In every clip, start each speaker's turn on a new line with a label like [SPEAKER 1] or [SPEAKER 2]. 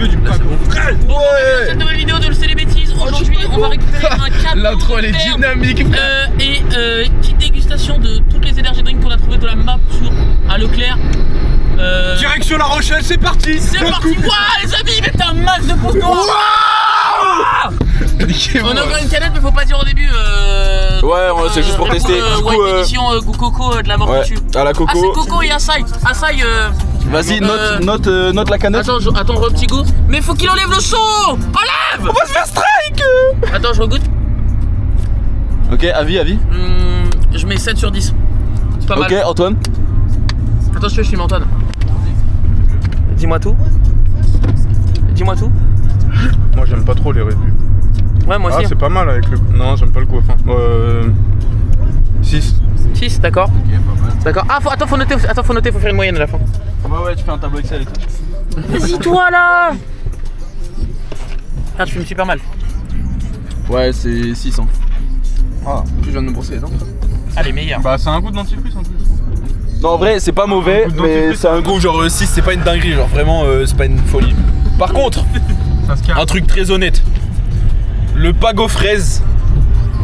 [SPEAKER 1] veux du pago fraise.
[SPEAKER 2] Ouais. Cette nouvelle vidéo de le C'est les bêtises. Aujourd'hui, on va récupérer un camion.
[SPEAKER 3] L'intro elle est dynamique, frère.
[SPEAKER 2] Et petite dégustation de toutes les énergies drinks qu'on a trouvé de la map à Leclerc.
[SPEAKER 1] Direction La Rochelle, c'est parti.
[SPEAKER 2] C'est parti. Waouh les amis, mettez un max de pouces noirs. On a ouvert une canette, mais faut pas dire au début.
[SPEAKER 4] Ouais, c'est juste pour tester. Du coup,
[SPEAKER 2] édition goût coco de la mort
[SPEAKER 4] ouais,
[SPEAKER 2] dessus.
[SPEAKER 4] à la coco.
[SPEAKER 2] Ah, c'est coco et açaï. Açaï.
[SPEAKER 4] Vas-y, note la canette.
[SPEAKER 2] Attends, je vois un petit goût. Mais faut qu'il enlève le son. Enlève.
[SPEAKER 4] On va se faire strike.
[SPEAKER 2] Attends, je regoute.
[SPEAKER 4] Ok, avis.
[SPEAKER 2] Je mets 7 sur 10. C'est pas mal.
[SPEAKER 4] Ok, Antoine.
[SPEAKER 2] Attends, je filme Antoine. Dis-moi tout. Dis-moi tout.
[SPEAKER 1] Moi j'aime pas trop les Red Bull.
[SPEAKER 2] Ouais, moi aussi.
[SPEAKER 1] Ah, c'est pas mal avec le. Non, j'aime pas le goût. Enfin, 6.
[SPEAKER 2] 6, d'accord.
[SPEAKER 4] Ok, pas mal.
[SPEAKER 2] D'accord. Ah, faut noter, faut faire une moyenne à la fin.
[SPEAKER 4] Ouais, tu fais un tableau Excel et tout.
[SPEAKER 2] Vas-y, toi là. Ah, tu filmes super mal.
[SPEAKER 4] Ouais, c'est 600.
[SPEAKER 3] Ah, en plus je viens de me brosser les dents.
[SPEAKER 2] Ah, les meilleurs.
[SPEAKER 1] Bah, c'est un goût de dentifrice en plus.
[SPEAKER 4] Non, en vrai, c'est pas mauvais,
[SPEAKER 1] Un goût de
[SPEAKER 4] mais
[SPEAKER 1] dentifrice.
[SPEAKER 4] c'est un goût genre 6, c'est pas une dinguerie, genre vraiment, c'est pas une folie. Par contre,
[SPEAKER 1] Ça se calme.
[SPEAKER 4] un truc très honnête, le pago fraise,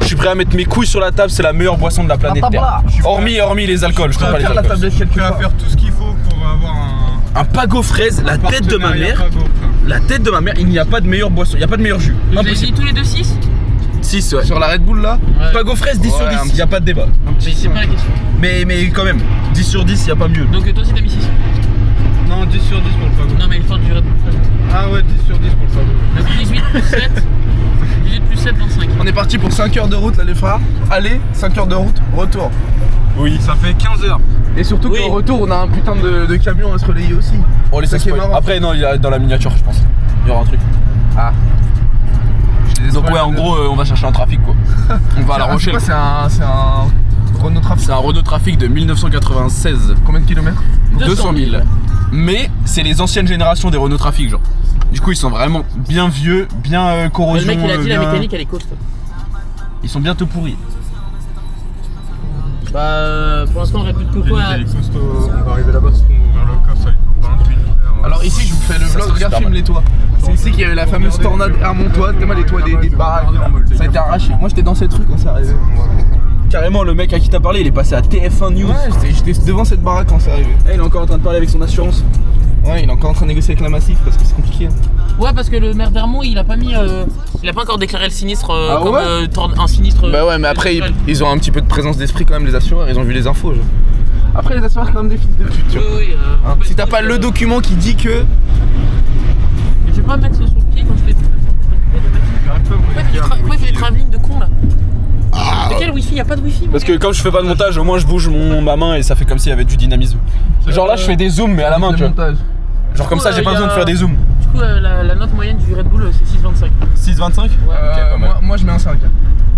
[SPEAKER 4] je suis prêt à mettre mes couilles sur la table, c'est la meilleure boisson de la planète Terre. Hormis les alcools, je
[SPEAKER 1] prêt
[SPEAKER 4] prends
[SPEAKER 1] à
[SPEAKER 4] pas les
[SPEAKER 1] faire la
[SPEAKER 4] alcools.
[SPEAKER 1] tablette quelque part. Je suis prêt à faire tout ce qu'il faut pour avoir
[SPEAKER 4] Un pago fraise, la tête de ma
[SPEAKER 1] partenariat
[SPEAKER 4] mère,
[SPEAKER 1] pago, frère.
[SPEAKER 4] la tête de ma mère, il n'y a pas de meilleure boisson, il n'y a pas de meilleur jus.
[SPEAKER 2] Vous avez dit
[SPEAKER 4] Impossible.
[SPEAKER 2] tous les deux 6.
[SPEAKER 4] 6, ouais.
[SPEAKER 3] Sur la Red Bull là.
[SPEAKER 4] Pago fraise 10 sur
[SPEAKER 3] Ouais,
[SPEAKER 4] 10,
[SPEAKER 3] un
[SPEAKER 4] il n'y a pas de débat.
[SPEAKER 2] Mais c'est pas la question.
[SPEAKER 4] Mais quand même, 10 sur 10, il n'y a pas mieux.
[SPEAKER 2] Donc toi aussi t'as mis 6.
[SPEAKER 1] Non, 10 sur 10 pour le pago.
[SPEAKER 2] Non mais il faut du Red Bull.
[SPEAKER 1] Ah ouais, 10 sur 10 pour le pago.
[SPEAKER 2] Donc 18 plus 7. 18 plus 7, 25.
[SPEAKER 3] On est parti pour 5 heures de route là les frères. Allez, 5 heures de route, retour.
[SPEAKER 4] Oui.
[SPEAKER 1] Ça fait 15 heures.
[SPEAKER 3] Et surtout
[SPEAKER 2] Oui.
[SPEAKER 3] qu'au retour on a un putain de camion à se relayer aussi.
[SPEAKER 4] On les
[SPEAKER 3] Ça qui est
[SPEAKER 4] spoil.
[SPEAKER 3] marrant.
[SPEAKER 4] Après, non, il y a dans la miniature, je pense. Il y aura un truc.
[SPEAKER 3] Ah.
[SPEAKER 4] Donc, ouais, en gros, on va chercher un trafic quoi. On va à La Rochelle.
[SPEAKER 3] C'est un Renault Trafic.
[SPEAKER 4] C'est un Renault Trafic de 1996.
[SPEAKER 3] Combien de kilomètres?
[SPEAKER 4] 200 000. Mais c'est les anciennes générations des Renault Trafic, genre. Du coup, ils sont vraiment bien vieux, bien
[SPEAKER 2] Le
[SPEAKER 4] corrosion.
[SPEAKER 2] mec il a dit la
[SPEAKER 4] bien-
[SPEAKER 2] mécanique elle est costaud.
[SPEAKER 4] Ils sont bientôt pourris.
[SPEAKER 2] Bah pour l'instant on aurait plus de coco à...
[SPEAKER 1] Il est costaud. On va arriver là-bas, parce qu'on va ouvrir le coffre, ça va être 28 frère.
[SPEAKER 3] Alors ici je vous fais le
[SPEAKER 4] Ça,
[SPEAKER 3] vlog,
[SPEAKER 4] c'est
[SPEAKER 3] regarde
[SPEAKER 4] super
[SPEAKER 3] filme
[SPEAKER 4] mal.
[SPEAKER 3] les toits. C'est ici qu'il y avait la fameuse tornade Hermontoise, tellement les toits des baraques. Ça a été arraché. Moi j'étais dans ces trucs quand c'est arrivé.
[SPEAKER 4] Carrément, le mec à qui t'as parlé, il est passé à TF1 News.
[SPEAKER 3] Ouais, j'étais devant cette baraque quand c'est arrivé.
[SPEAKER 4] Eh, il est encore en train de parler avec son assurance.
[SPEAKER 3] Ouais, il est encore en train de négocier avec la Massif parce que c'est compliqué.
[SPEAKER 2] Ouais parce que le maire d'Hermont il a pas mis il a pas encore déclaré le sinistre
[SPEAKER 3] Ah
[SPEAKER 2] comme
[SPEAKER 3] ouais
[SPEAKER 2] un sinistre.
[SPEAKER 3] Bah ouais, mais après ils ont un petit peu de présence d'esprit quand même, les assureurs, ils ont vu les infos. Genre. Après les assureurs, quand même des fils de pute. tu
[SPEAKER 2] Oui,
[SPEAKER 3] vois.
[SPEAKER 2] oui,
[SPEAKER 3] Hein, si t'as pas le document qui dit que.
[SPEAKER 2] Mais tu veux pas mettre ça sur le pied quand tu fais Pourquoi il fait des travelling de con là? Mais quel wifi? Y'a pas de wifi moi.
[SPEAKER 4] Parce que comme je fais pas de montage, au moins je bouge ma main et ça fait comme s'il y avait du dynamisme. Genre là, je fais des zooms, mais à la main, tu vois.
[SPEAKER 3] montage.
[SPEAKER 4] Genre comme ça, j'ai pas besoin de faire des zooms.
[SPEAKER 2] Du coup la note moyenne du Red Bull c'est 6,25.
[SPEAKER 4] 6,25
[SPEAKER 2] Ouais.
[SPEAKER 4] pas mal.
[SPEAKER 3] Moi je mets un 5.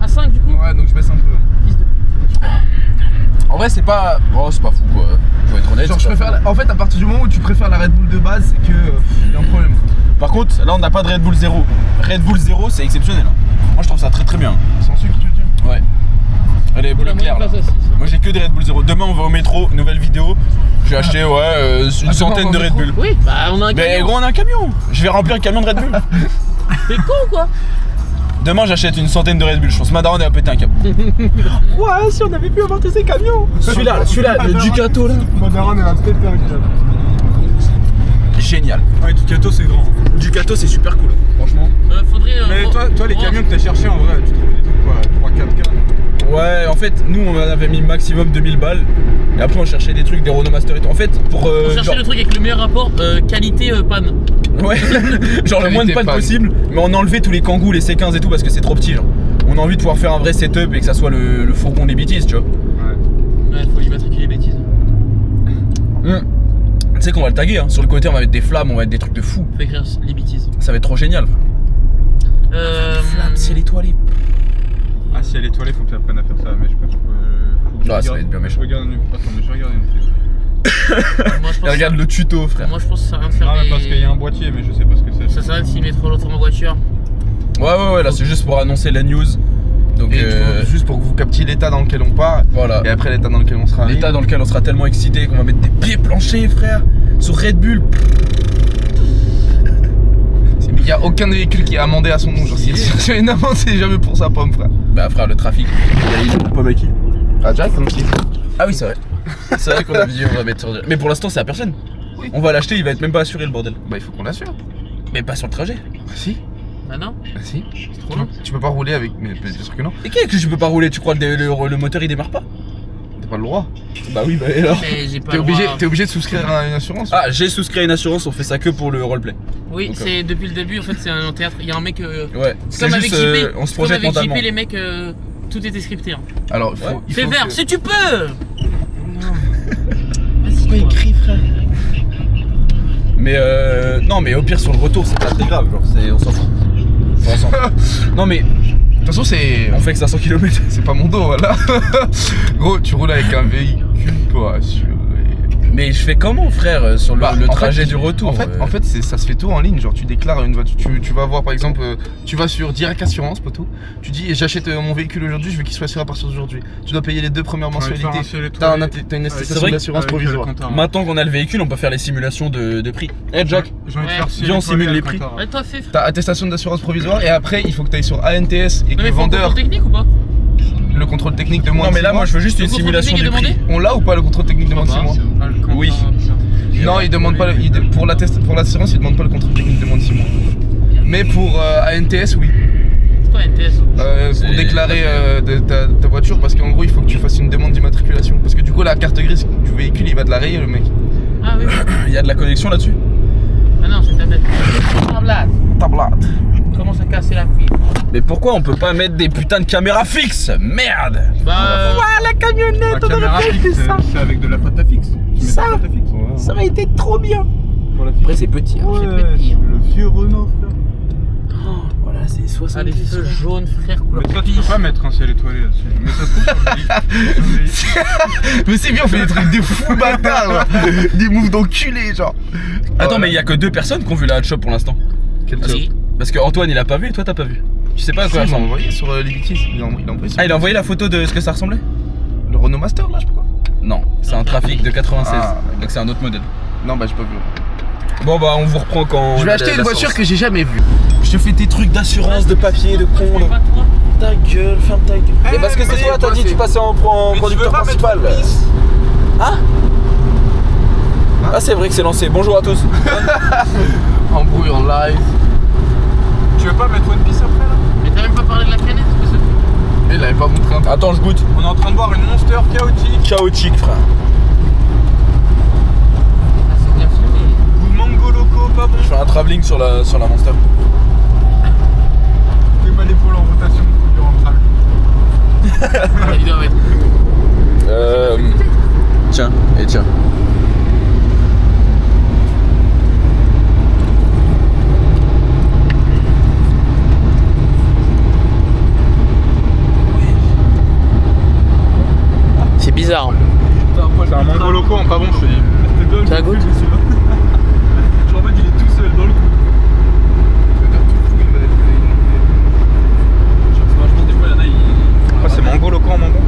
[SPEAKER 2] À 5 du coup?
[SPEAKER 3] Ouais, donc je baisse un peu.
[SPEAKER 2] Fils de-
[SPEAKER 4] En vrai, c'est pas. Oh, c'est pas fou quoi. Faut être honnête.
[SPEAKER 3] Genre
[SPEAKER 4] c'est
[SPEAKER 3] je
[SPEAKER 4] pas
[SPEAKER 3] préfère
[SPEAKER 4] fou.
[SPEAKER 3] en fait à partir du moment où tu préfères la Red Bull de base, c'est que y a un problème.
[SPEAKER 4] Par contre, là, on n'a pas de Red Bull 0. Red Bull 0, c'est exceptionnel. Hein. Moi, je trouve ça très très bien.
[SPEAKER 3] Sans sucre, tu veux dire?
[SPEAKER 4] Ouais. Elle est bleu clair là. Moi, j'ai que des Red Bull 0. Demain, on va au métro, nouvelle vidéo. Je vais acheter une centaine de Red Bull.
[SPEAKER 2] Oui, bah on a un
[SPEAKER 4] Mais
[SPEAKER 2] camion.
[SPEAKER 4] gros, on a un camion. Je vais remplir un camion de Red Bull.
[SPEAKER 2] T'es con ou quoi?
[SPEAKER 4] Demain, j'achète une centaine de Red Bull. Je pense Madaron va péter un câble. Ouais, si on avait pu avoir tous ces camions. Celui-là, le Ducato là.
[SPEAKER 1] Madaron, elle va péter un câble.
[SPEAKER 4] Génial.
[SPEAKER 1] Ouais, Ducato, c'est grand.
[SPEAKER 4] Ducato, c'est super cool. Franchement.
[SPEAKER 2] Faudrait.
[SPEAKER 1] Mais toi, les camions que t'as cherché en vrai, tu trouves des trucs quoi, 3-4K.
[SPEAKER 4] Ouais, en fait, nous, on avait mis maximum 2000 balles. Et après, on cherchait des trucs, des Renault Master et tout. En fait, pour.
[SPEAKER 2] On cherchait
[SPEAKER 4] genre-
[SPEAKER 2] le truc avec le meilleur rapport qualité-panne.
[SPEAKER 4] Ouais, genre le moins de
[SPEAKER 3] Qualité
[SPEAKER 4] panne
[SPEAKER 3] panne.
[SPEAKER 4] possible, mais on a enlevé tous les kangous, les C15 et tout parce que c'est trop petit. Genre. On a envie de pouvoir faire un vrai setup et que ça soit le fourgon des bêtises, tu vois.
[SPEAKER 1] Ouais.
[SPEAKER 2] Ouais, faut immatriculer les bêtises.
[SPEAKER 4] Tu sais qu'on va le taguer, hein. Sur le côté, on va mettre des flammes, on va mettre des trucs de fou.
[SPEAKER 2] Faut écrire les bêtises.
[SPEAKER 4] Ça va être trop génial. Flammes, c'est étoilé.
[SPEAKER 1] Ah, si elle est étoilée, faut que tu apprennes à faire ça. Mais je pense que. faut que je
[SPEAKER 4] Ah, ça
[SPEAKER 1] regarde.
[SPEAKER 4] va être bien méchant.
[SPEAKER 1] Je regarde Attends, mais je regarde une vidéo.
[SPEAKER 2] Moi je pense.
[SPEAKER 4] Et regarde le tuto, frère.
[SPEAKER 2] Moi je pense que ça sert à rien de faire
[SPEAKER 1] Non, mais
[SPEAKER 2] des...
[SPEAKER 1] parce qu'il y a un boîtier, mais je sais pas ce que c'est.
[SPEAKER 2] Ça sert à rien de s'y mettre l'autre en voiture.
[SPEAKER 4] Ouais, là c'est juste pour annoncer la news. Donc,
[SPEAKER 3] Et juste pour que vous captiez l'état dans lequel on part.
[SPEAKER 4] voilà.
[SPEAKER 3] Et après l'état dans lequel on sera.
[SPEAKER 4] L'état dans lequel on sera tellement excité qu'on va mettre des pieds planchers, frère, sur Red Bull.
[SPEAKER 3] a aucun véhicule qui est amendé à son nom. Genre, si il y a une amende, c'est jamais pour sa pomme, frère.
[SPEAKER 4] Bah frère, le trafic. Il y a une pomme à qui?
[SPEAKER 3] Ah, direct, comme si.
[SPEAKER 4] Ah oui, c'est vrai. C'est vrai qu'on a dit on va mettre sur. Mais pour l'instant, c'est à personne.
[SPEAKER 3] Oui.
[SPEAKER 4] On va l'acheter, il va être même pas assuré le bordel.
[SPEAKER 3] Bah, il faut qu'on l'assure.
[SPEAKER 4] Mais pas sur le trajet.
[SPEAKER 3] Bah, si.
[SPEAKER 2] Bah non.
[SPEAKER 3] Bah, si.
[SPEAKER 2] C'est trop long.
[SPEAKER 3] Tu peux pas rouler avec. Mais bien sûr que non.
[SPEAKER 4] Et qu'est-ce que tu peux pas rouler? Tu crois que le moteur il démarre pas?
[SPEAKER 3] T'as pas le droit.
[SPEAKER 4] Bah oui, bah et alors?
[SPEAKER 2] Mais j'ai pas
[SPEAKER 3] T'es
[SPEAKER 2] le
[SPEAKER 3] obligé,
[SPEAKER 2] droit.
[SPEAKER 3] t'es obligé de souscrire à une assurance.
[SPEAKER 4] Ah, j'ai souscrit à une assurance, on fait ça que pour le roleplay.
[SPEAKER 2] Oui,
[SPEAKER 4] Donc,
[SPEAKER 2] c'est depuis le début, en fait, c'est un théâtre. Il y a un mec.
[SPEAKER 4] Ouais,
[SPEAKER 2] C'est comme avec JP.
[SPEAKER 4] on se
[SPEAKER 2] Comme
[SPEAKER 4] projette
[SPEAKER 2] avec
[SPEAKER 4] mentalement.
[SPEAKER 2] JP, les mecs, tout était scripté. Hein.
[SPEAKER 3] Alors, il faut.
[SPEAKER 4] Ouais.
[SPEAKER 3] il
[SPEAKER 2] Fais
[SPEAKER 3] faut
[SPEAKER 2] vert,
[SPEAKER 3] que-
[SPEAKER 2] si tu peux. Vas-y. toi.
[SPEAKER 3] frère.
[SPEAKER 4] Mais non, mais au pire sur le retour, c'est pas très grave, genre, on s'en fout. Enfin, on s'en fout. Non, mais
[SPEAKER 3] De toute façon, c'est.
[SPEAKER 4] on fait que 500 km.
[SPEAKER 3] C'est pas mon dos, voilà. Gros, tu roules avec un véhicule pas assuré.
[SPEAKER 4] Mais je fais comment, frère, sur le
[SPEAKER 3] Bah, en
[SPEAKER 4] trajet
[SPEAKER 3] fait,
[SPEAKER 4] du retour?
[SPEAKER 3] En fait, ça se fait tout en ligne. Genre, tu déclares une voiture. Tu vas voir, par exemple, tu vas sur Direct Assurance, poteau. Tu dis, j'achète mon véhicule aujourd'hui, je veux qu'il soit assuré à partir d'aujourd'hui. Tu dois payer les 2 premières mensualités. T'as une
[SPEAKER 4] c'est
[SPEAKER 3] attestation
[SPEAKER 4] vrai
[SPEAKER 3] d'assurance provisoire.
[SPEAKER 4] Maintenant qu'on a le véhicule, on peut faire les simulations de prix. Eh, Jack,
[SPEAKER 1] J'ai envie de
[SPEAKER 2] Ouais.
[SPEAKER 1] faire
[SPEAKER 4] Viens, on simule les prix.
[SPEAKER 2] Ouais, toi, fais.
[SPEAKER 3] T'as attestation d'assurance provisoire et après, il faut que tu ailles sur ANTS et que
[SPEAKER 2] Non, mais
[SPEAKER 3] le
[SPEAKER 2] faut un
[SPEAKER 3] vendeur,
[SPEAKER 2] contrôle technique ou pas?
[SPEAKER 3] le contrôle technique de moins
[SPEAKER 4] Non,
[SPEAKER 3] de
[SPEAKER 4] mais
[SPEAKER 3] 6
[SPEAKER 4] là,
[SPEAKER 3] mois.
[SPEAKER 4] moi, je veux juste
[SPEAKER 2] Le
[SPEAKER 4] une
[SPEAKER 2] contrôle
[SPEAKER 4] simulation
[SPEAKER 2] technique
[SPEAKER 4] des
[SPEAKER 2] est
[SPEAKER 4] prix.
[SPEAKER 2] demandé.
[SPEAKER 3] On l'a ou pas le contrôle technique de moins de 6 mois?
[SPEAKER 4] Oui.
[SPEAKER 3] Non, il demande pas pour l'assurance, il demande pas le contrôle technique de moins de 6 mois. Mais pour ANTS, oui.
[SPEAKER 2] C'est quoi NTS?
[SPEAKER 3] Pour
[SPEAKER 4] C'est-
[SPEAKER 3] déclarer ta voiture, parce qu'en gros, il faut que tu fasses une demande d'immatriculation. Parce que du coup, la carte grise du véhicule, il va te la rayer, le mec.
[SPEAKER 2] Ah oui.
[SPEAKER 4] Il y a de la connexion là-dessus?
[SPEAKER 2] Ah non, c'est ta bête. Tablade.
[SPEAKER 3] Tablade.
[SPEAKER 2] Commence à casser la fille.
[SPEAKER 4] Mais pourquoi on peut pas mettre des putains de caméras fixes? Merde!
[SPEAKER 2] Bah.
[SPEAKER 4] la camionnette,
[SPEAKER 1] La caméra fixe, c'est avec de la pâte à fixe. Tu mets
[SPEAKER 4] Ça.
[SPEAKER 1] de la pâte à fixe.
[SPEAKER 4] Ça aurait été trop bien!
[SPEAKER 1] Pour la
[SPEAKER 4] Après, c'est petit, hein.
[SPEAKER 1] Ouais,
[SPEAKER 2] fait pire.
[SPEAKER 1] le vieux Renault, frère.
[SPEAKER 4] Voilà, c'est
[SPEAKER 2] Ah, les
[SPEAKER 4] 70.
[SPEAKER 2] feux jaunes, frère, couleur
[SPEAKER 1] Mais toi, tu
[SPEAKER 2] pisse.
[SPEAKER 1] peux pas mettre un ciel étoilé là-dessus. Mais ça se trouve sur le véhicule.
[SPEAKER 3] Mais c'est bien, on fait des trucs de fou bâtard, genre. Des moves d'enculé, genre.
[SPEAKER 4] Attends, mais il y a que 2 personnes qui ont vu la hot shop pour l'instant.
[SPEAKER 3] Quel job.
[SPEAKER 2] Si.
[SPEAKER 4] Parce que Antoine il a pas vu et toi t'as pas vu. Tu sais pas à quoi
[SPEAKER 3] il
[SPEAKER 4] ça
[SPEAKER 3] m'a
[SPEAKER 4] ressemble.
[SPEAKER 3] envoyé sur Liberty. Il a envoyé sur
[SPEAKER 4] Ah, il a envoyé la photo de ce que ça ressemblait?
[SPEAKER 3] le Renault Master, là, je sais pas quoi.
[SPEAKER 4] Non, c'est un trafic de 96.
[SPEAKER 3] Ah,
[SPEAKER 4] Donc c'est un autre modèle.
[SPEAKER 3] Non, bah, j'ai pas vu.
[SPEAKER 4] Bon, bah, on vous reprend quand.
[SPEAKER 3] Je vais
[SPEAKER 4] la-
[SPEAKER 3] acheter une
[SPEAKER 4] la
[SPEAKER 3] voiture
[SPEAKER 4] séance.
[SPEAKER 3] que j'ai jamais vue.
[SPEAKER 4] Je te fais tes trucs d'assurance, de papier, de
[SPEAKER 2] Pourquoi tu
[SPEAKER 4] con
[SPEAKER 2] fais
[SPEAKER 4] là.
[SPEAKER 2] pas, toi?
[SPEAKER 4] Ta gueule, ferme ta gueule. Et parce que c'est
[SPEAKER 3] mais
[SPEAKER 4] toi, t'as
[SPEAKER 3] toi,
[SPEAKER 4] dit que tu
[SPEAKER 3] c'est-
[SPEAKER 4] passais en conducteur principal. Ah Ah, c'est vrai que c'est lancé. Bonjour à tous.
[SPEAKER 3] Embrouille en live.
[SPEAKER 1] Tu veux pas mettre One Piece après là?
[SPEAKER 2] Mais t'as même pas parlé de la canette, espèce de con.
[SPEAKER 3] Il avait pas montré un.
[SPEAKER 4] Attends, je goûte.
[SPEAKER 1] On est en train de boire une Monster chaotique.
[SPEAKER 4] Chaotique, frère.
[SPEAKER 2] Ah, c'est bien filmé.
[SPEAKER 1] Goût de mango loco, pas bon.
[SPEAKER 4] Je fais un travelling sur la Monster.
[SPEAKER 1] Fais mal l'épaule en rotation durant le travel.
[SPEAKER 2] La vidéo va être.
[SPEAKER 4] Tiens, et tiens.
[SPEAKER 2] C'est bizarre.
[SPEAKER 1] C'est un mango loco en pas bon, je te dis.
[SPEAKER 2] Ça goûte?
[SPEAKER 1] Genre en fait il est tout seul dans le coup. Ah, c'est mango loco en mango.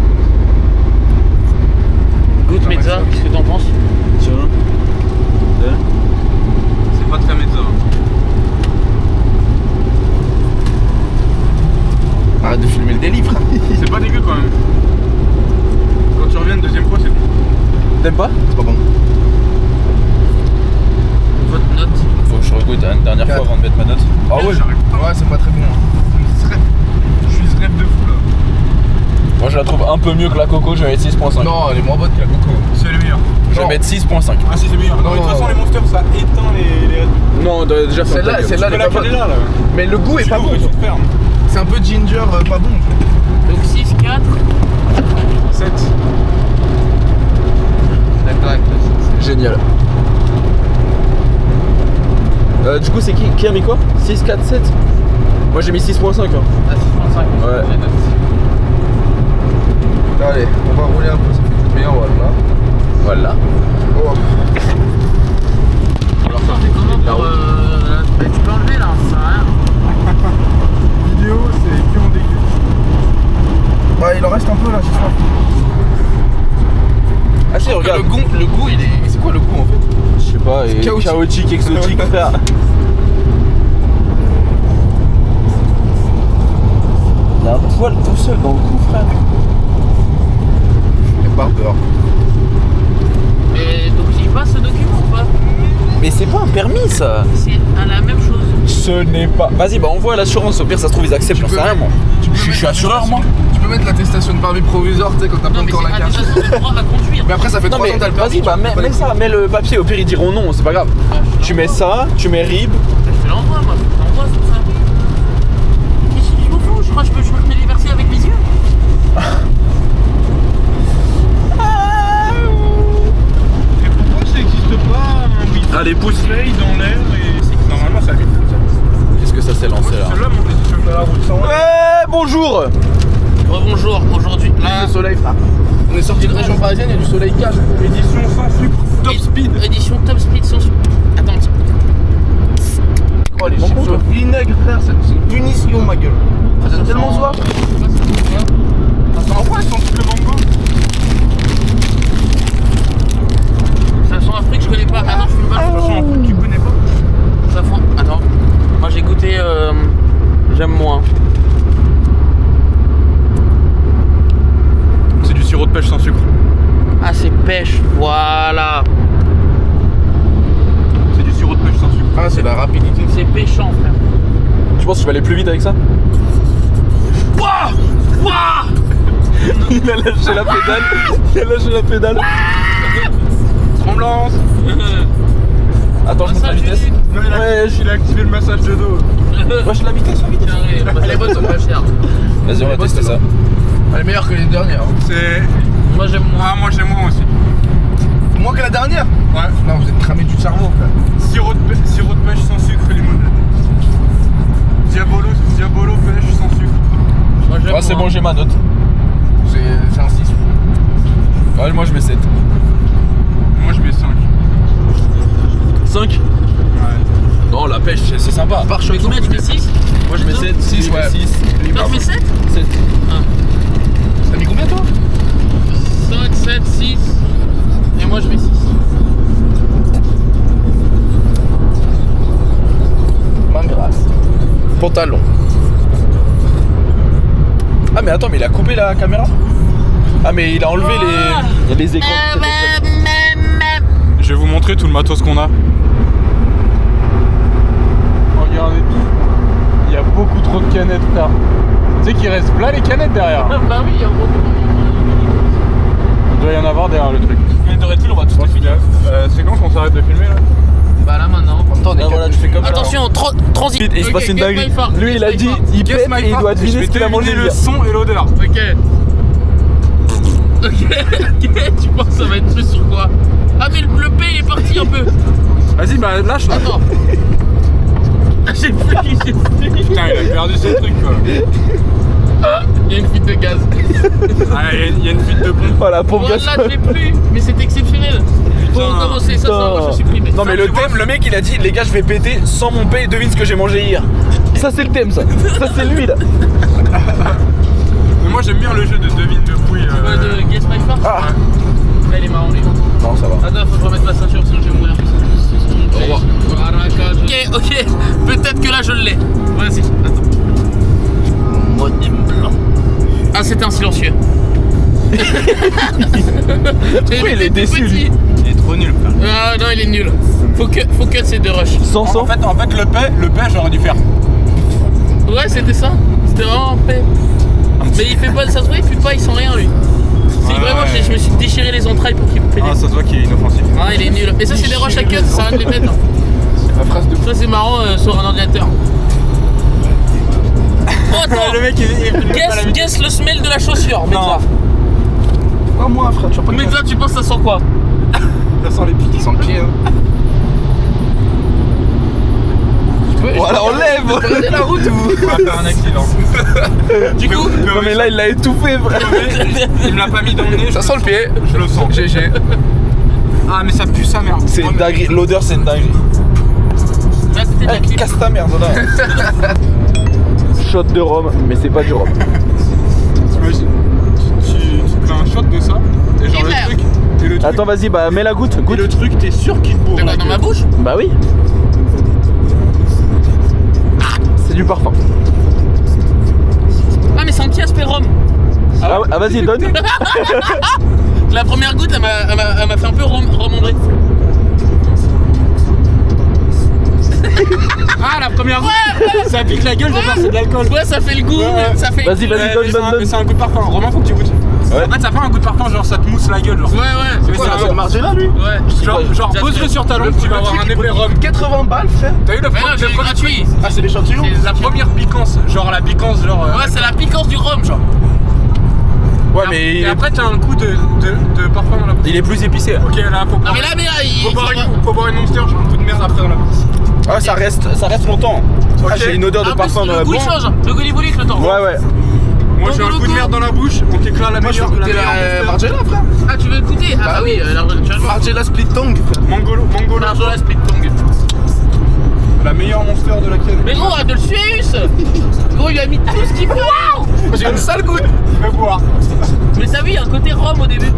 [SPEAKER 2] Goûte Mezza, qu'est-ce que t'en penses?
[SPEAKER 4] Tiens.
[SPEAKER 1] C'est pas très mezza.
[SPEAKER 3] Arrête de filmer le délit, frère.
[SPEAKER 1] C'est pas dégueu quand même. Quand tu reviens une deuxième fois, c'est bon.
[SPEAKER 4] T'aimes pas?
[SPEAKER 3] C'est pas bon.
[SPEAKER 2] Votre note?
[SPEAKER 4] Faut que je regoute une dernière fois avant de mettre ma note.
[SPEAKER 3] Ah ouais,
[SPEAKER 1] J'arrive pas.
[SPEAKER 3] ouais, c'est pas très bon.
[SPEAKER 1] Je suis ce rêve de fou là.
[SPEAKER 4] Moi je la trouve un peu mieux que la coco, je vais mettre 6.5.
[SPEAKER 3] Non, elle est moins bonne que la coco.
[SPEAKER 1] C'est le meilleur.
[SPEAKER 4] Je vais
[SPEAKER 3] non.
[SPEAKER 4] mettre 6.5.
[SPEAKER 1] Ah si c'est meilleur. Non, mais de toute façon les monsters ça éteint les
[SPEAKER 4] Non, déjà ferme ta gueule.
[SPEAKER 3] Celle-là,
[SPEAKER 1] Tu
[SPEAKER 3] elle
[SPEAKER 1] peux
[SPEAKER 3] est pas
[SPEAKER 1] la caler
[SPEAKER 3] bonne.
[SPEAKER 1] là là.
[SPEAKER 3] Mais le goût est pas bon.
[SPEAKER 1] Tu l'ouvres et tu fermes.
[SPEAKER 3] C'est un peu ginger, pas bon.
[SPEAKER 2] Donc 6, 4.
[SPEAKER 1] 7.
[SPEAKER 3] La claque,
[SPEAKER 4] Génial. Du coup, c'est qui a mis quoi? 6, 4, 7? Moi j'ai mis 6.5. Hein.
[SPEAKER 2] Ah, 6.5.
[SPEAKER 4] Ouais.
[SPEAKER 2] J'ai noté.
[SPEAKER 3] Allez, on va rouler un peu, ça fait du bien, voilà.
[SPEAKER 4] Voilà.
[SPEAKER 3] Oh.
[SPEAKER 2] Alors ça fait comment pour bah, tu peux enlever là, ça sert à rien.
[SPEAKER 1] Vidéo c'est que on déguste.
[SPEAKER 3] Bah, il en reste un peu là, j'ai soif.
[SPEAKER 4] Ah si, regarde.
[SPEAKER 3] Le goût, il est. C'est quoi le goût en fait?
[SPEAKER 4] Je sais pas, et
[SPEAKER 3] Chaotique.
[SPEAKER 4] chaotique, exotique, frère. a un poil tout seul dans le cou, frère.
[SPEAKER 3] Et par peur.
[SPEAKER 2] Et donc il passe ce document ou pas?
[SPEAKER 4] Mais c'est pas un permis ça.
[SPEAKER 2] C'est à la même chose.
[SPEAKER 4] Ce n'est pas. Vas-y, bah envoie l'assurance, au pire ça se trouve ils acceptent, j'en sais rien moi. Je suis assureur moi.
[SPEAKER 3] Tu peux mettre l'attestation de permis provisoire, tu sais, quand t'as pas
[SPEAKER 2] Non mais
[SPEAKER 3] encore
[SPEAKER 2] c'est
[SPEAKER 3] la carte.
[SPEAKER 2] attestation de droit à conduire.
[SPEAKER 3] Mais après, ça fait
[SPEAKER 4] Non
[SPEAKER 3] 3 ans
[SPEAKER 4] mais
[SPEAKER 3] que t'as le permis.
[SPEAKER 4] vas-y, bah mets ça, mets le papier, au pire ils diront non, c'est pas grave. Tu mets ça, tu mets RIB.
[SPEAKER 2] Je te l'envoie moi, je te l'envoie sur ça. Mais je m'en fous, je crois que je peux me les verser avec mes yeux.
[SPEAKER 1] Et pourquoi ça n'existe pas un wifi
[SPEAKER 4] Allez, pousse.
[SPEAKER 1] Play dans l'air et c'est que normalement ça vite comme ça.
[SPEAKER 4] Qu'est-ce que ça s'est lancé là?
[SPEAKER 1] Celle-là, mon édition de la route sans.
[SPEAKER 4] Ouais, bonjour.
[SPEAKER 2] Rebonjour, aujourd'hui, là,
[SPEAKER 3] Le soleil, frère. On est sorti de région parisienne, il y a du soleil cash.
[SPEAKER 1] Édition sans sucre, top speed.
[SPEAKER 2] édition top speed sans... Attends,
[SPEAKER 3] Oh, les chips au vinaigre, frère, c'est une punition, ma gueule. Ça donne tellement soif.
[SPEAKER 1] Ça sent quoi sans sucre le mango?
[SPEAKER 2] ça sent un fruit que je connais pas. Attends, je fume pas.
[SPEAKER 1] Ça sent un truc que tu connais pas.
[SPEAKER 2] Ça sent... Attends, moi j'ai goûté... J'aime moins.
[SPEAKER 1] C'est du sirop de pêche sans sucre.
[SPEAKER 2] Ah, c'est pêche, voilà.
[SPEAKER 1] C'est du sirop de pêche sans sucre.
[SPEAKER 3] Ah, c'est la rapidité.
[SPEAKER 2] C'est pêchant, frère.
[SPEAKER 4] Tu penses que je vais aller plus vite avec ça?
[SPEAKER 2] Wouah Wouah
[SPEAKER 4] Il a lâché la pédale. Il a lâché la pédale.
[SPEAKER 1] Tremblance.
[SPEAKER 4] Attends, je monte la vitesse.
[SPEAKER 1] Non,
[SPEAKER 4] Ouais,
[SPEAKER 1] il a activé le massage de dos.
[SPEAKER 4] Wesh, la vitesse, la vitesse.
[SPEAKER 2] Les bonnes sont pas chères.
[SPEAKER 4] Vas-y, on va tester ça.
[SPEAKER 3] Elle est meilleure que les dernières.
[SPEAKER 1] C'est.
[SPEAKER 2] Moi j'aime moins.
[SPEAKER 1] Ah, moi j'aime moins aussi.
[SPEAKER 3] Moins que la dernière.
[SPEAKER 1] Ouais.
[SPEAKER 3] Non, vous êtes cramé du cerveau, frère.
[SPEAKER 1] Sirop de pêche sans sucre, limonade. Diabolo pêche sans sucre.
[SPEAKER 2] Moi j'aime
[SPEAKER 4] Ouais, c'est
[SPEAKER 2] moins.
[SPEAKER 4] bon, j'ai ma note.
[SPEAKER 3] C'est un 6.
[SPEAKER 4] Ouais, moi je mets 7.
[SPEAKER 1] Moi je mets 5.
[SPEAKER 4] 5?
[SPEAKER 1] Ouais.
[SPEAKER 4] Non, la pêche, c'est sympa.
[SPEAKER 3] Par
[SPEAKER 2] Tu mets combien? Tu mets 6?
[SPEAKER 4] Moi je mets 7, 6,
[SPEAKER 3] ouais.
[SPEAKER 4] 6.
[SPEAKER 2] Toi tu mets 7?
[SPEAKER 4] 7.
[SPEAKER 3] T'as mis combien, toi?
[SPEAKER 2] 5, 7, 6. Et moi je mets 6.
[SPEAKER 3] Ma grâce. Pantalon.
[SPEAKER 4] Ah, mais attends, mais il a coupé la caméra? Ah, mais il a enlevé les écrans.
[SPEAKER 1] Je vais vous montrer tout le matos qu'on a. Regardez tout. Il y a beaucoup trop de canettes, frère. Tu sais qu'il reste plein les canettes derrière.
[SPEAKER 2] Bah oui, en gros.
[SPEAKER 1] Il doit y en avoir derrière le truc.
[SPEAKER 4] Mais de Red Bull, on va tout
[SPEAKER 1] Bon, c'est quand qu'on s'arrête de filmer là?
[SPEAKER 2] Bah là maintenant.
[SPEAKER 3] En même temps, on est
[SPEAKER 4] Ah, voilà, tu fais comme ça.
[SPEAKER 2] Attention, transit.
[SPEAKER 4] Et il se passe une dinguerie. Lui, il a dit, il
[SPEAKER 1] Guess
[SPEAKER 4] pète
[SPEAKER 1] my
[SPEAKER 4] et il
[SPEAKER 1] fart.
[SPEAKER 4] doit deviner
[SPEAKER 1] Je
[SPEAKER 4] ce qu'il
[SPEAKER 1] vais
[SPEAKER 4] a mangé
[SPEAKER 1] deviner
[SPEAKER 4] hier.
[SPEAKER 1] le son et l'odeur.
[SPEAKER 2] Ok. Ok, tu penses que ça va être plus sur quoi? Ah mais le P il est parti un peu.
[SPEAKER 1] Vas-y, bah lâche là.
[SPEAKER 2] Attends. J'ai plus.
[SPEAKER 1] Putain, il a perdu son truc quoi.
[SPEAKER 2] Il y a une fuite de gaz.
[SPEAKER 1] Ah, il y a une fuite de pompe.
[SPEAKER 4] Voilà, pompe
[SPEAKER 2] Voilà,
[SPEAKER 4] gaz.
[SPEAKER 2] je l'ai plus. Mais c'est exceptionnel. Faut
[SPEAKER 1] Putain.
[SPEAKER 2] recommencer ça, moi je supprime.
[SPEAKER 4] Non, mais le thème, le mec il a dit, les gars, je vais péter sans mon paix et devine ce que j'ai mangé hier. Ça, c'est le thème, ça. Ça, c'est lui là.
[SPEAKER 1] Mais moi j'aime bien le jeu de devine de pouille.
[SPEAKER 2] De Guess My Fart.
[SPEAKER 4] Ah.
[SPEAKER 2] Là il est marrant lui.
[SPEAKER 4] Non, ça va.
[SPEAKER 2] Attends, faut que je remette ma ceinture sinon je vais mourir. Au revoir. Ok, peut-être que là je l'ai. Vas-y, attends. Modem blanc. Ah, c'était un silencieux.
[SPEAKER 4] Pourquoi il est déçu, lui?
[SPEAKER 1] Il est trop nul frère.
[SPEAKER 2] Ah non, il est nul. Faut que ces deux rushs.
[SPEAKER 4] Sans sang.
[SPEAKER 1] En fait le paix j'aurais dû faire.
[SPEAKER 2] Ouais, c'était ça. C'était vraiment paix. Mais il fait pas, ça se voit, il pue pas, il sent rien lui. Si
[SPEAKER 1] Ouais,
[SPEAKER 2] vraiment,
[SPEAKER 1] ouais.
[SPEAKER 2] je me suis déchiré les entrailles pour qu'il me pète.
[SPEAKER 1] Ah, ça se voit qu'il est inoffensif.
[SPEAKER 2] Ah, il est nul. Et ça, c'est des rushs à cut, ça sert à rien de les mettre.
[SPEAKER 3] La phrase de.
[SPEAKER 2] Ça, c'est marrant sur un ordinateur. Oh, attends.
[SPEAKER 1] Le mec il
[SPEAKER 2] Guess le smell de la chaussure. Mets ça.
[SPEAKER 3] Pas moi, frère, tu vas pas
[SPEAKER 2] Mets ça, tu penses ça sent quoi?
[SPEAKER 1] Ça sent les pieds.
[SPEAKER 3] Sans le pied, hein.
[SPEAKER 4] Voilà, on lève.
[SPEAKER 3] Prenez la route ou.
[SPEAKER 1] On va faire un accident.
[SPEAKER 2] Du coup,
[SPEAKER 4] Non, mais là, il l'a étouffé, frère.
[SPEAKER 1] Il me l'a pas mis dans le nez.
[SPEAKER 3] Ça sent le pied.
[SPEAKER 1] Je le sens.
[SPEAKER 3] GG.
[SPEAKER 1] Ah mais ça pue sa merde.
[SPEAKER 4] C'est une dinguerie. L'odeur, c'est une dinguerie.
[SPEAKER 2] là, c'était de la
[SPEAKER 4] Eh,
[SPEAKER 2] clip.
[SPEAKER 4] casse ta merde, là. Shot de rhum, mais c'est pas du rhum.
[SPEAKER 1] T'imagines, tu fais un shot de ça et genre
[SPEAKER 2] Hiver.
[SPEAKER 1] le truc.
[SPEAKER 4] Attends, vas-y, bah mets la goutte.
[SPEAKER 1] Et
[SPEAKER 4] Goûte.
[SPEAKER 1] le truc, t'es sûr qu'il te bourre.
[SPEAKER 2] T'as
[SPEAKER 1] la
[SPEAKER 2] quoi dans ma
[SPEAKER 1] gueule.
[SPEAKER 2] bouche?
[SPEAKER 4] Bah oui. C'est du parfum.
[SPEAKER 2] Ah, mais c'est un
[SPEAKER 4] Ah vas-y, donne.
[SPEAKER 2] La première goutte, elle m'a fait un peu remonter.
[SPEAKER 1] Ah, la première goutte. Ça pique la gueule, c'est de l'alcool.
[SPEAKER 2] Ouais, ça fait le goût, ça fait.
[SPEAKER 4] Vas-y, donne.
[SPEAKER 1] C'est un goût de parfum. Romain, faut que tu goûtes.
[SPEAKER 4] Ouais.
[SPEAKER 1] En fait, ça fait un goût de parfum, genre ça te mousse la gueule. Genre.
[SPEAKER 2] Ouais.
[SPEAKER 3] C'est quoi, c'est Margiela lui?
[SPEAKER 2] Ouais.
[SPEAKER 1] Genre pose-le sur ta langue, tu vas avoir un effet rhum.
[SPEAKER 3] 80 balles, frère.
[SPEAKER 1] T'as eu le
[SPEAKER 2] Mais non, j'ai gratuit.
[SPEAKER 3] Ah, c'est l'échantillon?
[SPEAKER 1] C'est la première piquance, genre la piquance, genre.
[SPEAKER 2] Ouais, c'est la piquance du rhum, genre.
[SPEAKER 4] Ouais, mais
[SPEAKER 1] Et après, t'as un coup de parfum dans la bouche.
[SPEAKER 4] il est plus épicé.
[SPEAKER 1] Ok, là, faut
[SPEAKER 2] Non,
[SPEAKER 1] boire.
[SPEAKER 2] mais là,
[SPEAKER 1] Faut boire une monster, j'ai un coup de merde après dans la bouche.
[SPEAKER 4] Ah, ça reste longtemps. Ah, j'ai une odeur de parfum dans la
[SPEAKER 2] le goût
[SPEAKER 4] bouche.
[SPEAKER 2] il change. Le goût il évolue avec le temps.
[SPEAKER 4] Ouais.
[SPEAKER 1] Moi, j'ai un coup de merde dans la bouche, on t'éclate la
[SPEAKER 3] Moi, je
[SPEAKER 1] meilleure
[SPEAKER 3] vais
[SPEAKER 1] de la
[SPEAKER 3] goûter
[SPEAKER 1] meilleure
[SPEAKER 3] la
[SPEAKER 1] monster.
[SPEAKER 3] Margiela, frère.
[SPEAKER 2] Ah, tu veux écouter? Ah, bah oui, tu vas le voir.
[SPEAKER 3] Margiela Split Tongue, frère.
[SPEAKER 1] Mangolo.
[SPEAKER 2] Marjola Split Tongue.
[SPEAKER 1] La meilleure monster de la canne.
[SPEAKER 2] Mais gros, arrête de le suce. Gros, il a mis tout ce qu'il faut.
[SPEAKER 3] J'ai une sale goutte.
[SPEAKER 1] Je vais boire.
[SPEAKER 2] Mais t'as vu, il y a un côté rhum au début.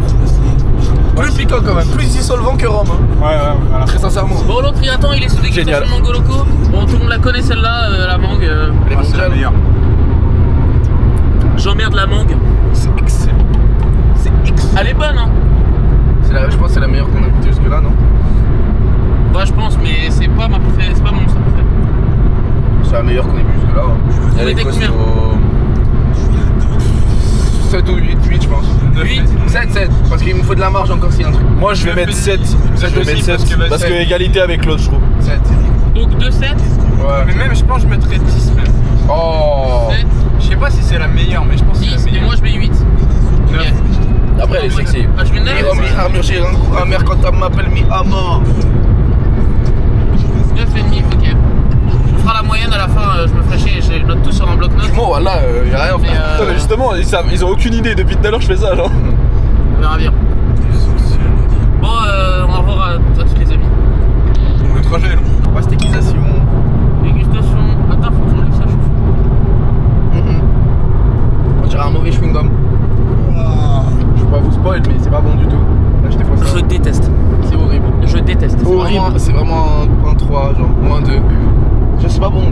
[SPEAKER 3] Plus piquant quand même, plus dissolvant que rhum. Hein.
[SPEAKER 1] Ouais, voilà.
[SPEAKER 3] Très sincèrement.
[SPEAKER 2] Bon, l'autre, il attend, il est sous
[SPEAKER 4] Génial.
[SPEAKER 2] dégustation Mango Loco. Bon, tout le monde la connaît celle-là, la mangue.
[SPEAKER 3] Elle est
[SPEAKER 1] C'est la
[SPEAKER 3] mondiale.
[SPEAKER 1] meilleure.
[SPEAKER 2] J'emmerde la mangue.
[SPEAKER 3] C'est excellent. C'est excellent.
[SPEAKER 2] Elle est bonne, hein.
[SPEAKER 3] Je pense que c'est la meilleure qu'on a goûtée jusque là, non?
[SPEAKER 2] Ouais, je pense, mais c'est pas ma préférée, c'est pas mon monster préféré.
[SPEAKER 3] C'est la meilleure qu'on ait bu jusque là. Hein.
[SPEAKER 2] Elle était combien?
[SPEAKER 3] 7 ou 8, je pense.
[SPEAKER 2] 8.
[SPEAKER 3] 7, parce qu'il me faut de la marge encore s'il y a un truc.
[SPEAKER 4] Moi, je vais mettre 7. Je vais mettre 7
[SPEAKER 1] parce que
[SPEAKER 4] parce que égalité avec l'autre, je trouve.
[SPEAKER 3] 7.
[SPEAKER 2] Donc 2-7.
[SPEAKER 3] Ouais.
[SPEAKER 1] Mais même, je pense que je mettrais 10 même.
[SPEAKER 3] Oh.
[SPEAKER 2] 7,
[SPEAKER 1] Je sais pas si c'est la meilleure, mais je pense que c'est la
[SPEAKER 2] 10, et
[SPEAKER 1] meilleure.
[SPEAKER 2] moi je mets 8. Ok.
[SPEAKER 4] Après, elle est sexy.
[SPEAKER 2] Ah, je mets 9.
[SPEAKER 3] Oh, mi amir, j'ai un coup amer quand on m'appelle mi amor.
[SPEAKER 2] 9,5, ok. On fera la moyenne à la fin, je me ferai chier, je note tout sur un bloc-notes.
[SPEAKER 3] Bon, voilà, y'a rien,
[SPEAKER 2] Mais
[SPEAKER 3] frère.
[SPEAKER 4] Putain, mais justement, ils ont aucune idée. Depuis tout à l'heure, je fais ça, genre.
[SPEAKER 2] on verra bien. Bon, au revoir à tous les amis.
[SPEAKER 1] Le trajet est long.
[SPEAKER 3] Pastéquisation.
[SPEAKER 2] Dégustation. Attends, faut que j'enlève ça, je suis fou.
[SPEAKER 3] On dirait un mauvais chewing-gum. Je vais pas vous spoil, mais c'est pas bon du tout. Achetez pas ça.
[SPEAKER 2] Je déteste.
[SPEAKER 3] C'est horrible.
[SPEAKER 2] Je déteste.
[SPEAKER 3] C'est vraiment un 3, genre, ou un 2. Je sais pas bon.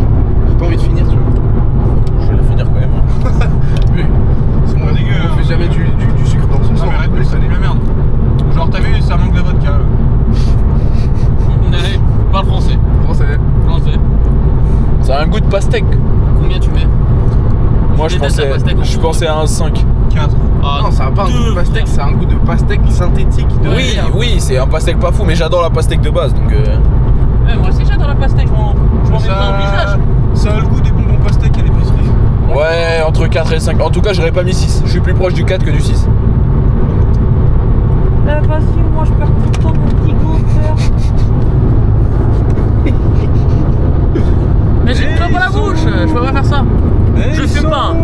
[SPEAKER 3] J'ai pas envie de finir, tu vois.
[SPEAKER 4] Je vais la finir quand même.
[SPEAKER 3] Oui. C'est
[SPEAKER 1] pas dégueu,
[SPEAKER 3] On fait
[SPEAKER 1] hein.
[SPEAKER 3] jamais du sucre dans son
[SPEAKER 1] Non,
[SPEAKER 3] sang.
[SPEAKER 1] mais Red Bull, ça dit la merde. Genre, t'as vu, ça manque de vodka.
[SPEAKER 2] Allez, parle français.
[SPEAKER 3] Français.
[SPEAKER 2] Français.
[SPEAKER 4] Ça a un goût de pastèque.
[SPEAKER 2] Combien tu mets?
[SPEAKER 4] Moi, je
[SPEAKER 2] déteste la pastèque en
[SPEAKER 4] pensais,
[SPEAKER 2] gros.
[SPEAKER 4] à un 5.
[SPEAKER 1] 4.
[SPEAKER 2] Ah,
[SPEAKER 3] Non, ça a pas un goût de pastèque, c'est un goût de pastèque synthétique. De
[SPEAKER 4] Oui,
[SPEAKER 3] merde.
[SPEAKER 4] oui, c'est un pastèque pas fou, mais j'adore la pastèque de base, donc.
[SPEAKER 2] moi aussi j'adore la pastèque, je m'en mets plein au visage.
[SPEAKER 1] Ça a le goût des bonbons pastèques à l'épicerie.
[SPEAKER 4] Ouais, entre 4 et 5. En tout cas, j'aurais pas mis 6. Je suis plus proche du 4 que du 6.
[SPEAKER 5] Vas-y, moi je perds tout le temps mon petit goût, frère.
[SPEAKER 2] Mais j'ai une clope à la bouche, je peux pas faire ça. Je fume pas.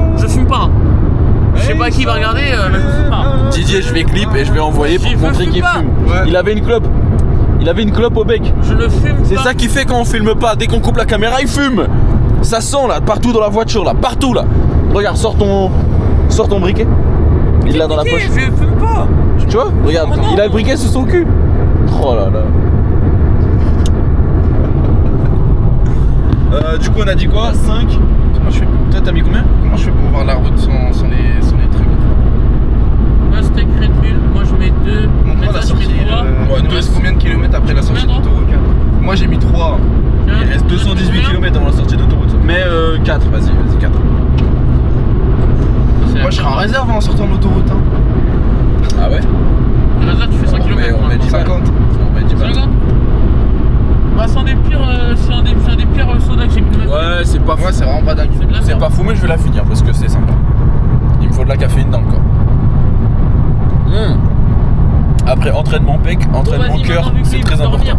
[SPEAKER 2] Je sais pas qui va regarder, mais je fume pas.
[SPEAKER 4] Didier, je vais clip et je vais envoyer pour
[SPEAKER 2] Je
[SPEAKER 4] te montrer
[SPEAKER 2] fume
[SPEAKER 4] qu'il
[SPEAKER 2] pas.
[SPEAKER 4] fume.
[SPEAKER 1] Ouais.
[SPEAKER 4] Il avait une clope. Il avait une clope au bec.
[SPEAKER 2] Je ne fume pas.
[SPEAKER 4] C'est ça qui fait quand on filme pas. Dès qu'on coupe la caméra, il fume. Ça sent là, partout dans la voiture là, partout là. Regarde, sors ton briquet. Il l'a dans la poche.
[SPEAKER 2] Je fume pas.
[SPEAKER 4] Tu vois? Regarde,
[SPEAKER 2] Oh non.
[SPEAKER 4] il a le briquet sur son cul. Oh là là. Du coup, on a dit quoi? 5.
[SPEAKER 3] Comment je fais pour...
[SPEAKER 4] Toi, t'as mis combien?
[SPEAKER 3] Comment je fais pour voir la route sans les trucs?
[SPEAKER 2] Pastèque Red Bull, moi je mets 2.
[SPEAKER 3] Montre-moi la
[SPEAKER 2] je
[SPEAKER 3] sortie.
[SPEAKER 2] mets 3.
[SPEAKER 4] Ouais,
[SPEAKER 3] Il nous reste combien de kilomètres après la sortie
[SPEAKER 2] Combien,
[SPEAKER 3] d'autoroute? Moi j'ai mis 3.
[SPEAKER 4] Il reste 218 km avant la sortie d'autoroute. Mais 4, vas-y, 4.
[SPEAKER 3] Moi je serai en réserve en sortant de l'autoroute. Hein.
[SPEAKER 4] Ah ouais?
[SPEAKER 2] Là, tu fais 5 km.
[SPEAKER 4] on met 10 balles.
[SPEAKER 3] 50.
[SPEAKER 4] On met 10 balles.
[SPEAKER 2] 50. Bah, c'est un des pires sodas que j'ai pu mettre.
[SPEAKER 4] Ouais, c'est pas fou.
[SPEAKER 3] Ouais, c'est vraiment pas dingue.
[SPEAKER 2] C'est de la
[SPEAKER 4] C'est
[SPEAKER 2] merde.
[SPEAKER 4] pas fou, mais je vais la finir parce que c'est sympa. Il me faut de la caféine dans le corps. Après, entraînement pec,
[SPEAKER 2] Bon,
[SPEAKER 4] entraînement
[SPEAKER 2] vas-y,
[SPEAKER 4] cœur,
[SPEAKER 2] maintenant, vu
[SPEAKER 4] c'est
[SPEAKER 2] qu'il
[SPEAKER 4] très
[SPEAKER 2] faut
[SPEAKER 4] important.
[SPEAKER 2] dormir.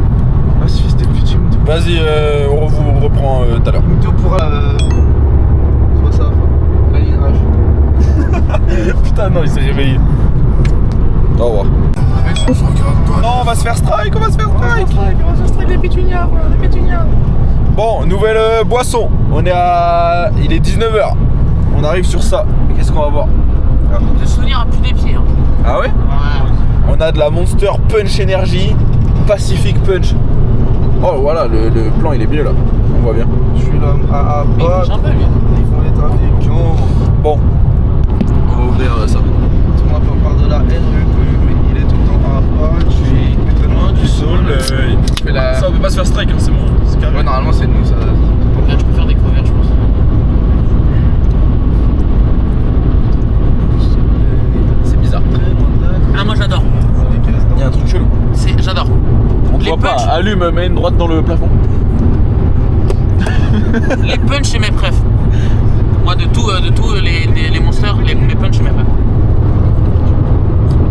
[SPEAKER 3] Ah, si c'était petit, Mouto.
[SPEAKER 4] Vas-y, on vous reprend tout à l'heure.
[SPEAKER 3] Mouto pourra. Soit ça, la ligne H.
[SPEAKER 4] Putain, non, il s'est réveillé. Au revoir. Non, on va se faire strike, on va se faire strike.
[SPEAKER 3] Les pétuniards.
[SPEAKER 4] Bon, nouvelle boisson. Il est 19h. On arrive sur ça. Qu'est-ce qu'on va voir?
[SPEAKER 2] Le souvenir a plus des pieds. Hein.
[SPEAKER 4] Ah ouais?
[SPEAKER 2] Ouais.
[SPEAKER 4] On a de la Monster Punch Energy, Pacific Punch. Oh voilà, le plan il est bien là. On voit bien.
[SPEAKER 3] Je suis l'homme à
[SPEAKER 2] Mais il
[SPEAKER 3] abattre.
[SPEAKER 2] bouge un peu lui.
[SPEAKER 3] Ils font les trafiquants.
[SPEAKER 4] Bon. ouvrir ça.
[SPEAKER 3] Tout le monde parle de la REE, mais il est tout le temps à Apache.
[SPEAKER 4] Loin du soleil. Ça, on peut pas se faire strike, hein, c'est bon. C'est carré.
[SPEAKER 3] Ouais, normalement, c'est nous, ça.
[SPEAKER 2] Là, tu peux faire des couverts, je pense.
[SPEAKER 4] C'est bizarre.
[SPEAKER 2] Ah, moi j'adore.
[SPEAKER 4] Il y a un truc chelou.
[SPEAKER 2] J'adore.
[SPEAKER 4] On te
[SPEAKER 2] Les
[SPEAKER 4] voit pas.
[SPEAKER 2] punchs.
[SPEAKER 4] Allume, mets une droite dans le plafond.
[SPEAKER 2] Les punchs, c'est mes préfs. Moi, de tout les monsters, mes punchs, c'est mes préfs.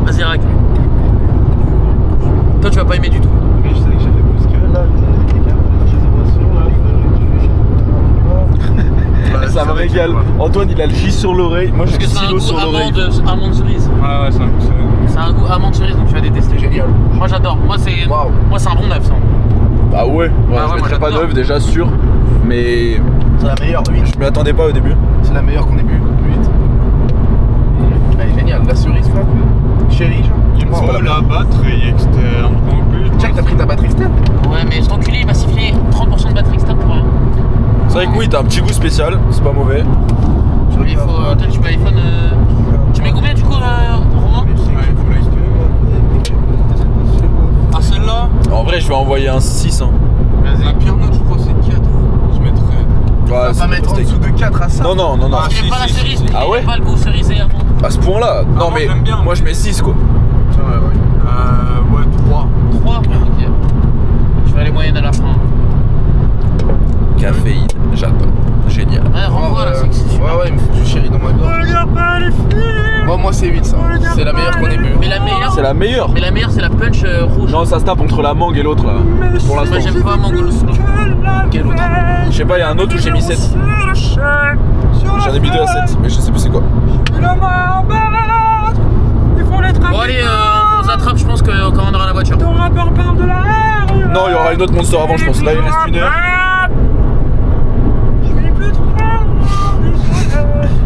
[SPEAKER 2] Vas-y, Rack. Toi, tu vas pas aimer du tout.
[SPEAKER 3] Mais je sais que j'ai fait plus que là,
[SPEAKER 4] Ça me régale. Antoine, il a le J sur l'oreille. Moi, j'ai
[SPEAKER 2] Parce
[SPEAKER 4] le
[SPEAKER 2] que c'est un
[SPEAKER 4] stylo
[SPEAKER 2] goût
[SPEAKER 4] sur l'oreille.
[SPEAKER 2] amande cerise.
[SPEAKER 1] Ouais, ouais,
[SPEAKER 2] C'est un goût amande cerise, donc tu vas détester.
[SPEAKER 3] Génial.
[SPEAKER 2] Moi, j'adore. Moi, c'est un bon neuf, ça.
[SPEAKER 4] Ah ouais,
[SPEAKER 2] Ah ouais,
[SPEAKER 4] je
[SPEAKER 2] moi,
[SPEAKER 4] mettrais pas
[SPEAKER 2] j'adore.
[SPEAKER 4] neuf déjà sûr. Mais
[SPEAKER 3] C'est la meilleure, oui.
[SPEAKER 4] je m'y attendais pas au début.
[SPEAKER 3] C'est la meilleure qu'on ait bu. 8. Elle est géniale. La cerise, frère. Chérie, genre.
[SPEAKER 1] Oh, la batterie externe en plus.
[SPEAKER 3] Check, t'as pris ta batterie externe.
[SPEAKER 2] Ouais, mais cet enculé, il m'a sifflé 30% de batterie externe pour rien.
[SPEAKER 4] C'est vrai que oui, t'as un petit goût spécial, c'est pas mauvais.
[SPEAKER 2] Il faut. Toi, tu peux iPhone. Tu mets combien du coup, Romain?
[SPEAKER 1] Ah, celle-là
[SPEAKER 4] En vrai, je vais envoyer un 6. Hein.
[SPEAKER 1] La pire note, je crois, c'est 4. Je mettrais.
[SPEAKER 4] Ouais,
[SPEAKER 3] On va mettre en dessous de 4 à ça.
[SPEAKER 4] Non, non, non, non.
[SPEAKER 1] Ah,
[SPEAKER 2] Il aime pas la cerise, lui.
[SPEAKER 4] Ah
[SPEAKER 2] Il
[SPEAKER 4] ouais
[SPEAKER 2] aime pas le goût cerisé amande.
[SPEAKER 4] À ce point-là. Non,
[SPEAKER 1] moi,
[SPEAKER 4] mais
[SPEAKER 1] j'aime bien,
[SPEAKER 4] moi,
[SPEAKER 1] mais-
[SPEAKER 4] je mets 6 quoi.
[SPEAKER 1] Ouais, 3.
[SPEAKER 2] 3. Ok. Je vais aller moyenne à la fin.
[SPEAKER 4] Caféine, j'adore. Génial.
[SPEAKER 2] Ouais, renvoie là, c'est que c'est super.
[SPEAKER 3] Ouais, ouais, il me faut du chéri dans ma gorge. Moi, c'est 8 ça. C'est la meilleure qu'on ait bu.
[SPEAKER 2] Mais la meilleure,
[SPEAKER 4] C'est la meilleure.
[SPEAKER 2] mais la meilleure, c'est la punch rouge.
[SPEAKER 4] Non, ça se tape entre la mangue et l'autre là. Pour
[SPEAKER 2] Moi,
[SPEAKER 4] l'instant.
[SPEAKER 2] j'aime pas mango slow.
[SPEAKER 3] Quel autre?
[SPEAKER 4] Je sais pas, il y a un autre où j'ai mis 7. J'en ai mis 2 à 7, mais je sais plus c'est quoi.
[SPEAKER 2] Bon, allez, on se attrape, je pense que quand on aura la voiture.
[SPEAKER 4] Non, il y aura une autre Monster avant, je pense. Là, il reste 1 heure.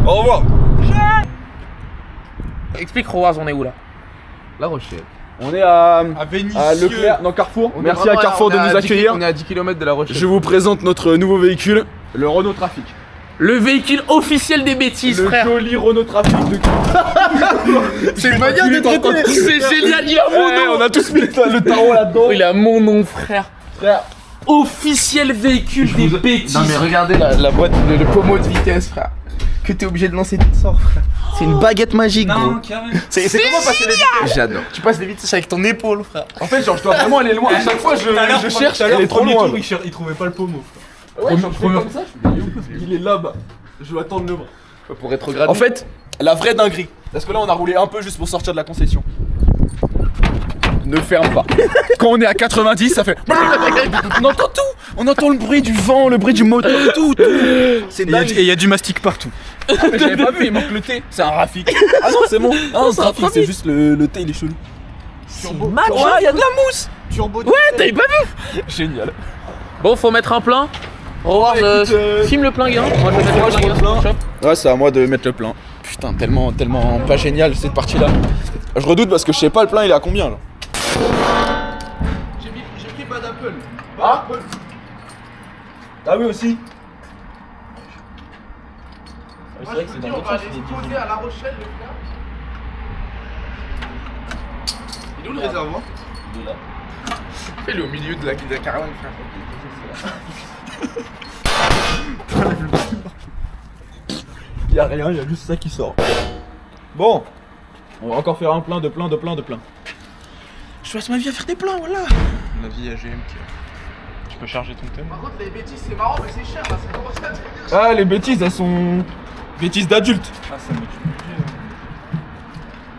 [SPEAKER 4] Au revoir.
[SPEAKER 2] Explique, Roaz, on est où là?
[SPEAKER 3] La Rochelle.
[SPEAKER 4] On est à
[SPEAKER 1] Vénitieux.
[SPEAKER 4] Leclerc, dans Carrefour.
[SPEAKER 3] On est
[SPEAKER 4] Merci à
[SPEAKER 3] vraiment
[SPEAKER 4] Carrefour de
[SPEAKER 3] on est
[SPEAKER 4] nous
[SPEAKER 3] à 10
[SPEAKER 4] accueillir.
[SPEAKER 3] On est à 10 km de la Rochelle.
[SPEAKER 4] Je vous présente notre nouveau véhicule, le Renault Trafic.
[SPEAKER 2] Le véhicule officiel des bêtises,
[SPEAKER 4] Le
[SPEAKER 2] frère.
[SPEAKER 4] joli Renault Trafic de
[SPEAKER 3] C'est une manière de traiter.
[SPEAKER 2] C'est génial, il a mon nom.
[SPEAKER 4] On a tous mis le tarot là-dedans.
[SPEAKER 2] Il a mon nom, frère.
[SPEAKER 4] Frère.
[SPEAKER 2] Officiel véhicule des bêtises.
[SPEAKER 3] Non mais regardez la boîte, le pommeau de vitesse, frère. Que t'es obligé de lancer tout sort, frère. C'est une baguette magique, gros. C'est comment passer les vitesses? J'adore. Tu passes les vitesses avec ton épaule, frère.
[SPEAKER 4] En fait, genre, je dois vraiment aller loin. À chaque fois, je cherche, elle est trop loin.
[SPEAKER 1] Il trouvait pas le pommeau.
[SPEAKER 4] Ouais, je fais comme ça, je me dis, il est là-bas. Je dois attendre le bras.
[SPEAKER 3] Pour rétrograder.
[SPEAKER 4] En fait, la vraie dinguerie. Parce que là, on a roulé un peu juste pour sortir de la concession. Ne ferme pas. Quand on est à 90, ça fait. On entend tout. On entend le bruit du vent, le bruit du moteur, tout. C'est dingue.
[SPEAKER 1] Et il y a du mastic partout.
[SPEAKER 4] Ah, mais j'avais pas vu, il manque le T. C'est un Rafik. Ah non, c'est bon. Ah, c'est un Rafik, c'est juste le T, il est chelou.
[SPEAKER 2] match.
[SPEAKER 4] Ouais, il y a de la mousse.
[SPEAKER 2] Ouais, t'avais pas vu?
[SPEAKER 4] Génial.
[SPEAKER 2] Bon, faut mettre un plein. Roaz, filme le plein, gars. Moi, je vais mettre le plein, gars.
[SPEAKER 4] Ouais, c'est à moi de mettre le plein. Putain, tellement pas génial cette partie-là. Je redoute parce que je sais pas le plein, il est à combien là.
[SPEAKER 3] J'ai pris pas d'Apple.
[SPEAKER 4] Ah Ah oui aussi.
[SPEAKER 3] Moi, je peux dire, on va aller se poser à La Rochelle, le frère. Il est où le réservoir? Il est là. Fais-le au milieu de la caravane, frère.
[SPEAKER 4] Y'a rien, y'a juste ça qui sort. Bon, on va encore faire un plein de plein. Je passe ma vie à faire des pleins, voilà.
[SPEAKER 1] La vie à GM. Tu peux charger ton thème.
[SPEAKER 3] Par contre, les bêtises, c'est marrant, mais c'est cher, là. Ça commence à devenir cher.
[SPEAKER 4] Ah, les bêtises, elles sont bêtises d'adultes.
[SPEAKER 1] Ah, ça me tue le budget.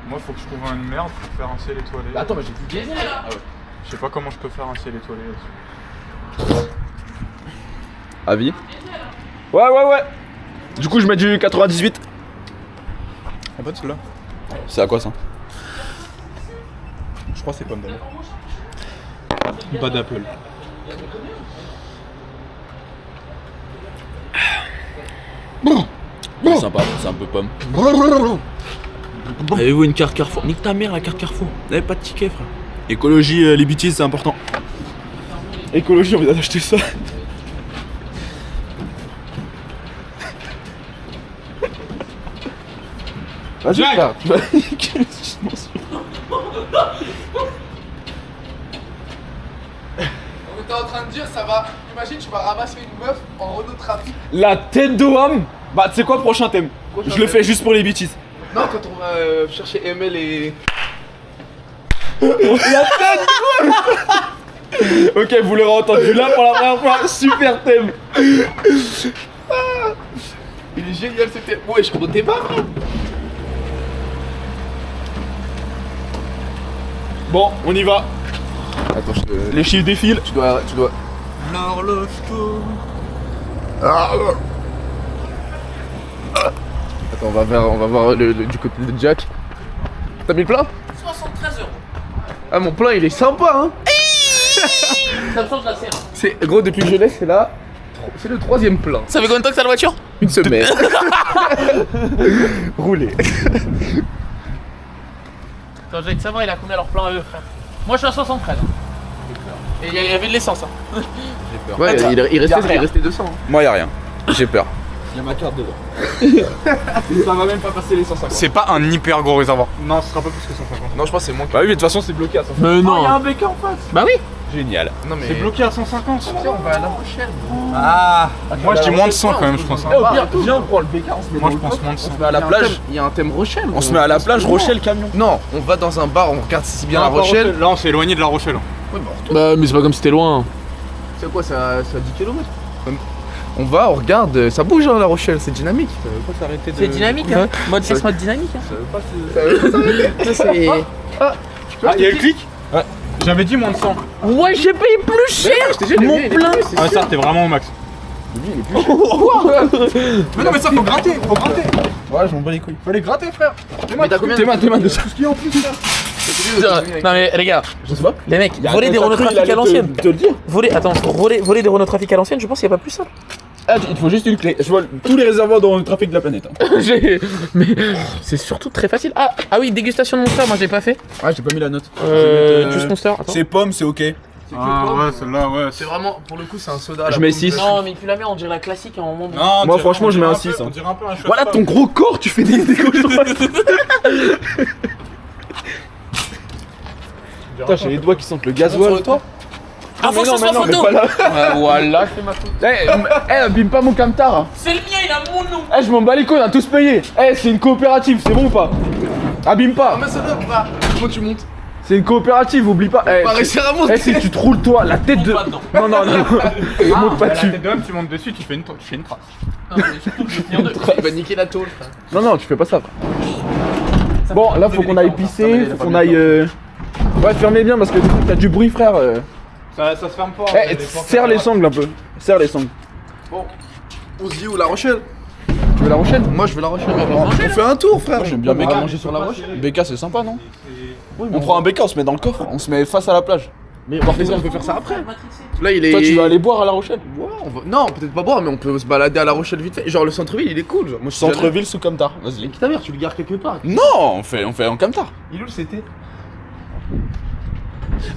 [SPEAKER 1] Moi, faut que je trouve une merde pour faire un ciel étoilé.
[SPEAKER 4] Attends, mais j'ai dit diesel. Ah ouais.
[SPEAKER 1] Je sais pas comment je peux faire un ciel étoilé là-dessus.
[SPEAKER 4] Avis? Ouais. Du coup, je mets du 98.
[SPEAKER 1] En fait, celui-là,
[SPEAKER 4] C'est à quoi ça?
[SPEAKER 1] je crois que c'est pomme d'amour. Pas d'Apple.
[SPEAKER 4] C'est sympa, c'est un peu pomme. Avez-vous une carte Carrefour? Nique ta mère la carte Carrefour. Vous n'avez pas de ticket, frère. Écologie, les bêtises, c'est important. Écologie, on vient d'acheter ça.
[SPEAKER 3] Vas-y,
[SPEAKER 1] Jack.
[SPEAKER 3] frère, tu vas niquer les suspensions. On était en train de dire, ça va. Imagine, tu vas ramasser une meuf en Renault Trafic.
[SPEAKER 4] La tête de homme. Bah, tu sais quoi, prochain thème. Je le fais juste pour les bêtises.
[SPEAKER 3] Non, quand on va chercher ML et.
[SPEAKER 4] Ok, vous l'aurez entendu là pour la première fois. Super thème.
[SPEAKER 3] Il est génial, c'était. Ouais, je comptais pas, frère.
[SPEAKER 4] Bon, on y va.
[SPEAKER 3] Attends, je te.
[SPEAKER 4] Les chiffres défilent.
[SPEAKER 3] Tu dois.
[SPEAKER 4] L'horloge tourne.
[SPEAKER 3] Attends, on va voir du côté de Jack. T'as mis le plein?
[SPEAKER 2] 73 €.
[SPEAKER 3] Ah, mon plein, il est sympa, hein.
[SPEAKER 2] Ça me change la serre.
[SPEAKER 3] C'est gros, depuis que je l'ai, c'est là. C'est le 3e plein.
[SPEAKER 2] Ça fait combien de temps que t'as la voiture?
[SPEAKER 3] Une semaine.
[SPEAKER 4] Roulez.
[SPEAKER 2] Attends, j'ai de savoir, il a combien leur plein à eux, frère? Moi, je suis à 73. Et il y avait de l'essence, hein.
[SPEAKER 3] Ouais,
[SPEAKER 2] Attends,
[SPEAKER 3] il
[SPEAKER 2] y a rien.
[SPEAKER 3] restait 200. Hein.
[SPEAKER 4] Moi, y'a rien. J'ai peur.
[SPEAKER 1] Il y a ma carte dedans.
[SPEAKER 4] Ça va même pas passer les 150.
[SPEAKER 1] C'est pas un hyper gros réservoir. Non, ce sera pas plus que 150.
[SPEAKER 3] Non, je pense que c'est moins que.
[SPEAKER 4] Bah oui, mais de toute façon, c'est bloqué à 150.
[SPEAKER 1] Mais
[SPEAKER 2] Oh,
[SPEAKER 1] non.
[SPEAKER 2] y a un BK en face. Bah oui.
[SPEAKER 4] Génial.
[SPEAKER 3] Non, mais.
[SPEAKER 1] C'est bloqué à 150.
[SPEAKER 3] Tiens, on va à La Rochelle.
[SPEAKER 1] Ah. Moi je dis moins de 100 quand même, je pense.
[SPEAKER 3] Eh, au pire, viens, on prend le BK, on se met
[SPEAKER 1] Moi
[SPEAKER 3] dans
[SPEAKER 1] je
[SPEAKER 3] le
[SPEAKER 1] pense
[SPEAKER 3] coffre.
[SPEAKER 1] moins de 100.
[SPEAKER 4] On se met à la plage.
[SPEAKER 3] Il y a un thème Rochelle.
[SPEAKER 4] On se met à la plage, Rochelle, camion.
[SPEAKER 3] Non, on va dans un bar, on regarde si c'est bien La
[SPEAKER 1] Non, pas
[SPEAKER 3] Rochelle.
[SPEAKER 1] Là on s'est éloigné de La Rochelle.
[SPEAKER 3] Ouais, bah, on retourne.
[SPEAKER 2] Bah, mais c'est pas comme si c'était loin.
[SPEAKER 3] C'est quoi, c'est à 10 km. On va, on regarde, ça bouge hein, La Rochelle, c'est dynamique. Ça veut pas s'arrêter de.
[SPEAKER 2] C'est dynamique, hein. Mode test, mode dynamique, hein.
[SPEAKER 3] Ça veut pas s'arrêter.
[SPEAKER 2] Ça, c'est.
[SPEAKER 1] Ah, il y a le clic. Ouais. J'avais dit moins de 100.
[SPEAKER 2] Ouais, j'ai payé plus cher. Mon plein.
[SPEAKER 1] Ah ça t'es vraiment au max. Mais non mais ça faut gratter, faut gratter.
[SPEAKER 3] Ouais, je m'en bats les couilles.
[SPEAKER 1] Fallait gratter frère.
[SPEAKER 3] Mais t'as combien
[SPEAKER 4] Tes mains de
[SPEAKER 1] Tout ce qu'il y a en plus là.
[SPEAKER 2] Non mais les gars,
[SPEAKER 3] Je sais pas.
[SPEAKER 2] les mecs, voler des Renault Trafic à l'ancienne.
[SPEAKER 4] Te le dire.
[SPEAKER 2] Voler des Renault Trafic à l'ancienne, je pense qu'il n'y a pas plus simple.
[SPEAKER 4] Ah, il te faut juste une clé. Je vois tous les réservoirs dans le trafic de la planète. Hein.
[SPEAKER 2] Mais c'est surtout très facile. Ah oui, dégustation de Monster, moi j'ai pas fait.
[SPEAKER 4] Ah, j'ai pas mis la note.
[SPEAKER 2] Juste Monster. Attends.
[SPEAKER 4] C'est pomme, c'est ok.
[SPEAKER 1] Ah ouais celle-là ouais.
[SPEAKER 3] C'est vraiment, pour le coup, c'est un soda. à
[SPEAKER 4] Je
[SPEAKER 3] la
[SPEAKER 4] mets
[SPEAKER 3] pomme
[SPEAKER 4] 6.
[SPEAKER 3] fraîche.
[SPEAKER 2] Non, mais tu la mets, on dirait la classique à un moment.
[SPEAKER 1] Non,
[SPEAKER 4] Moi, franchement, je mets un 6,
[SPEAKER 1] On
[SPEAKER 4] hein.
[SPEAKER 1] dirait un peu un cheval.
[SPEAKER 4] Voilà ton gros corps, tu fais des cochons. Putain, j'ai les doigts qui sentent le gasoil.
[SPEAKER 3] toi.
[SPEAKER 2] Ah, faut que ce soit
[SPEAKER 4] mais
[SPEAKER 2] photo.
[SPEAKER 4] pas là.
[SPEAKER 2] Voilà, je fais ma photo.
[SPEAKER 4] Abîme pas mon camtar. Hein.
[SPEAKER 2] C'est le mien, il a mon nom.
[SPEAKER 4] Je m'en bats les couilles, on a tous payé. C'est une coopérative, c'est bon ou pas? Abîme pas.
[SPEAKER 3] Mais ça doit pas. Comment tu montes?
[SPEAKER 4] C'est une coopérative, oublie pas.
[SPEAKER 3] Pas réussir à monter.
[SPEAKER 4] Si tu te roules toi, la tête de.
[SPEAKER 2] Monte pas dedans.
[SPEAKER 4] Non, non, non. Monte pas
[SPEAKER 1] La
[SPEAKER 4] dessus.
[SPEAKER 1] tête d'homme, tu montes dessus, tu fais une trace.
[SPEAKER 2] Non, mais surtout, je vais finir de.
[SPEAKER 3] Il va niquer la tôle, frère.
[SPEAKER 4] Non, non, tu fais pas ça. Frère. Bon, là, faut qu'on aille pisser, faut qu'on aille. Ouais, fermez bien parce que t'as du bruit, frère.
[SPEAKER 1] Ça se ferme pas.
[SPEAKER 4] Serre les sangles un peu. Serre les sangles.
[SPEAKER 3] Bon, on se dit où La Rochelle?
[SPEAKER 4] Tu veux la Rochelle?
[SPEAKER 3] Moi, je veux La Rochelle. On fait un tour, frère.
[SPEAKER 4] J'aime bien
[SPEAKER 3] On va
[SPEAKER 4] BK.
[SPEAKER 3] manger sur La Rochelle.
[SPEAKER 4] BK, c'est sympa, non? On prend un BK, on se met dans le coffre, on se met face à la plage.
[SPEAKER 3] Mais on peut faire ça après. Là, il est.
[SPEAKER 4] Toi, tu vas aller boire à La Rochelle?
[SPEAKER 3] Ouais, on va... Non, peut-être pas boire, mais on peut se balader à La Rochelle vite fait. Genre, le centre-ville, il est cool. Genre. Moi, je suis jamais-
[SPEAKER 4] Centre-ville sous Camtar, vas-y.
[SPEAKER 3] Qui ta mère, tu le gares quelque part.
[SPEAKER 4] Non, on fait en Camtar.
[SPEAKER 3] Il où le CT?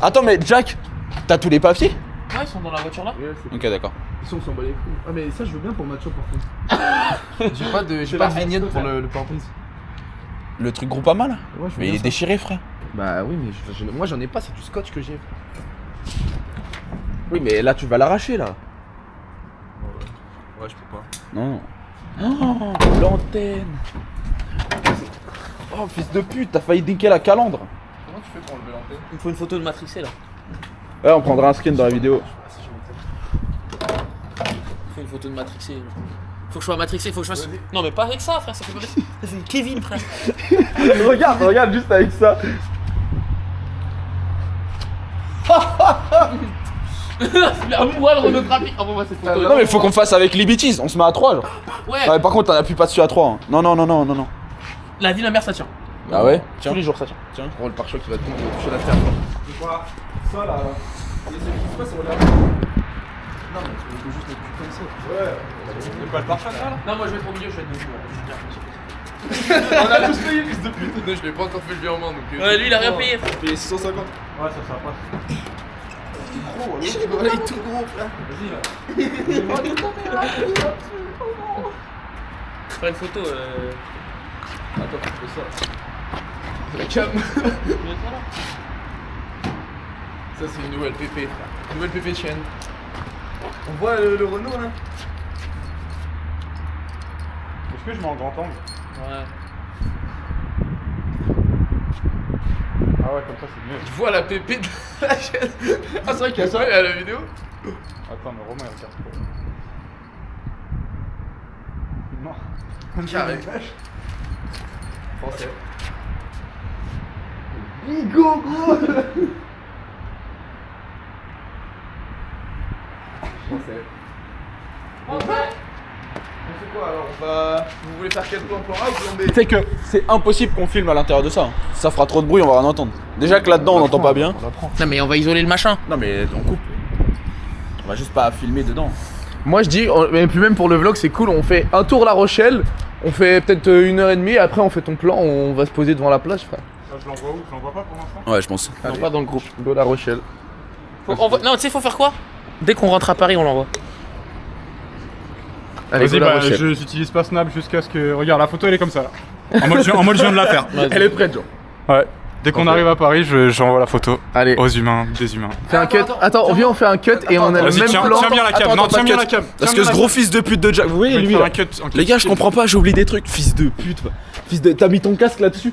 [SPEAKER 4] Attends, mais Jack, t'as tous les papiers?
[SPEAKER 2] Ouais, ils sont dans la voiture là.
[SPEAKER 4] Ok, d'accord.
[SPEAKER 3] Ils sont bat les couilles. Ah, mais ça, je veux bien pour Mathieu, par contre. J'ai pas de vignette pour le pare-brise.
[SPEAKER 4] Le truc Groupama là?
[SPEAKER 3] Ouais, je veux
[SPEAKER 4] Mais il
[SPEAKER 3] bien
[SPEAKER 4] est
[SPEAKER 3] ça.
[SPEAKER 4] déchiré, frère.
[SPEAKER 3] Bah oui, mais moi, j'en ai pas, c'est du scotch que j'ai.
[SPEAKER 4] Oui, mais là, tu vas l'arracher là.
[SPEAKER 3] Ouais, je peux pas.
[SPEAKER 4] Non. Oh, l'antenne. Oh, fils de pute, t'as failli niquer la calandre.
[SPEAKER 3] Comment tu fais pour enlever l'antenne?
[SPEAKER 2] Il me faut une photo de Matrixé là.
[SPEAKER 4] Ouais, on prendra un screen dans la vidéo.
[SPEAKER 2] Il faut une photo de Matrixé. Faut que je sois Matrixé, faut que je fasse. Non, mais pas avec ça, frère, ça fait pas. Ça fait Kevin, frère.
[SPEAKER 4] regarde juste avec ça.
[SPEAKER 2] Un poil Renault Trafic. Envoie-moi cette photo.
[SPEAKER 4] Non, mais faut qu'on fasse avec Liberties, on se met à 3 genre.
[SPEAKER 2] Ouais,
[SPEAKER 4] Ouais, par contre, t'en appuies pas dessus à 3. Hein. Non, non, non, non, non, non.
[SPEAKER 2] la vie de la mère, ça tient.
[SPEAKER 4] Ah ouais?
[SPEAKER 2] Tous les jours, ça tient.
[SPEAKER 3] Oh, le pare-choc qui va toucher la terre.
[SPEAKER 1] Ça là.
[SPEAKER 3] Non, mais tu peux juste mettre comme ça.
[SPEAKER 1] C'est pas le pare-choc là?
[SPEAKER 2] Non, moi je vais être au milieu, je vais être debout.
[SPEAKER 3] On a tous payé, fils de pute. Non, je l'ai pas encore fait le virement donc.
[SPEAKER 2] Ouais, lui il a rien payé, frère.
[SPEAKER 3] J'ai payé 650.
[SPEAKER 1] Ouais ça passe.
[SPEAKER 3] Il est tout gros, frère.
[SPEAKER 2] Faire une photo.
[SPEAKER 4] Attends, tu fais ça. C'est la cam. Ça, c'est une nouvelle PP. Nouvelle PP de chaîne. On voit le Renault là.
[SPEAKER 1] Est-ce que je mets en grand angle?
[SPEAKER 2] Ouais.
[SPEAKER 1] Ah ouais, comme ça c'est mieux.
[SPEAKER 4] Je vois la PP de la chaîne. Ah, c'est vrai qu'il y a ça à la vidéo.
[SPEAKER 1] Attends, mais Romain il regarde pas. Non.
[SPEAKER 4] Carré. Français. Bigo gros. Français. On fait quoi alors? Vous voulez faire quel plan? Plan A ou plan B?
[SPEAKER 1] Tu sais que
[SPEAKER 4] C'est impossible qu'on filme à l'intérieur de ça. Ça fera trop de bruit, on va rien entendre. Déjà que là-dedans on n'entend pas bien.
[SPEAKER 2] Non, mais on va isoler le machin.
[SPEAKER 4] Non mais on coupe. On va juste pas filmer dedans. Moi je dis, et puis même pour le vlog c'est cool, on fait un tour La Rochelle, on fait peut-être 1h30 et après on fait ton plan, on va se poser devant la plage frère.
[SPEAKER 1] je l'envoie où? Je l'envoie pas pour l'instant?
[SPEAKER 4] Ouais je pense.
[SPEAKER 2] Non, pas dans le groupe.
[SPEAKER 4] De La Rochelle.
[SPEAKER 2] Non, tu sais, faut faire quoi? Dès qu'on rentre à Paris, on l'envoie.
[SPEAKER 4] Allez,
[SPEAKER 1] Vas-y,
[SPEAKER 4] go La
[SPEAKER 1] bah,
[SPEAKER 4] Rochelle.
[SPEAKER 1] j'utilise pas Snap jusqu'à ce que. Regarde, la photo elle est comme ça. En mode, je viens de la faire.
[SPEAKER 4] Elle est prête genre.
[SPEAKER 1] Ouais. Dès qu'on arrive à Paris, j'envoie la photo
[SPEAKER 4] Allez.
[SPEAKER 1] aux humains, des humains.
[SPEAKER 4] Fais un cut. Attends, on vient, on fait un cut et on a le
[SPEAKER 1] Vas-y,
[SPEAKER 4] même
[SPEAKER 1] tiens,
[SPEAKER 4] plan.
[SPEAKER 1] tiens bien la cam.
[SPEAKER 4] Attends,
[SPEAKER 1] Non,
[SPEAKER 4] attends,
[SPEAKER 1] tiens
[SPEAKER 4] pas
[SPEAKER 1] bien
[SPEAKER 4] cut.
[SPEAKER 1] la cam.
[SPEAKER 4] Parce
[SPEAKER 1] Tiens
[SPEAKER 4] que ce
[SPEAKER 1] bien
[SPEAKER 4] gros
[SPEAKER 1] la
[SPEAKER 4] fils de pute de Jack, vous voyez
[SPEAKER 1] cam. Je
[SPEAKER 4] lui
[SPEAKER 1] vais
[SPEAKER 4] là.
[SPEAKER 1] faire un cut.
[SPEAKER 4] Les gars, je comprends pas, j'oublie des trucs. Fils de pute. Fils de. T'as mis ton casque là-dessus?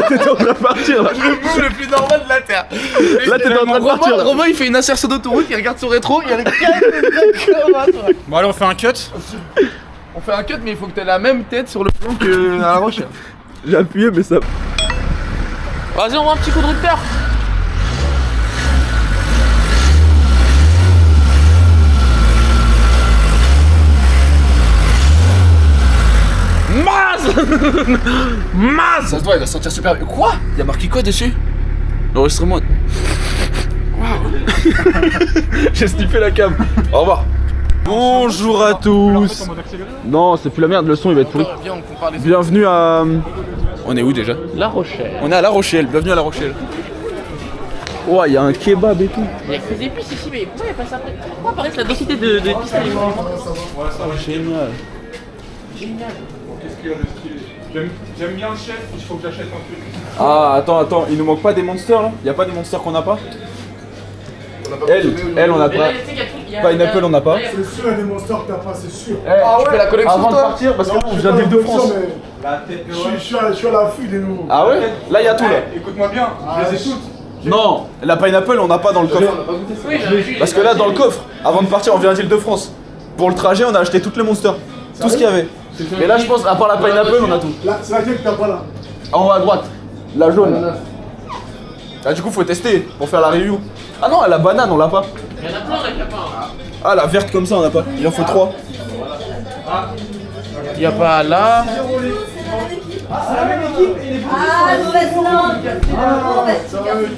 [SPEAKER 4] T'étais en train de partir là. Le move le plus normal de la terre. Là, t'étais en train de partir. Romain, il fait une insertion d'autoroute, il regarde son rétro, il y a les
[SPEAKER 1] Bon, allez, on fait un cut.
[SPEAKER 4] On fait un cut, mais il faut que t'aies la même tête sur le plan que à La Rochelle. J'ai appuyé, mais ça.
[SPEAKER 2] Vas-y, on voit un petit coup de rupteur.
[SPEAKER 4] Ça se doit, il va sentir super bien. Quoi? Il y a marqué quoi dessus? L'enregistrement. Waouh. J'ai sniffé la cam. Au revoir. Bonjour à tous. Non, c'est plus la merde, le son il va être pourri. Bienvenue à. On est où déjà?
[SPEAKER 2] La Rochelle.
[SPEAKER 4] On est à La Rochelle, bienvenue à La Rochelle. Oh, il y a un kebab et tout.
[SPEAKER 2] Il y a que des épices ici, mais pourquoi il n'y a pas ça après? Pourquoi apparaît la densité de épices à l'élément?
[SPEAKER 4] Génial.
[SPEAKER 1] Qu'est-ce qu'il y a de stylé? J'aime bien le chef, il faut que j'achète un truc.
[SPEAKER 4] Ah, attends, il nous manque pas des monsters là? Y a pas des monsters qu'on n'a pas? Elle, on a pas. Pineapple, on n'a pas.
[SPEAKER 6] C'est sûr, il y a des monsters que t'as pas, c'est sûr.
[SPEAKER 4] Tu fais la collection avant de partir parce que on vient d'Île-de-France.
[SPEAKER 6] Je suis à l'affût des nouveaux.
[SPEAKER 4] Ah ouais? Là, y a tout là.
[SPEAKER 1] Écoute-moi bien, je les ai toutes.
[SPEAKER 4] Non, la pineapple, on n'a pas dans le coffre. Parce que là, dans le coffre, avant de partir, on vient d'Île-de-France. Pour le trajet, on a acheté toutes les monsters. Tout ce qu'il y avait. Mais là, je pense, à part la pineapple, on a tout.
[SPEAKER 6] Là, c'est laquelle que t'as pas là?
[SPEAKER 4] En haut à droite, la jaune. Ah, du coup, faut tester pour faire la review. Ah non, la banane, on l'a pas.
[SPEAKER 2] Il y en a plein là qui a pas.
[SPEAKER 4] Ah, la verte comme ça, on n'a pas. Il en faut 3.
[SPEAKER 2] Il n'y a pas là.
[SPEAKER 7] Ah, mauvaise langue.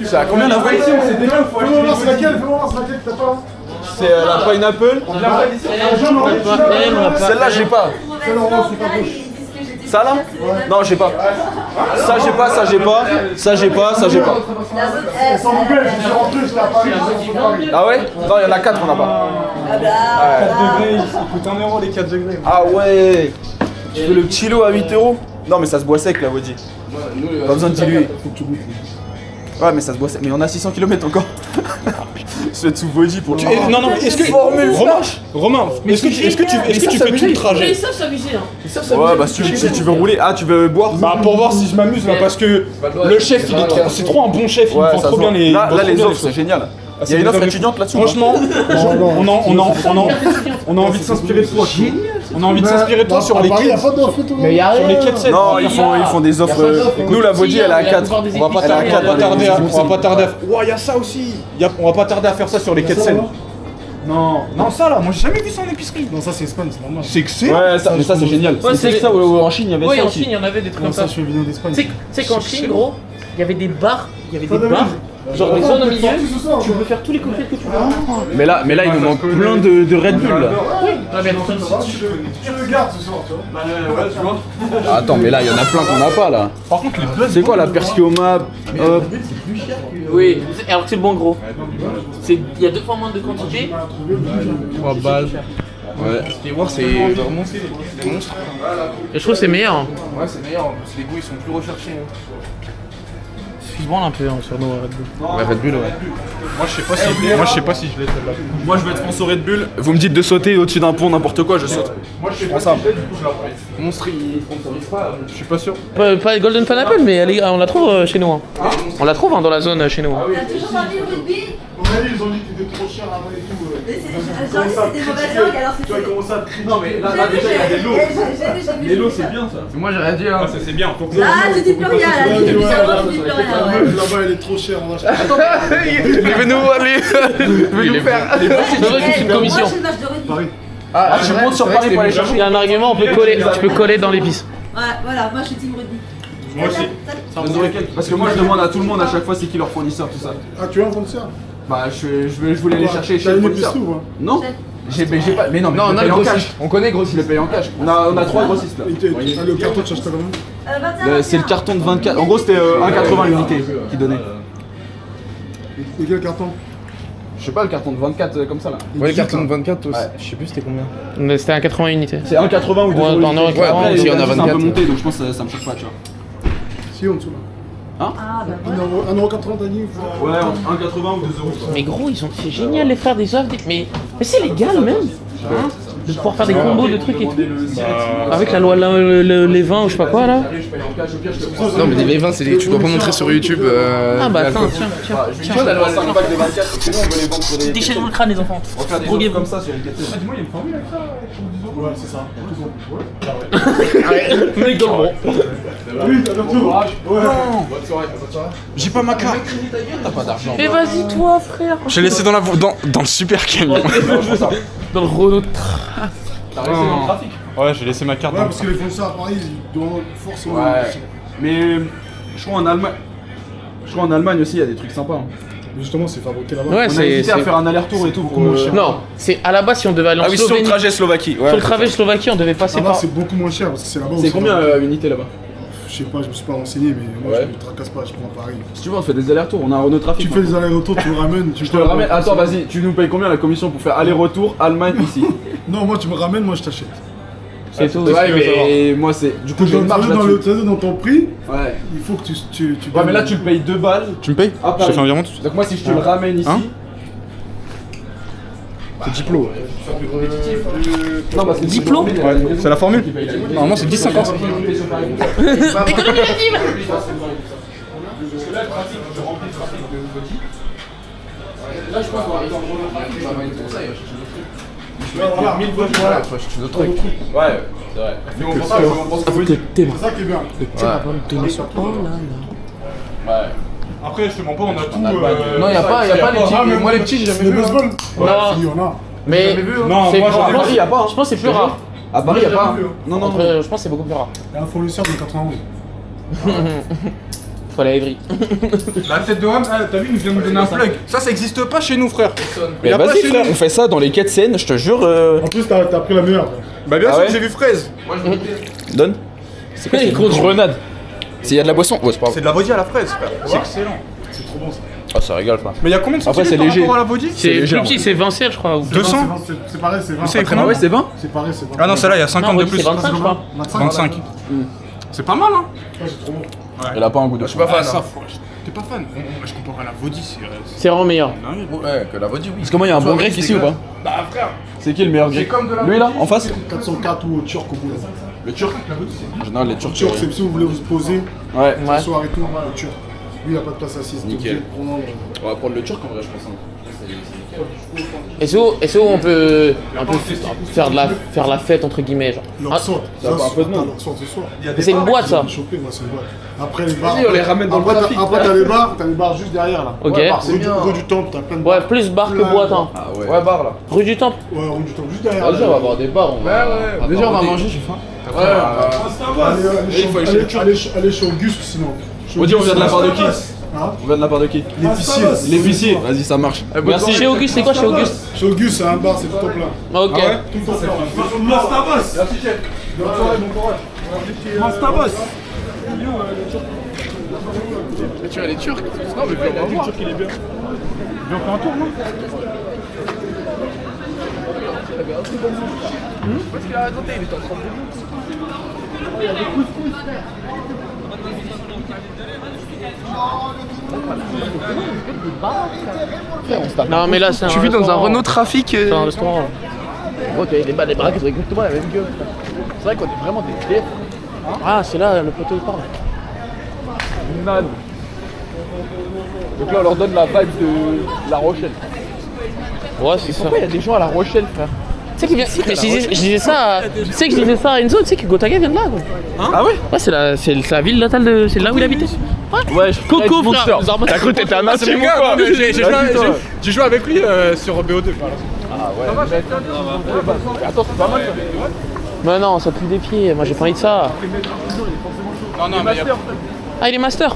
[SPEAKER 4] C'est à combien la vraie ici? On sait déjà.
[SPEAKER 6] Fais-moi voir, c'est laquelle? Fais-moi voir, c'est laquelle que t'as pas là?
[SPEAKER 4] C'est la pineapple.
[SPEAKER 6] Jaune, orange, celui-là.
[SPEAKER 4] Celle-là, j'ai pas.
[SPEAKER 6] Celle-là, orange, c'est pas gauche.
[SPEAKER 4] Ça là? Non, j'ai pas. Ça, j'ai pas, ça, j'ai pas. Ça, j'ai pas, ça, j'ai pas.
[SPEAKER 6] Sans poubelle, je suis rentré, j'étais à Paris.
[SPEAKER 4] Ah ouais? Non, il y en a 4, on n'a pas.
[SPEAKER 1] 4 degrés, il coûte 1 euro les 4 degrés.
[SPEAKER 4] Ah ouais. Tu fais le petit lot à 8 euros? Non, mais ça se boit sec, la Wadi. Pas besoin de diluer. Ouais, mais ça se boit sec. Mais on a 600 km encore. Je vais sous Wadi pour le.
[SPEAKER 1] Non, mais est-ce que. Romain, est-ce que tu fais tout le trajet?
[SPEAKER 2] Ils savent s'amuser, hein.
[SPEAKER 4] Ouais, bah si tu veux rouler. Ah, tu veux boire?
[SPEAKER 1] Bah, pour voir si je m'amuse là, parce que le chef, c'est trop un bon chef, il me
[SPEAKER 4] Ouais,
[SPEAKER 1] prend
[SPEAKER 4] ça
[SPEAKER 1] trop
[SPEAKER 4] se
[SPEAKER 1] bien
[SPEAKER 4] voit.
[SPEAKER 1] les.
[SPEAKER 4] Là, les
[SPEAKER 1] trop bien
[SPEAKER 4] offres, c'est génial. Il y a
[SPEAKER 1] c'est
[SPEAKER 4] une offre
[SPEAKER 1] des
[SPEAKER 4] étudiante là-dessus.
[SPEAKER 1] Franchement, on a envie de s'inspirer de toi. On a envie de s'inspirer de toi sur les
[SPEAKER 6] Paris, y a
[SPEAKER 1] quêtes.
[SPEAKER 6] pas d'offre et tout.
[SPEAKER 1] Sur les quêtes 7.
[SPEAKER 4] Non, ils font des offres. Nous, la Wadi, elle est à 4.
[SPEAKER 2] On
[SPEAKER 1] On va pas tarder,
[SPEAKER 4] Elle a
[SPEAKER 1] on va pas tarder à. Ouah, y'a ça aussi. On va pas tarder à faire ça sur les quêtes 7. Non, ça là, moi j'ai jamais vu ça en épicerie.
[SPEAKER 6] Non, ça c'est Espagne, c'est normal.
[SPEAKER 1] C'est que c'est.
[SPEAKER 4] Ouais, ça, mais ça c'est génial.
[SPEAKER 2] Ouais,
[SPEAKER 4] C'est
[SPEAKER 2] c'est-
[SPEAKER 4] que ça, en Chine, il y avait
[SPEAKER 2] Oui,
[SPEAKER 4] ça
[SPEAKER 2] en
[SPEAKER 4] aussi.
[SPEAKER 2] Chine, il y en avait des trucs comme
[SPEAKER 6] Comme ça,
[SPEAKER 2] ça.
[SPEAKER 6] je suis venu d'Espagne.
[SPEAKER 2] Tu sais qu'en Chine, gros, il y avait des bars,
[SPEAKER 6] Ça donne envie.
[SPEAKER 2] genre des zones au milieu,
[SPEAKER 6] Sorti ce soir,
[SPEAKER 2] tu peux faire tous les cocktails que tu veux.
[SPEAKER 4] Mais là, il nous manque plein de Red Bull là.
[SPEAKER 2] Ah, mais attends,
[SPEAKER 6] Tu le gardes ce soir, tu vois.
[SPEAKER 4] Ah, attends, mais là, il y en a plein qu'on n'a pas là.
[SPEAKER 1] Par contre, les buzz.
[SPEAKER 4] C'est quoi la Persiomab?
[SPEAKER 2] oui, alors que c'est le bon gros. Il y a 2 fois moins de quantité.
[SPEAKER 1] 3 balles.
[SPEAKER 3] Ouais, les War c'est vraiment des monstres.
[SPEAKER 2] Et je trouve que c'est meilleur. Hein.
[SPEAKER 3] Ouais, c'est meilleur, en plus les goûts ils sont plus recherchés.
[SPEAKER 2] Il se branle un peu hein, sur nos Red Bull.
[SPEAKER 3] Ouais, Red Bull, ouais.
[SPEAKER 1] Moi je sais pas si je l'ai celle-là.
[SPEAKER 4] Moi je vais être sponsoré de Bull. Vous me dites de sauter au-dessus d'un pont, n'importe quoi, je saute.
[SPEAKER 1] Moi je sais
[SPEAKER 4] prends
[SPEAKER 1] pas
[SPEAKER 4] ça.
[SPEAKER 1] si je l'ai, du coup je la prends.
[SPEAKER 3] Monstre il sponsorise pas.
[SPEAKER 1] Je suis pas sûr.
[SPEAKER 2] Pas Golden Pineapple, mais on la trouve chez nous. Hein. On la trouve hein, dans la zone chez nous. Hein.
[SPEAKER 7] T'as toujours pas mis le rugby?
[SPEAKER 6] On a dit, ils ont dit que t'étais trop cher avant et tout.
[SPEAKER 7] Mais c'est des mauvaises langues alors c'est.
[SPEAKER 6] Tu vas commencer à tricher.
[SPEAKER 4] Non mais là déjà il y a des lots. Les lots c'est bien ça.
[SPEAKER 3] Moi j'ai rien dit hein.
[SPEAKER 1] C'est bien.
[SPEAKER 7] Ah, tu dis plus rien là, tu dis plus rien, tu dis plus rien.
[SPEAKER 6] La
[SPEAKER 7] Ouais.
[SPEAKER 6] meuf là-bas elle est trop chère. On va
[SPEAKER 3] Il veut nous faire.
[SPEAKER 2] Les bons, c'est une
[SPEAKER 7] Moi
[SPEAKER 2] commission.
[SPEAKER 7] je suis le match de rugby.
[SPEAKER 6] Paris.
[SPEAKER 4] Ah, je monte sur Paris pour aller chercher.
[SPEAKER 2] Il y a un argument, tu peux coller dans l'épice.
[SPEAKER 7] Ouais, voilà, moi je suis team rugby.
[SPEAKER 1] Moi aussi.
[SPEAKER 4] Parce que moi je demande à tout le monde à chaque fois c'est qui leur fournisseur tout ça.
[SPEAKER 6] Ah, tu es en fournisseur?
[SPEAKER 4] Bah je voulais aller chercher chez
[SPEAKER 6] T'as
[SPEAKER 4] le
[SPEAKER 6] une
[SPEAKER 4] fournisseur.
[SPEAKER 6] épicerie ou pas?
[SPEAKER 4] Non. J'ai pas. Mais non, mais
[SPEAKER 3] Non,
[SPEAKER 4] je
[SPEAKER 3] on
[SPEAKER 4] le
[SPEAKER 3] a
[SPEAKER 4] paye
[SPEAKER 3] le
[SPEAKER 4] en
[SPEAKER 3] grossiste.
[SPEAKER 4] cash. On connaît grossiste. Je le paye en cash. On a 3 grossistes là.
[SPEAKER 6] Le carton, tu achètes combien?
[SPEAKER 7] 21.
[SPEAKER 4] C'est le carton de 24. En gros c'était 1,80 l'unité qui donnait.
[SPEAKER 6] Et quel carton?
[SPEAKER 4] Je sais pas le carton de 24 comme ça là.
[SPEAKER 3] Ouais, le carton de 24 aussi.
[SPEAKER 4] Ouais.
[SPEAKER 3] Je sais plus c'était combien.
[SPEAKER 2] Mais c'était un 80 unités.
[SPEAKER 4] C'est 1,80 ou 2
[SPEAKER 2] Ouais,
[SPEAKER 4] euros.
[SPEAKER 2] dans
[SPEAKER 4] l'unité.
[SPEAKER 2] un euro,
[SPEAKER 4] Après,
[SPEAKER 3] aussi,
[SPEAKER 4] les
[SPEAKER 3] on a
[SPEAKER 4] gars, c'est un
[SPEAKER 3] 24.
[SPEAKER 4] peu monté donc je pense que ça me choque pas tu vois.
[SPEAKER 6] Si, en dessous là.
[SPEAKER 7] Ah bah voilà.
[SPEAKER 6] 1,80€ t'as dit?
[SPEAKER 4] Ouais, 1,80 ou 2 euros.
[SPEAKER 2] Mais gros, c'est génial les frères des offres. Mais c'est légal même. Hein, de pouvoir faire des combos de trucs et tout. Avec la loi les vins ou je sais pas quoi là.
[SPEAKER 3] Non, mais des V20, tu dois pas montrer sur YouTube.
[SPEAKER 2] Ah bah attends,
[SPEAKER 3] l'alcool.
[SPEAKER 2] tiens.
[SPEAKER 4] Je vois la loi 5 pack de 24. Sinon on veut les vendre pour des.
[SPEAKER 2] Déchaînement le crâne les enfants.
[SPEAKER 4] On va faire des
[SPEAKER 2] Droguez-vous.
[SPEAKER 4] offres comme ça sur les KT.
[SPEAKER 1] Dis-moi, il y a une formule avec ça.
[SPEAKER 6] Ouais, c'est ça.
[SPEAKER 2] Mec dans le bon.
[SPEAKER 6] Oui, t'as bientôt. Ouais.
[SPEAKER 1] J'ai pas ma carte.
[SPEAKER 2] Mais vas-y toi frère.
[SPEAKER 1] J'ai laissé dans le super camion.
[SPEAKER 2] Dans le Renault.
[SPEAKER 4] T'as resté dans le trafic.
[SPEAKER 1] Ouais, j'ai laissé ma carte.
[SPEAKER 6] Ouais, parce que les fournisseurs à Paris, ils doivent forcément.
[SPEAKER 4] Ouais. Mais je crois en Allemagne. Aussi il y a des trucs sympas. hein.
[SPEAKER 6] Mais justement, c'est fabriqué là-bas.
[SPEAKER 2] Ouais,
[SPEAKER 4] On a hésité à faire un aller-retour et tout.
[SPEAKER 2] Non, c'est à la base si on devait aller en
[SPEAKER 4] Ah oui, sur le
[SPEAKER 2] Slovénie.
[SPEAKER 4] trajet Slovaquie. Ouais,
[SPEAKER 2] Sur le trajet Slovaquie, on devait passer
[SPEAKER 6] Là-bas,
[SPEAKER 2] par.
[SPEAKER 6] c'est beaucoup moins cher parce que c'est là-bas où
[SPEAKER 4] C'est combien l'unité là-bas?
[SPEAKER 6] Je sais pas, je me suis pas renseigné, mais moi
[SPEAKER 4] Ouais.
[SPEAKER 6] je me tracasse pas, je prends Paris.
[SPEAKER 4] Si tu veux, on fait des allers-retours. On a un Renault Trafic.
[SPEAKER 6] Tu fais des allers-retours, tu me ramènes.
[SPEAKER 4] Je te le ramène. Attends, vas-y. Tu nous payes combien la commission pour faire aller-retour Allemagne ici?
[SPEAKER 6] Non, moi tu me ramènes, moi je t'achète.
[SPEAKER 2] C'est tout.
[SPEAKER 4] Ouais, mais moi c'est. Du coup, j'ai une marge
[SPEAKER 6] Dans
[SPEAKER 4] là-dessus.
[SPEAKER 6] dans ton prix,
[SPEAKER 4] Ouais.
[SPEAKER 6] il faut que tu
[SPEAKER 4] Ouais, mais là tu le payes 2 balles.
[SPEAKER 1] Tu me payes
[SPEAKER 4] Ah,
[SPEAKER 1] Je te fais un virement tout de suite.
[SPEAKER 4] Donc moi si je te le ramène ici.
[SPEAKER 1] Hein
[SPEAKER 4] C'est Diplo. Non, parce que
[SPEAKER 2] Diplo
[SPEAKER 1] Ouais, c'est la formule. Normalement c'est 10,50.
[SPEAKER 4] Là je pense qu'on va arriver en Renault Trafic. On va mettre pour ça, il va chercher d'autres trucs.
[SPEAKER 6] Voilà, 1000 fois, voilà.
[SPEAKER 3] Ouais, je fais d'autres trucs.
[SPEAKER 4] Ouais, c'est vrai. Mais on pense pas, on pense que oui.
[SPEAKER 6] C'est ça qui est bien.
[SPEAKER 4] Ouais.
[SPEAKER 1] Après, je te mens pas, on a tout.
[SPEAKER 3] Non, y a pas les petits. Moi, les petits, j'ai jamais
[SPEAKER 6] Les
[SPEAKER 3] vu. hein.
[SPEAKER 6] baseball.
[SPEAKER 2] Non.
[SPEAKER 6] Il y en a.
[SPEAKER 2] Mais
[SPEAKER 1] Non,
[SPEAKER 2] c'est-
[SPEAKER 1] moi
[SPEAKER 2] je
[SPEAKER 1] j'en ai
[SPEAKER 2] pense-
[SPEAKER 4] Paris, y a pas.
[SPEAKER 2] je pense que c'est plus rare.
[SPEAKER 4] À Paris, y a pas. Non, non, non.
[SPEAKER 2] Je pense que c'est beaucoup plus rare.
[SPEAKER 6] Il y a un fournisseur de 91.
[SPEAKER 2] Faut aller à Évry.
[SPEAKER 1] La tête de Ham, t'as vu, il vient de nous donner un plug. Ça existe pas chez nous, frère.
[SPEAKER 4] Mais
[SPEAKER 1] Y a pas
[SPEAKER 4] vas-y
[SPEAKER 1] chez
[SPEAKER 4] frère,
[SPEAKER 1] nous.
[SPEAKER 4] on fait ça dans les quêtes scènes, je te jure.
[SPEAKER 6] En plus, t'as pris la meilleure.
[SPEAKER 1] Bah, bien
[SPEAKER 4] Ah
[SPEAKER 1] sûr
[SPEAKER 4] ouais
[SPEAKER 1] que j'ai vu fraise.
[SPEAKER 4] Donne. C'est quoi
[SPEAKER 2] Il compte
[SPEAKER 4] grenade? S'il y a de la boisson, ouais c'est pas grave.
[SPEAKER 1] C'est de la vodka à la fraise, frère. C'est excellent.
[SPEAKER 6] C'est trop bon ça.
[SPEAKER 4] Ah ça régale pas.
[SPEAKER 1] Mais y a combien de
[SPEAKER 4] Après,
[SPEAKER 1] centilitres
[SPEAKER 4] c'est
[SPEAKER 1] par
[SPEAKER 4] léger.
[SPEAKER 1] rapport à la vodka
[SPEAKER 2] C'est
[SPEAKER 4] léger,
[SPEAKER 2] plus petit, c'est 20 CR je crois. ou-
[SPEAKER 1] 200.
[SPEAKER 6] C'est pareil, c'est 20.
[SPEAKER 1] C'est
[SPEAKER 4] Ah ouais c'est 20?
[SPEAKER 6] C'est pareil, c'est 20.
[SPEAKER 1] Ah non, celle-là, il y a 50
[SPEAKER 2] Non,
[SPEAKER 1] de
[SPEAKER 2] oui,
[SPEAKER 1] plus.
[SPEAKER 2] c'est 25 je crois.
[SPEAKER 1] 25. C'est pas mal, hein.
[SPEAKER 6] Ouais, c'est trop bon.
[SPEAKER 4] Elle a pas un goût de.
[SPEAKER 3] Je suis pas fan.
[SPEAKER 1] Ça,
[SPEAKER 3] hein.
[SPEAKER 1] t'es pas fan. Je comparerais à la vodka,
[SPEAKER 2] C'est vraiment meilleur.
[SPEAKER 3] Ouais, que la vodka, oui.
[SPEAKER 4] Parce que moi, il y a un bon grec ici ou pas?
[SPEAKER 1] Bah, frère.
[SPEAKER 4] C'est qui le meilleur grec? Lui là, en face?
[SPEAKER 6] 404 ou au turc au bout.
[SPEAKER 4] Le turc. En général, les turcs.
[SPEAKER 6] Turc, c'est si vous voulez vous poser,
[SPEAKER 4] Ouais.
[SPEAKER 2] Ouais.
[SPEAKER 6] soir et tout, le turc. Lui, il a pas de place assise.
[SPEAKER 4] Nickel. On va prendre le turc en vrai, je pense. hein.
[SPEAKER 2] Est-ce que on peut faire la fête entre guillemets genre. Ah,
[SPEAKER 6] L'Oxford,
[SPEAKER 4] ça va un peu de monde.
[SPEAKER 6] l'Oxford ce soir.
[SPEAKER 2] mais c'est une boîte ça.
[SPEAKER 6] Choqué, moi, c'est une boîte. Après les bars.
[SPEAKER 4] Vas-y, on les ramène dans le
[SPEAKER 6] après,
[SPEAKER 4] trafic.
[SPEAKER 6] Après, t'as les bars juste derrière là.
[SPEAKER 2] Ok.
[SPEAKER 6] Rue du Temple, t'as plein de
[SPEAKER 2] Ouais,
[SPEAKER 6] bars.
[SPEAKER 2] plus bar que boîte hein.
[SPEAKER 4] Ah ouais. Ouais, bar là.
[SPEAKER 2] Rue du Temple.
[SPEAKER 6] Ouais, rue du Temple, juste derrière.
[SPEAKER 4] Vas-y, on va avoir des bars. On va...
[SPEAKER 3] Déjà, on va manger, j'ai faim.
[SPEAKER 4] Ouais,
[SPEAKER 6] Allez chez Auguste sinon.
[SPEAKER 4] On dit on vient de la part de qui?
[SPEAKER 6] Hein
[SPEAKER 4] On vient de la part de qui?
[SPEAKER 6] L'épicier.
[SPEAKER 4] L'épicier. Vas-y, ça marche.
[SPEAKER 2] Merci. Chez Auguste, c'est quoi chez Auguste?
[SPEAKER 6] Chez Auguste, c'est un bar, c'est tout au plein.
[SPEAKER 2] Ok.
[SPEAKER 6] Tout au plein. Mastabas. Bonne soirée, bon courage. Mastabas.
[SPEAKER 3] Tu vois, les Turcs. Non, mais viens voir.
[SPEAKER 1] Il est bien. Viens, on fait un tour, non
[SPEAKER 3] Parce qu'il a raconté, il était en train de
[SPEAKER 2] Non, mais là, c'est
[SPEAKER 3] Tu vis dans un Renault Trafic.
[SPEAKER 2] C'est un restaurant.
[SPEAKER 3] Gros, t'as les baraques, ils ont exactement la même gueule. C'est vrai qu'on est vraiment des TF.
[SPEAKER 2] Ah, c'est là, le poteau il parle.
[SPEAKER 4] Man. Donc là, on leur donne la vibe de La Rochelle.
[SPEAKER 2] Ouais, c'est ça.
[SPEAKER 4] Pourquoi il y a des gens à La Rochelle, frère?
[SPEAKER 2] Tu sais qu'il vient. Je disais ça. Tu sais que je disais ça à Enzo, tu sais que Gotaga vient de là, quoi.
[SPEAKER 4] Ah ouais?
[SPEAKER 2] Ouais, c'est la ville natale de. C'est là où il habitait.
[SPEAKER 4] Ouais,
[SPEAKER 2] Coco, frère.
[SPEAKER 4] T'as cru que t'étais un natif ou
[SPEAKER 1] gars,
[SPEAKER 4] quoi?
[SPEAKER 1] non, mais j'ai joué avec lui sur BO2.
[SPEAKER 4] Ah ouais. Attends, c'est pas mal ça.
[SPEAKER 2] Mais non, ça pue des pieds. Moi, j'ai pas envie de ça.
[SPEAKER 1] Non, mais
[SPEAKER 2] Ah, il est master.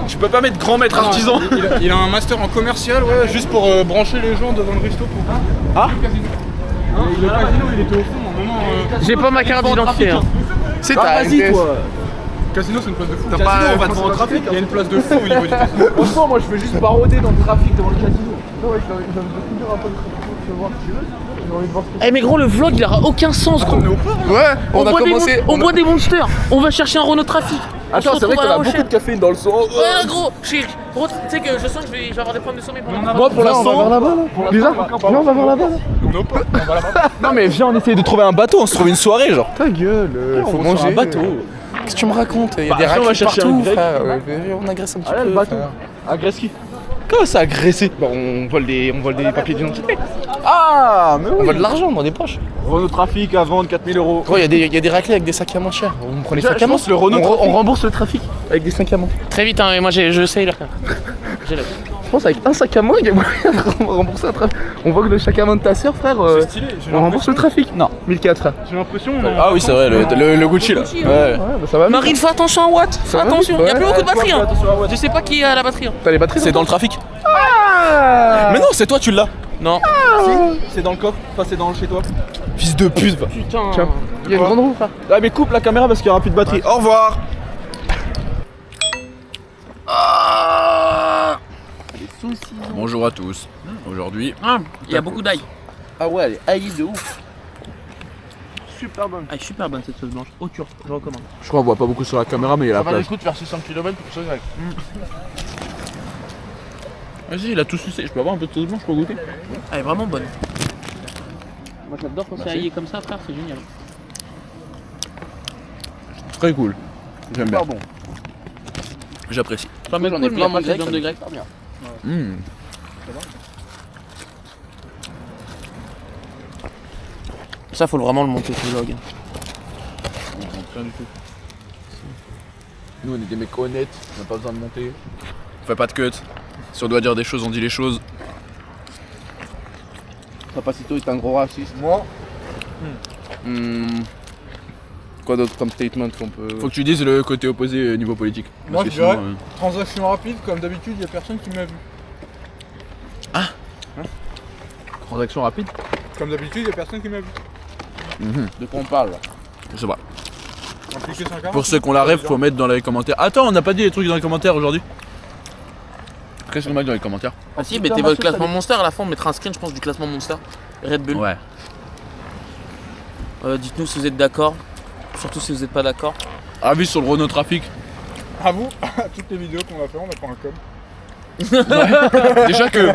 [SPEAKER 4] Tu peux pas mettre grand maître artisan.
[SPEAKER 1] il a un master en commercial, ouais, juste pour brancher les gens devant le resto.
[SPEAKER 4] Ah?
[SPEAKER 1] Le casino, il était au fond, maintenant.
[SPEAKER 2] J'ai pas ma carte d'identité. Hein.
[SPEAKER 3] C'est
[SPEAKER 4] Ah, vas-y, toi.
[SPEAKER 1] Casino, c'est une place de fou.
[SPEAKER 3] T'as pas-
[SPEAKER 4] on va devant le trafic.
[SPEAKER 1] Il y a une place de fou au niveau du casino.
[SPEAKER 4] Franchement, moi je veux juste baroder dans le trafic devant le casino. Non, ouais, j'ai envie de finir un peu le trafic, tu veux voir si tu veux. J'ai envie de voir ce que
[SPEAKER 2] Eh mais gros, le vlog il aura aucun sens, gros.
[SPEAKER 3] Ouais, on a
[SPEAKER 2] boit
[SPEAKER 3] commencé.
[SPEAKER 2] on boit des monsters. On va chercher un Renault Trafic. On se
[SPEAKER 4] Attends, c'est vrai
[SPEAKER 2] retrouve à
[SPEAKER 4] qu'on
[SPEAKER 2] La
[SPEAKER 4] a beaucoup
[SPEAKER 2] Rochelle.
[SPEAKER 4] de caféine dans le sang.
[SPEAKER 2] Ouais, gros, gros, tu sais que je sens que je vais avoir des problèmes de sommeil pendant
[SPEAKER 4] Moi pour l'instant.
[SPEAKER 3] On va vers là-bas là. Lisa, viens, on va vers là-bas là.
[SPEAKER 4] Non, mais viens, on essaye de trouver un bateau, on se trouve une soirée genre.
[SPEAKER 3] Ta gueule, faut
[SPEAKER 4] va
[SPEAKER 3] manger.
[SPEAKER 4] sur un bateau.
[SPEAKER 3] Qu'est-ce que tu me racontes? Il y a
[SPEAKER 4] Bah,
[SPEAKER 3] des
[SPEAKER 4] viens, on va
[SPEAKER 3] raclés
[SPEAKER 4] chercher un
[SPEAKER 3] partout,
[SPEAKER 4] grec.
[SPEAKER 3] frère. On agresse un petit
[SPEAKER 4] Ah,
[SPEAKER 3] peu.
[SPEAKER 4] le bateau.
[SPEAKER 3] frère.
[SPEAKER 4] Agresse qui? Comment ça agresser?
[SPEAKER 3] Bah, on vole des papiers d'identité.
[SPEAKER 4] Ah, mais
[SPEAKER 3] On
[SPEAKER 4] oui.
[SPEAKER 3] vole de l'argent dans des poches.
[SPEAKER 4] Renault Trafic à vendre 4000 €.
[SPEAKER 3] Gros, il y a des raclés avec des sacs à main chers. On prend les
[SPEAKER 4] Déjà,
[SPEAKER 3] sacs à
[SPEAKER 4] je
[SPEAKER 3] main.
[SPEAKER 4] pense le Renault
[SPEAKER 3] on
[SPEAKER 4] Trafic.
[SPEAKER 3] rembourse le trafic avec des sacs à main.
[SPEAKER 2] Très vite, hein, mais moi je sais là. J'ai la-
[SPEAKER 3] Je pense avec un sac à main, il y a moyen de rembourser un trafic. On voit que le sac à main de ta sœur, frère, on rembourse le trafic.
[SPEAKER 4] Non.
[SPEAKER 3] 1004, frère.
[SPEAKER 1] J'ai l'impression.
[SPEAKER 4] Ah oui, c'est vrai, le Gucci là. Ouais.
[SPEAKER 3] Ouais, bah ça va.
[SPEAKER 2] Marine, fais attention à Watt. Fais
[SPEAKER 3] va,
[SPEAKER 2] attention,
[SPEAKER 3] ouais.
[SPEAKER 2] il y a plus beaucoup de batterie. Hein.
[SPEAKER 4] Attention à la voiture.
[SPEAKER 2] Je sais pas qui a la batterie. Hein.
[SPEAKER 3] T'as les batteries?
[SPEAKER 4] C'est dans le trafic.
[SPEAKER 3] Ah.
[SPEAKER 4] Mais non, c'est toi, tu l'as.
[SPEAKER 2] Non.
[SPEAKER 4] C'est dans le coffre, enfin c'est dans chez toi. Fils de pute, va.
[SPEAKER 2] Putain.
[SPEAKER 3] Tiens, il y a une grande roue, frère.
[SPEAKER 4] Ah mais coupe la caméra parce qu'il y aura plus de batterie. Au revoir. Bonjour à tous. Aujourd'hui.
[SPEAKER 2] Ah, il y a beaucoup d'ail.
[SPEAKER 3] Ah ouais, elle est haïe de ouf. Super bonne.
[SPEAKER 2] Ah, super bonne cette sauce blanche. Au turc, je recommande.
[SPEAKER 4] Je crois qu'on voit pas beaucoup sur la caméra mais il y a
[SPEAKER 3] Ça
[SPEAKER 4] la
[SPEAKER 3] va le
[SPEAKER 4] place.
[SPEAKER 3] coup de faire 600 km pour ce grec.
[SPEAKER 4] Vas-y, il a tout sucé. Je peux avoir un peu de sauce blanche pour goûter?
[SPEAKER 2] Elle est vraiment bonne. Moi j'adore quand c'est aillé comme ça, frère, c'est génial.
[SPEAKER 4] Très cool. J'aime bien.
[SPEAKER 3] Super bon.
[SPEAKER 4] J'apprécie.
[SPEAKER 2] Pas même
[SPEAKER 3] J'en ai
[SPEAKER 2] cool, mais
[SPEAKER 3] plein
[SPEAKER 2] il y a pas
[SPEAKER 3] mon
[SPEAKER 2] de
[SPEAKER 3] grec.
[SPEAKER 2] viande de grec.
[SPEAKER 4] Mmh.
[SPEAKER 2] Ça, faut vraiment le monter ce vlog.
[SPEAKER 4] Rien du tout. Nous on est des mecs honnêtes, on n'a pas besoin de monter. On fait pas de cut. Si on doit dire des choses, on dit les choses.
[SPEAKER 3] Capacito est un gros raciste. Moi Quoi d'autre comme statement qu'on peut.
[SPEAKER 4] Faut que tu dises le côté opposé niveau politique.
[SPEAKER 1] Moi,
[SPEAKER 4] Parce que
[SPEAKER 1] je dirais-
[SPEAKER 4] sinon,
[SPEAKER 1] Transaction rapide, comme d'habitude, il y a personne qui m'a vu.
[SPEAKER 4] transaction rapide.
[SPEAKER 1] Comme d'habitude, il y a personne qui m'a vu.
[SPEAKER 3] De quoi on parle là?
[SPEAKER 4] Je sais pas.
[SPEAKER 1] Impliqué 140.
[SPEAKER 4] Pour ceux qu'on la rêve, faut mettre dans les commentaires. Attends, on n'a pas dit les trucs dans les commentaires aujourd'hui. Qu'est-ce qu'on met dans les commentaires?
[SPEAKER 2] Ah si, mettez votre classement Monster à la fin, on mettra un screen, je pense, du classement Monster. Red Bull.
[SPEAKER 4] Ouais.
[SPEAKER 2] Dites-nous si vous êtes d'accord. Surtout si vous n'êtes pas d'accord.
[SPEAKER 4] Avis sur le Renault Trafic.
[SPEAKER 1] À vous, toutes les vidéos qu'on va faire, on va prendre un com.
[SPEAKER 4] Déjà que,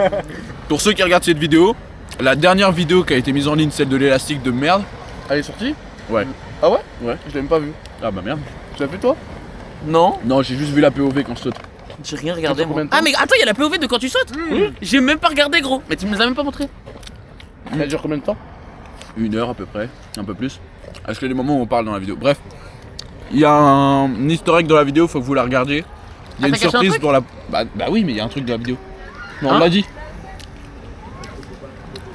[SPEAKER 4] pour ceux qui regardent cette vidéo, la dernière vidéo qui a été mise en ligne, celle de l'élastique de merde.
[SPEAKER 3] Elle est sortie?
[SPEAKER 4] Ouais.
[SPEAKER 3] Ah ouais?
[SPEAKER 4] Ouais.
[SPEAKER 3] Je l'ai même pas vu.
[SPEAKER 4] Ah bah merde.
[SPEAKER 3] Tu l'as vu toi?
[SPEAKER 2] Non,
[SPEAKER 4] Non, j'ai juste vu la POV quand je saute.
[SPEAKER 2] j'ai rien regardé
[SPEAKER 3] Ça fait
[SPEAKER 2] moi.
[SPEAKER 3] combien de temps
[SPEAKER 2] Ah mais attends, il y a la POV de quand tu sautes. J'ai même pas regardé, gros. Mais tu me les as même pas montré.
[SPEAKER 3] Elle dure combien de temps?
[SPEAKER 4] 1 heure à peu près, un peu plus. Parce que les moments où on parle dans la vidéo. Bref, il y a un easter egg dans la vidéo, faut que vous la regardiez. Il y a
[SPEAKER 2] Ah,
[SPEAKER 4] une
[SPEAKER 2] t'as caché un
[SPEAKER 4] surprise
[SPEAKER 2] truc
[SPEAKER 4] pour la. Bah oui, mais il y a un truc dans la vidéo. Non,
[SPEAKER 2] Hein
[SPEAKER 4] on l'a dit.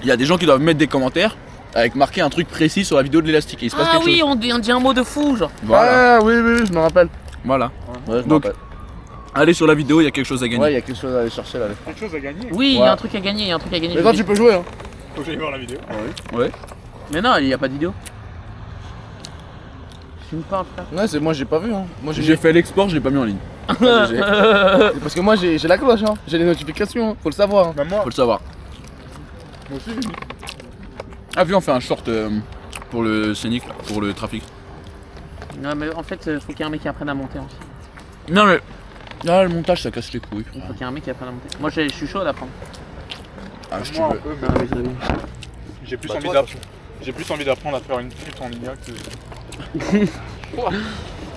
[SPEAKER 4] Il y a des gens qui doivent mettre des commentaires avec marqué un truc précis sur la vidéo de l'élastique et il se passe
[SPEAKER 2] Ah
[SPEAKER 4] quelque
[SPEAKER 2] oui,
[SPEAKER 4] chose.
[SPEAKER 2] on dit un mot de fou, genre.
[SPEAKER 4] Voilà.
[SPEAKER 3] Ah oui, je me rappelle.
[SPEAKER 4] Voilà.
[SPEAKER 3] Ouais, je me
[SPEAKER 4] Donc,
[SPEAKER 3] rappelle.
[SPEAKER 4] allez sur la vidéo, il y a quelque chose à gagner.
[SPEAKER 3] Ouais, il y a quelque chose à aller chercher là.
[SPEAKER 1] Quelque chose à gagner.
[SPEAKER 2] Oui, il y
[SPEAKER 3] Ouais.
[SPEAKER 2] a un truc à gagner, il y a un truc à gagner.
[SPEAKER 3] Mais quand tu peux jouer, hein.
[SPEAKER 1] Faut que j'aille voir la vidéo.
[SPEAKER 2] Mais non, il y a pas de vidéo. Tu me parles, frère.
[SPEAKER 3] Ouais, c'est moi, j'ai pas vu, hein. Moi,
[SPEAKER 4] J'ai fait l'export, je l'ai pas mis en ligne.
[SPEAKER 3] Parce que moi, j'ai la cloche, hein. J'ai les notifications, hein. Faut le savoir. Hein.
[SPEAKER 1] Bah, moi
[SPEAKER 4] Faut le savoir.
[SPEAKER 1] aussi, j'ai mis.
[SPEAKER 4] Ah, viens, on fait un short pour le scénic, là, pour le trafic.
[SPEAKER 2] Non, mais en fait, faut qu'il y ait un mec qui apprenne à monter aussi.
[SPEAKER 4] Non, mais là, le montage, ça casse les couilles.
[SPEAKER 2] Il faut qu'il y ait un mec qui apprenne à monter. Moi, je suis chaud d'apprendre.
[SPEAKER 4] Ah, si tu
[SPEAKER 1] Moi, un
[SPEAKER 4] veux.
[SPEAKER 1] peu,
[SPEAKER 2] Ah, oui, très bien.
[SPEAKER 1] j'ai plus
[SPEAKER 4] Bah,
[SPEAKER 1] envie
[SPEAKER 4] toi,
[SPEAKER 1] d'apprendre. J'ai plus envie d'apprendre à faire une pute en IA que.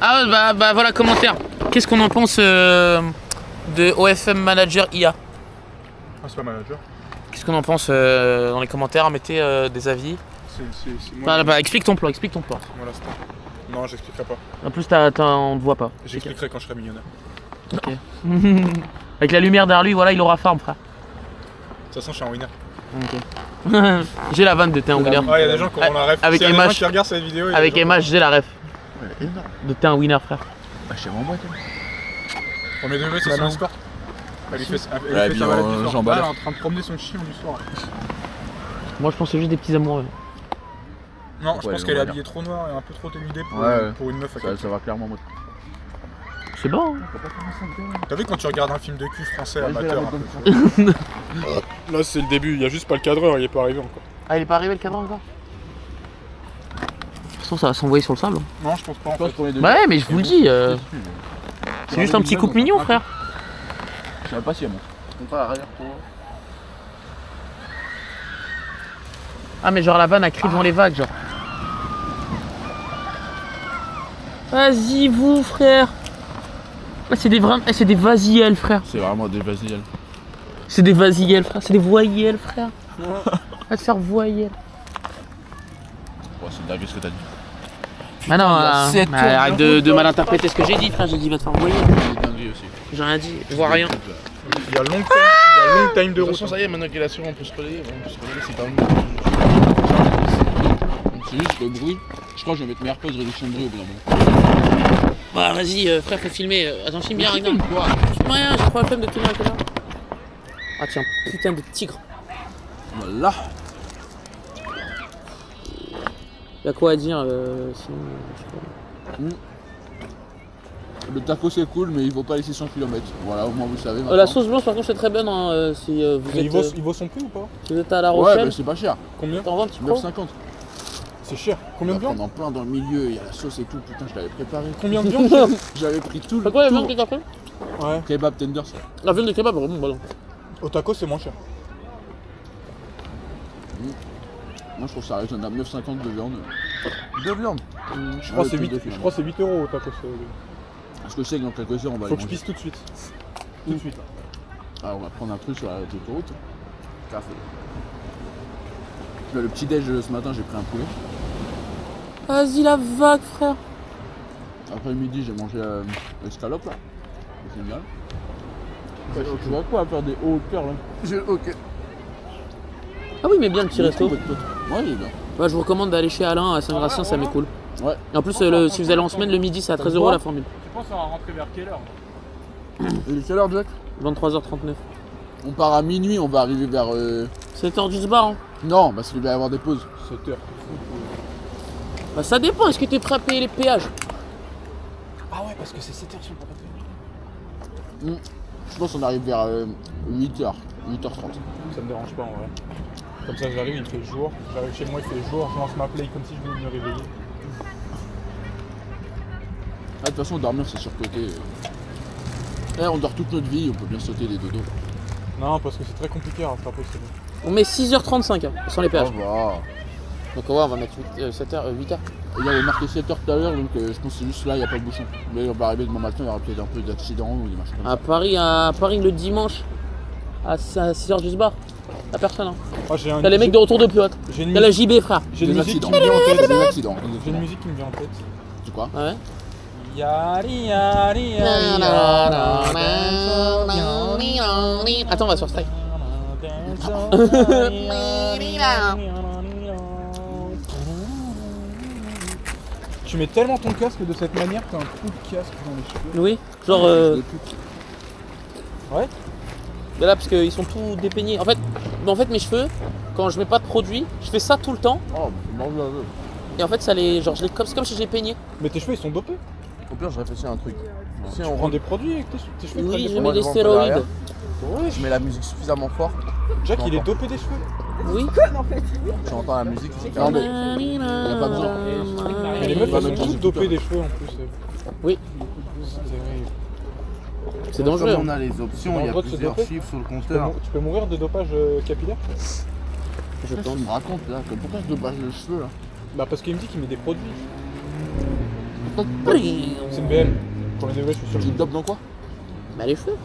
[SPEAKER 2] Ah, bah voilà, commentaire. Qu'est-ce qu'on en pense de OFM Manager IA?
[SPEAKER 1] Ah, c'est pas manager.
[SPEAKER 2] Qu'est-ce qu'on en pense dans les commentaires? Mettez des avis.
[SPEAKER 1] C'est moi.
[SPEAKER 2] Bah, explique ton plan, explique ton plan.
[SPEAKER 1] Moi, l'instant. Non, j'expliquerai pas.
[SPEAKER 2] En plus, on te voit pas.
[SPEAKER 1] J'expliquerai quand je serai millionnaire.
[SPEAKER 2] Ok. Avec la lumière derrière lui, voilà, il aura farm, frère.
[SPEAKER 1] De toute façon, je suis un winner.
[SPEAKER 2] Ok. J'ai la vanne de t'es un winner.
[SPEAKER 1] Ah, il y a des gens qui auront la ref.
[SPEAKER 2] Avec
[SPEAKER 1] S'il y a des
[SPEAKER 2] MH.
[SPEAKER 1] gens qui regardent cette vidéo. il y a
[SPEAKER 2] Avec
[SPEAKER 1] des gens-
[SPEAKER 2] MH, j'ai la ref.
[SPEAKER 4] Ouais, énorme.
[SPEAKER 2] De t'es un winner, frère.
[SPEAKER 4] Bah, je sais vraiment pas.
[SPEAKER 1] Premier degré, c'est son sport. Elle lui fait sa
[SPEAKER 4] Ouais,
[SPEAKER 1] balade
[SPEAKER 4] puis
[SPEAKER 1] du soir.
[SPEAKER 4] Jean
[SPEAKER 1] Là, elle est
[SPEAKER 4] Ballet.
[SPEAKER 1] en train de promener son chien du soir.
[SPEAKER 2] Moi, je pense que c'est juste des petits amoureux.
[SPEAKER 1] Non, je
[SPEAKER 4] Ouais,
[SPEAKER 1] pense
[SPEAKER 4] on
[SPEAKER 1] qu'elle est
[SPEAKER 4] va
[SPEAKER 1] habillée trop noire et un peu trop dénudée pour,
[SPEAKER 4] Ouais.
[SPEAKER 1] pour une meuf à
[SPEAKER 4] Ça,
[SPEAKER 1] quelqu'un.
[SPEAKER 4] ça va clairement monter.
[SPEAKER 2] C'est bon. Hein.
[SPEAKER 1] T'as vu quand tu regardes un film de cul français
[SPEAKER 4] Ouais, je vais
[SPEAKER 1] amateur
[SPEAKER 4] la
[SPEAKER 1] un
[SPEAKER 4] mettre
[SPEAKER 1] peu. Là, c'est le début, il y a juste pas le cadreur, il est pas arrivé encore.
[SPEAKER 2] Ah, il est pas arrivé le cadran encore? De toute façon, ça va s'envoyer sur le sable.
[SPEAKER 1] Non, je pense pas en fait.
[SPEAKER 2] Bah ouais, mais je vous le dis. C'est juste un petit couple mignon, frère.
[SPEAKER 4] Je savais pas si elle monte. On va arrière pour.
[SPEAKER 2] Ah, mais genre la vanne a crié devant les vagues, genre. Vas-y, vous, frère. Ah, c'est des vasiels, frère.
[SPEAKER 4] C'est vraiment des vasiliels.
[SPEAKER 2] C'est des vasiels, frère. C'est des voyelles, frère. Va te faire voyelle.
[SPEAKER 4] Ouais, c'est dingue ce que t'as dit.
[SPEAKER 2] Ah non,
[SPEAKER 4] sept
[SPEAKER 2] mais
[SPEAKER 4] tours de
[SPEAKER 2] arrête de mal interpréter ce que j'ai dit, frère. J'ai dit va te faire voyelle.
[SPEAKER 4] C'est dingue aussi.
[SPEAKER 2] J'ai rien dit, je vois rien.
[SPEAKER 1] Il y a long time de
[SPEAKER 3] De toute
[SPEAKER 1] route.
[SPEAKER 3] façon, ça y est, maintenant qu'il est assuré, on peut se relayer. C'est pas
[SPEAKER 4] C'est juste le bruit. Je crois que je vais mettre meilleure pause réduction de bruit au bout d'un moment.
[SPEAKER 2] Bah vas-y, frère, faut filmer. Attends, filme bien, regarde. Je filme rien, j'ai trop la flemme de filmer la caméra. Ah tiens, putain de tigre.
[SPEAKER 4] Voilà.
[SPEAKER 2] Y'a quoi à dire sinon je sais pas.
[SPEAKER 4] Le taco c'est cool, mais il vaut pas les 600 km. Voilà, au moins vous le savez.
[SPEAKER 2] La sauce blanche par contre c'est très bonne hein, si vous
[SPEAKER 1] Mais
[SPEAKER 2] êtes,
[SPEAKER 1] il vaut son prix ou pas?
[SPEAKER 2] si vous êtes à La
[SPEAKER 4] Ouais,
[SPEAKER 2] Rochelle.
[SPEAKER 4] bah c'est pas cher.
[SPEAKER 1] Combien?
[SPEAKER 2] T'en vends un petit pro.
[SPEAKER 4] 9,50.
[SPEAKER 1] C'est cher. Combien de
[SPEAKER 4] On va
[SPEAKER 1] viande?
[SPEAKER 4] prendre en plein dans le milieu, il y a la sauce et tout. Putain, je l'avais préparé.
[SPEAKER 1] Combien de viande?
[SPEAKER 4] J'avais pris tout le
[SPEAKER 2] C'est quoi la viande
[SPEAKER 4] tour.
[SPEAKER 2] que t'as pris?
[SPEAKER 1] Ouais.
[SPEAKER 4] Kebab tender, ça.
[SPEAKER 2] La viande de kebab, vraiment bon.
[SPEAKER 1] Au taco, c'est moins cher.
[SPEAKER 4] Moi je trouve ça raisonnable. 9,50 de viande. De viande.
[SPEAKER 1] Je crois que c'est
[SPEAKER 4] Ouais,
[SPEAKER 1] 8,
[SPEAKER 4] plus de
[SPEAKER 1] je
[SPEAKER 4] viande.
[SPEAKER 1] crois que c'est 8 € au taco.
[SPEAKER 4] Parce que je sais que dans quelques heures on va
[SPEAKER 1] Faut
[SPEAKER 4] aller
[SPEAKER 1] que je
[SPEAKER 4] manger.
[SPEAKER 1] pisse tout de suite. Tout de suite.
[SPEAKER 4] Alors on va prendre un truc sur la autoroute. Café. Le petit déj ce matin j'ai pris un poulet.
[SPEAKER 2] Vas-y la vague frère.
[SPEAKER 4] Après midi j'ai mangé l'escalope là. C'est génial. Tu vois quoi à faire des hauts hauteurs là? Ok.
[SPEAKER 2] Ah oui mais bien le petit resto.
[SPEAKER 4] Ouais il est bien.
[SPEAKER 2] Ouais, je vous recommande d'aller chez Alain à Saint-Gratien, ça m'est cool.
[SPEAKER 4] Ouais.
[SPEAKER 2] Et en plus si vous allez en semaine le midi c'est à 13 € la formule.
[SPEAKER 1] Tu penses qu'on va rentrer vers quelle heure?
[SPEAKER 4] Il est quelle heure Jack?
[SPEAKER 2] 23h39.
[SPEAKER 4] On part à minuit, on va arriver vers...
[SPEAKER 2] 7h du bar hein.
[SPEAKER 4] Non, parce qu'il va y avoir des pauses.
[SPEAKER 1] 7 heures.
[SPEAKER 2] Bah ça dépend, est-ce que t'es prêt à payer les péages?
[SPEAKER 1] Ah ouais, parce que c'est 7 heures sur le papier.
[SPEAKER 4] Je pense qu'on arrive vers 8h, 8h30.
[SPEAKER 1] Ça me dérange pas en vrai. Comme ça j'arrive, il fait jour. J'arrive chez moi, il fait jour. Je lance ma play comme si je venais de me réveiller.
[SPEAKER 4] Ah, de toute façon, dormir c'est surcoté. On dort toute notre vie, on peut bien sauter des dodos.
[SPEAKER 1] Non, parce que c'est très compliqué à rattraper, c'est bon.
[SPEAKER 2] On met 6h35 hein, sans les péages.
[SPEAKER 4] va.
[SPEAKER 2] Donc ouais on va mettre 8h.
[SPEAKER 4] Il y avait marqué 7h tout à l'heure, donc je pense que c'est juste là, il n'y a pas de bouchon. Mais on va arriver demain matin, il y aura peut-être un peu d'accidents ou des machins comme ça.
[SPEAKER 2] À Paris le dimanche à 6h du bar. Y'a personne hein.
[SPEAKER 1] Ah, j'ai un...
[SPEAKER 2] T'as les mecs de retour de Piotte.
[SPEAKER 1] J'ai une
[SPEAKER 2] Y'a la
[SPEAKER 1] musique,
[SPEAKER 2] JB frère.
[SPEAKER 1] j'ai une
[SPEAKER 4] Des
[SPEAKER 1] musique qui
[SPEAKER 4] accidents.
[SPEAKER 1] me vient en tête.
[SPEAKER 4] Des accidents.
[SPEAKER 1] J'ai une musique qui me vient en tête.
[SPEAKER 4] C'est quoi?
[SPEAKER 2] Ah ouais.
[SPEAKER 1] Yari yari yari
[SPEAKER 2] Attends on va sur Style.
[SPEAKER 1] Tu mets tellement ton casque de cette manière que t'as un trou de casque dans les cheveux.
[SPEAKER 2] Oui. Genre
[SPEAKER 1] Ouais.
[SPEAKER 2] mais là parce qu'ils sont tout dépeignés. En fait mes cheveux, quand je mets pas de produit, je fais ça tout le temps.
[SPEAKER 4] Oh, bon,
[SPEAKER 2] Et en fait ça les. Genre c'est comme si je les peignais.
[SPEAKER 1] Mais tes cheveux ils sont dopés.
[SPEAKER 3] Au pire, je réfléchis à un truc. Si
[SPEAKER 1] Tu
[SPEAKER 3] on
[SPEAKER 1] prends des produits avec tes cheveux.
[SPEAKER 2] Oui,
[SPEAKER 1] prennent
[SPEAKER 2] je
[SPEAKER 1] des
[SPEAKER 2] mets des
[SPEAKER 3] devant,
[SPEAKER 2] stéroïdes.
[SPEAKER 3] derrière.
[SPEAKER 1] produits.
[SPEAKER 3] je mets la musique suffisamment fort.
[SPEAKER 1] Jack il est dopé des cheveux.
[SPEAKER 2] Oui.
[SPEAKER 7] En fait.
[SPEAKER 4] Tu entends la musique, c'est
[SPEAKER 2] Non,
[SPEAKER 4] calme.
[SPEAKER 2] mais il a pas besoin.
[SPEAKER 1] Mais les meufs,
[SPEAKER 2] Pas
[SPEAKER 1] elles sont
[SPEAKER 2] mettre
[SPEAKER 1] toutes
[SPEAKER 2] du
[SPEAKER 1] dopées
[SPEAKER 2] tout.
[SPEAKER 1] des cheveux en plus.
[SPEAKER 2] Oui.
[SPEAKER 1] C'est terrible.
[SPEAKER 2] C'est dangereux.
[SPEAKER 3] Comme on a les options, il y a
[SPEAKER 1] droit de se
[SPEAKER 3] plusieurs
[SPEAKER 1] doper.
[SPEAKER 3] chiffres sur le
[SPEAKER 1] Tu peux
[SPEAKER 3] compteur.
[SPEAKER 1] tu peux mourir de dopage capillaire?
[SPEAKER 2] Je tente.
[SPEAKER 3] Tu me racontes là, pourquoi je dopage les cheveux là?
[SPEAKER 1] Bah parce qu'il me dit qu'il met des produits.
[SPEAKER 2] Oui.
[SPEAKER 1] C'est une BM. Pour les je suis sûr.
[SPEAKER 3] Tu te dopes dans quoi?
[SPEAKER 2] Bah les cheveux.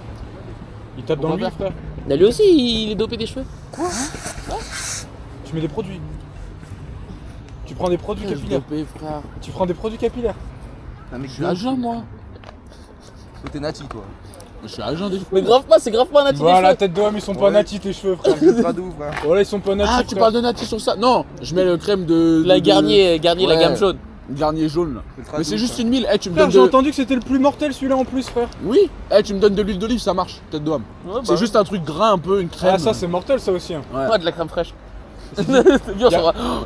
[SPEAKER 1] Il tape dans le
[SPEAKER 3] Pourquoi
[SPEAKER 1] lit, frère.
[SPEAKER 2] Bah lui aussi il est dopé des cheveux.
[SPEAKER 1] Tu mets des produits. Tu prends des produits
[SPEAKER 3] Je suis
[SPEAKER 1] capillaires.
[SPEAKER 3] dopé, frère.
[SPEAKER 1] Tu prends des produits capillaires.
[SPEAKER 3] Je suis agent moi. T'es nati toi. Je suis agent des cheveux.
[SPEAKER 2] Mais grave pas, c'est grave pas un natif des
[SPEAKER 1] Voilà,
[SPEAKER 2] cheveux.
[SPEAKER 1] tête d'homme, ils sont pas
[SPEAKER 3] Ouais.
[SPEAKER 1] natis tes cheveux, frère.
[SPEAKER 3] Pas d'où frère.
[SPEAKER 1] Voilà, ils sont pas natis.
[SPEAKER 3] Ah, tu parles de nati sur ça? Non, je mets le crème de.
[SPEAKER 2] La Garnier, la
[SPEAKER 3] Ouais.
[SPEAKER 2] gamme jaune.
[SPEAKER 3] Garnier jaune là. Mais c'est juste une mille. Eh, tu me
[SPEAKER 1] Frère,
[SPEAKER 3] donnes
[SPEAKER 1] j'ai
[SPEAKER 3] de.
[SPEAKER 1] entendu que c'était le plus mortel celui-là en plus, frère.
[SPEAKER 3] Oui. Eh, tu me donnes de l'huile d'olive, ça marche. Tête d'homme. C'est juste un truc gras un peu, une crème.
[SPEAKER 1] Ah, ça c'est mortel ça aussi. Hein.
[SPEAKER 2] Ouais, de la crème fraîche.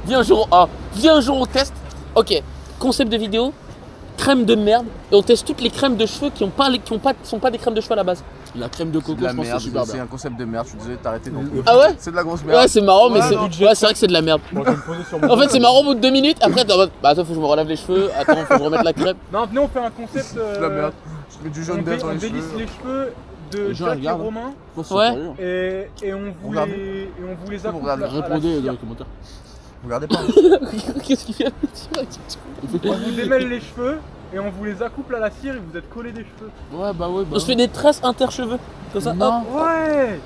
[SPEAKER 2] Viens un jour on teste. Ok, concept de vidéo, crème de merde, et on teste toutes les crèmes de cheveux qui sont pas des crèmes de cheveux à la base.
[SPEAKER 3] La crème de coco,
[SPEAKER 4] de la
[SPEAKER 3] je pense que
[SPEAKER 4] merde,
[SPEAKER 3] c'est super
[SPEAKER 4] c'est
[SPEAKER 3] bien.
[SPEAKER 4] un concept de merde, je suis désolé de t'arrêter.
[SPEAKER 2] Ah ouais?
[SPEAKER 4] C'est de la grosse merde.
[SPEAKER 2] Ouais, c'est marrant, mais
[SPEAKER 1] Ouais,
[SPEAKER 2] c'est
[SPEAKER 1] non.
[SPEAKER 2] ouais, c'est vrai que c'est de la merde.
[SPEAKER 1] Bon, je vais me poser sur mon
[SPEAKER 2] En fait, c'est marrant au bout de 2 minutes. Après, t'es en mode, bah attends, faut que je me relève les cheveux. Attends, faut que je remette la crème.
[SPEAKER 1] Non, venez, on fait un concept.
[SPEAKER 4] C'est de la merde. Je mets du jaune d'œuf dans
[SPEAKER 1] on
[SPEAKER 4] les
[SPEAKER 1] délisse
[SPEAKER 4] cheveux.
[SPEAKER 1] les cheveux de
[SPEAKER 3] Les gens
[SPEAKER 1] Jack et
[SPEAKER 3] regardent.
[SPEAKER 1] Romain
[SPEAKER 2] Ouais.
[SPEAKER 1] et on vous
[SPEAKER 4] Regardez.
[SPEAKER 1] les
[SPEAKER 4] Vous
[SPEAKER 1] accouple
[SPEAKER 4] regardez,
[SPEAKER 1] à la
[SPEAKER 3] Répondez dans
[SPEAKER 1] cire.
[SPEAKER 3] les commentaires.
[SPEAKER 4] Vous regardez pas.
[SPEAKER 2] Qu'est-ce qu'il vient de dire?
[SPEAKER 1] On vous démêle les cheveux et on vous les accouple à la cire et vous êtes collés des cheveux.
[SPEAKER 3] Ouais, bah ouais, bah.
[SPEAKER 2] On se fait des tresses intercheveux. Comme ça, hop.
[SPEAKER 3] Non.
[SPEAKER 1] Ouais.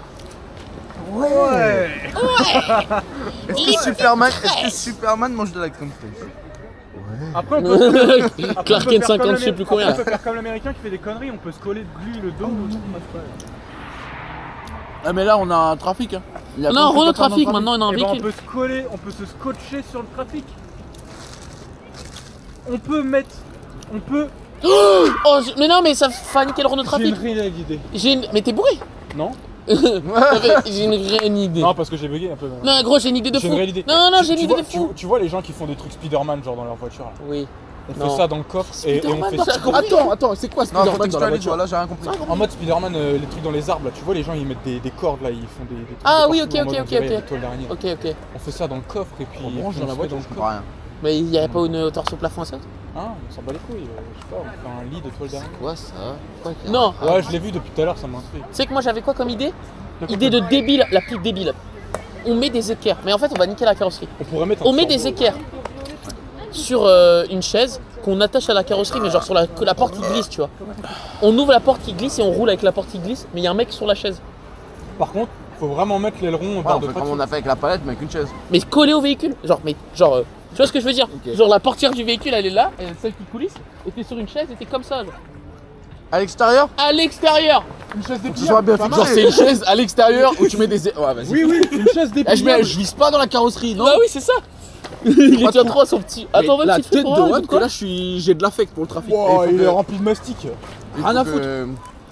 [SPEAKER 1] Ouais.
[SPEAKER 4] Est-ce que Superman mange de la crème fraîche?
[SPEAKER 1] Après on peut
[SPEAKER 2] Clark Kent 50, je sais plus combien.
[SPEAKER 1] On peut faire comme l'américain qui fait des conneries, on peut se coller de lui le dos.
[SPEAKER 3] Ah, mais là, on a un trafic. Hein. Il y a
[SPEAKER 2] Non,
[SPEAKER 3] plein de
[SPEAKER 2] Renault
[SPEAKER 3] personnes dans le
[SPEAKER 2] Trafic, maintenant on a un
[SPEAKER 1] Eh ben, on
[SPEAKER 2] véhicule.
[SPEAKER 1] peut se coller, on peut se scotcher sur le trafic. On peut mettre, on peut.
[SPEAKER 2] Oh, mais non, mais ça va niquer le Renault
[SPEAKER 1] J'ai
[SPEAKER 2] Trafic.
[SPEAKER 1] une réelle idée.
[SPEAKER 2] Mais t'es bourré.
[SPEAKER 1] Non.
[SPEAKER 2] J'ai une réelle idée.
[SPEAKER 1] Non, parce que j'ai bugué un peu.
[SPEAKER 2] Non, gros, j'ai une idée de
[SPEAKER 1] J'ai
[SPEAKER 2] fou.
[SPEAKER 1] une réelle idée.
[SPEAKER 2] Non, non,
[SPEAKER 1] Tu-
[SPEAKER 2] j'ai une
[SPEAKER 1] tu
[SPEAKER 2] idée
[SPEAKER 1] vois-
[SPEAKER 2] de fou.
[SPEAKER 1] Tu vois les gens qui font des trucs Spider-Man genre dans leur voiture là.
[SPEAKER 2] Oui.
[SPEAKER 1] On
[SPEAKER 2] Non.
[SPEAKER 1] fait ça dans le coffre et on
[SPEAKER 2] Spider-Man
[SPEAKER 1] fait
[SPEAKER 2] dans
[SPEAKER 1] ça.
[SPEAKER 2] la-
[SPEAKER 3] Attends, c'est quoi
[SPEAKER 4] Non,
[SPEAKER 3] Spider-Man
[SPEAKER 4] faut
[SPEAKER 3] dans la
[SPEAKER 4] textualiser,
[SPEAKER 3] voiture?
[SPEAKER 4] voilà, j'ai rien compris.
[SPEAKER 1] En mode Spider-Man, les trucs dans les arbres là, tu vois les gens ils mettent des cordes là, ils font des trucs
[SPEAKER 2] Ah
[SPEAKER 1] de
[SPEAKER 2] oui,
[SPEAKER 1] partout
[SPEAKER 2] ok,
[SPEAKER 1] en mode,
[SPEAKER 2] ok,
[SPEAKER 1] on dirait
[SPEAKER 2] ok.
[SPEAKER 1] des toiles d'araignée.
[SPEAKER 2] Ok.
[SPEAKER 1] On fait ça dans le coffre et puis
[SPEAKER 3] On branche
[SPEAKER 1] on
[SPEAKER 3] dans la
[SPEAKER 1] se
[SPEAKER 3] voiture,
[SPEAKER 1] met
[SPEAKER 4] Je
[SPEAKER 1] dans le
[SPEAKER 4] comprends
[SPEAKER 1] coffre.
[SPEAKER 4] rien.
[SPEAKER 2] Mais il n'y avait pas une hauteur sur plafond à ça?
[SPEAKER 1] Ah, on s'en bat les couilles, je sais pas, on fait un lit de toiles d'araignée.
[SPEAKER 3] Quoi ça? Quoi qu'il y a?
[SPEAKER 2] Non.
[SPEAKER 1] Ouais, je l'ai vu depuis tout à l'heure, ça m'intrigue.
[SPEAKER 2] Tu sais que moi j'avais quoi comme idée? Idée de débile, la plus débile. On met des équerres, mais en fait on va niquer la carrosserie.
[SPEAKER 1] On pourrait mettre un
[SPEAKER 2] On met des
[SPEAKER 1] survol.
[SPEAKER 2] équerres sur une chaise qu'on attache à la carrosserie, mais genre sur que la porte qui glisse, tu vois. On ouvre la porte qui glisse et on roule avec la porte qui glisse, mais il y a un mec sur la chaise.
[SPEAKER 1] Par contre, faut vraiment mettre l'aileron au
[SPEAKER 4] Ouais,
[SPEAKER 1] bord
[SPEAKER 4] on
[SPEAKER 1] de
[SPEAKER 4] fait comme
[SPEAKER 1] toiture.
[SPEAKER 4] on a fait avec la palette, mais avec une chaise.
[SPEAKER 2] Mais collé au véhicule. Tu vois ce que je veux dire? Genre la portière du véhicule elle est là, et celle qui coulisse, et t'es sur une chaise et t'es comme ça, genre.
[SPEAKER 4] À l'extérieur,
[SPEAKER 2] À l'extérieur.
[SPEAKER 1] Une chaise
[SPEAKER 4] faut que ce soit bien
[SPEAKER 3] Genre, c'est
[SPEAKER 4] fixé.
[SPEAKER 3] une chaise à l'extérieur où tu mets des. Ouais, vas-y.
[SPEAKER 1] Oui, une chaise
[SPEAKER 3] Eh,
[SPEAKER 1] dépliable.
[SPEAKER 3] je vise pas dans la carrosserie, non?
[SPEAKER 2] Bah oui, c'est ça. Il est trop son petit. Attends,
[SPEAKER 3] Mais
[SPEAKER 2] même
[SPEAKER 3] la
[SPEAKER 2] si tu fais
[SPEAKER 3] tête
[SPEAKER 2] pour
[SPEAKER 3] de
[SPEAKER 2] voir,
[SPEAKER 3] Watt,
[SPEAKER 2] ou
[SPEAKER 3] que
[SPEAKER 2] quoi?
[SPEAKER 3] là, j'ai de l'affect pour le trafic.
[SPEAKER 1] Wow,
[SPEAKER 3] Et il
[SPEAKER 1] il
[SPEAKER 3] faut
[SPEAKER 1] est
[SPEAKER 3] que-
[SPEAKER 1] rempli de mastic.
[SPEAKER 3] Rien à foutre.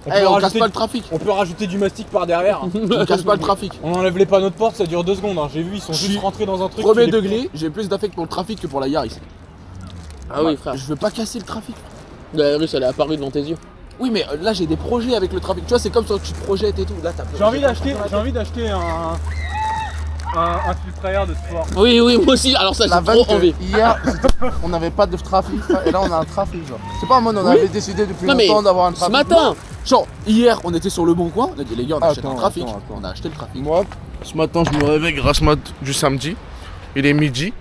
[SPEAKER 1] On
[SPEAKER 3] Eh,
[SPEAKER 1] peut
[SPEAKER 3] on casse
[SPEAKER 1] rajouter
[SPEAKER 3] pas le trafic.
[SPEAKER 1] On peut rajouter du mastic par derrière.
[SPEAKER 3] On casse pas le trafic.
[SPEAKER 1] On enlève les panneaux de porte, ça dure 2 secondes. Hein. J'ai vu, ils sont
[SPEAKER 3] Je
[SPEAKER 1] juste
[SPEAKER 3] suis
[SPEAKER 1] rentrés dans un truc.
[SPEAKER 3] Premier
[SPEAKER 1] tu les-
[SPEAKER 3] degré, j'ai plus d'affect pour le trafic que pour la Yaris.
[SPEAKER 2] Ah oui, frère.
[SPEAKER 3] Je veux pas casser le trafic.
[SPEAKER 2] La russe elle est apparue devant tes yeux.
[SPEAKER 3] Oui, mais là, j'ai des projets avec le trafic. Tu vois, c'est comme quand tu te projettes et tout. Là, t'as
[SPEAKER 1] J'ai envie d'acheter un filtre à air de sport.
[SPEAKER 2] Oui, moi aussi, alors ça
[SPEAKER 4] La
[SPEAKER 2] j'ai
[SPEAKER 4] vanne
[SPEAKER 2] trop envie.
[SPEAKER 4] que hier, on n'avait pas de trafic, et là on a un trafic. Genre. C'est pas en mode on avait décidé depuis
[SPEAKER 2] Non, mais
[SPEAKER 4] longtemps d'avoir un
[SPEAKER 2] Ce
[SPEAKER 4] trafic.
[SPEAKER 2] matin,
[SPEAKER 3] Genre, hier, on était sur le bon coin. On a dit, les gars, on achète un
[SPEAKER 4] Attends,
[SPEAKER 3] trafic.
[SPEAKER 4] attends.
[SPEAKER 3] On a acheté le trafic.
[SPEAKER 4] Moi, ce matin, je me réveille grâce mat du samedi. Il est midi.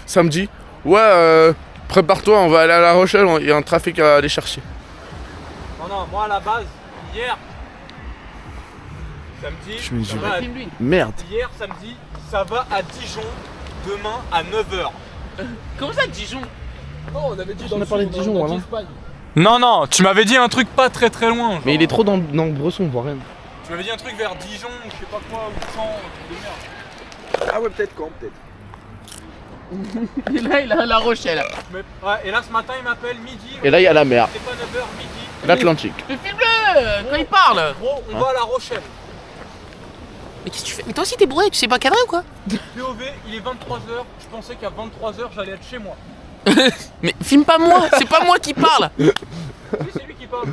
[SPEAKER 4] Samedi. Ouais, prépare-toi, on va aller à La Rochelle, il y a un trafic à aller chercher.
[SPEAKER 1] Non, moi à la base, hier, samedi,
[SPEAKER 4] Je me dis,
[SPEAKER 1] ça va à-
[SPEAKER 4] Merde.
[SPEAKER 1] hier samedi, ça va à Dijon, demain à 9h.
[SPEAKER 2] comment ça Dijon?
[SPEAKER 3] Non, on avait dit
[SPEAKER 4] On a parlé de Dijon, voilà.
[SPEAKER 1] Non, tu m'avais dit un truc pas très loin.
[SPEAKER 4] Mais il est trop dans le Bresson, voire rien.
[SPEAKER 1] Tu m'avais dit un truc vers Dijon, ou je sais pas quoi, ou Caen, un truc de merde.
[SPEAKER 4] Ah ouais, peut-être quand, peut-être.
[SPEAKER 2] Et là, il a La Rochelle.
[SPEAKER 1] Ouais, et là ce matin il m'appelle midi.
[SPEAKER 4] Et là, il y a la mer,
[SPEAKER 1] C'est pas 9h, midi.
[SPEAKER 4] l'Atlantique.
[SPEAKER 2] Mais filme-le quand il parle.
[SPEAKER 1] Gros, on va à La Rochelle.
[SPEAKER 2] Mais qu'est-ce que tu fais? Mais toi aussi t'es bourré, tu sais pas cadrer ou quoi?
[SPEAKER 1] POV, il est 23h. Je pensais qu'à 23h j'allais être chez moi.
[SPEAKER 2] Mais filme pas moi, c'est pas moi qui parle.
[SPEAKER 1] Oui, c'est lui qui parle.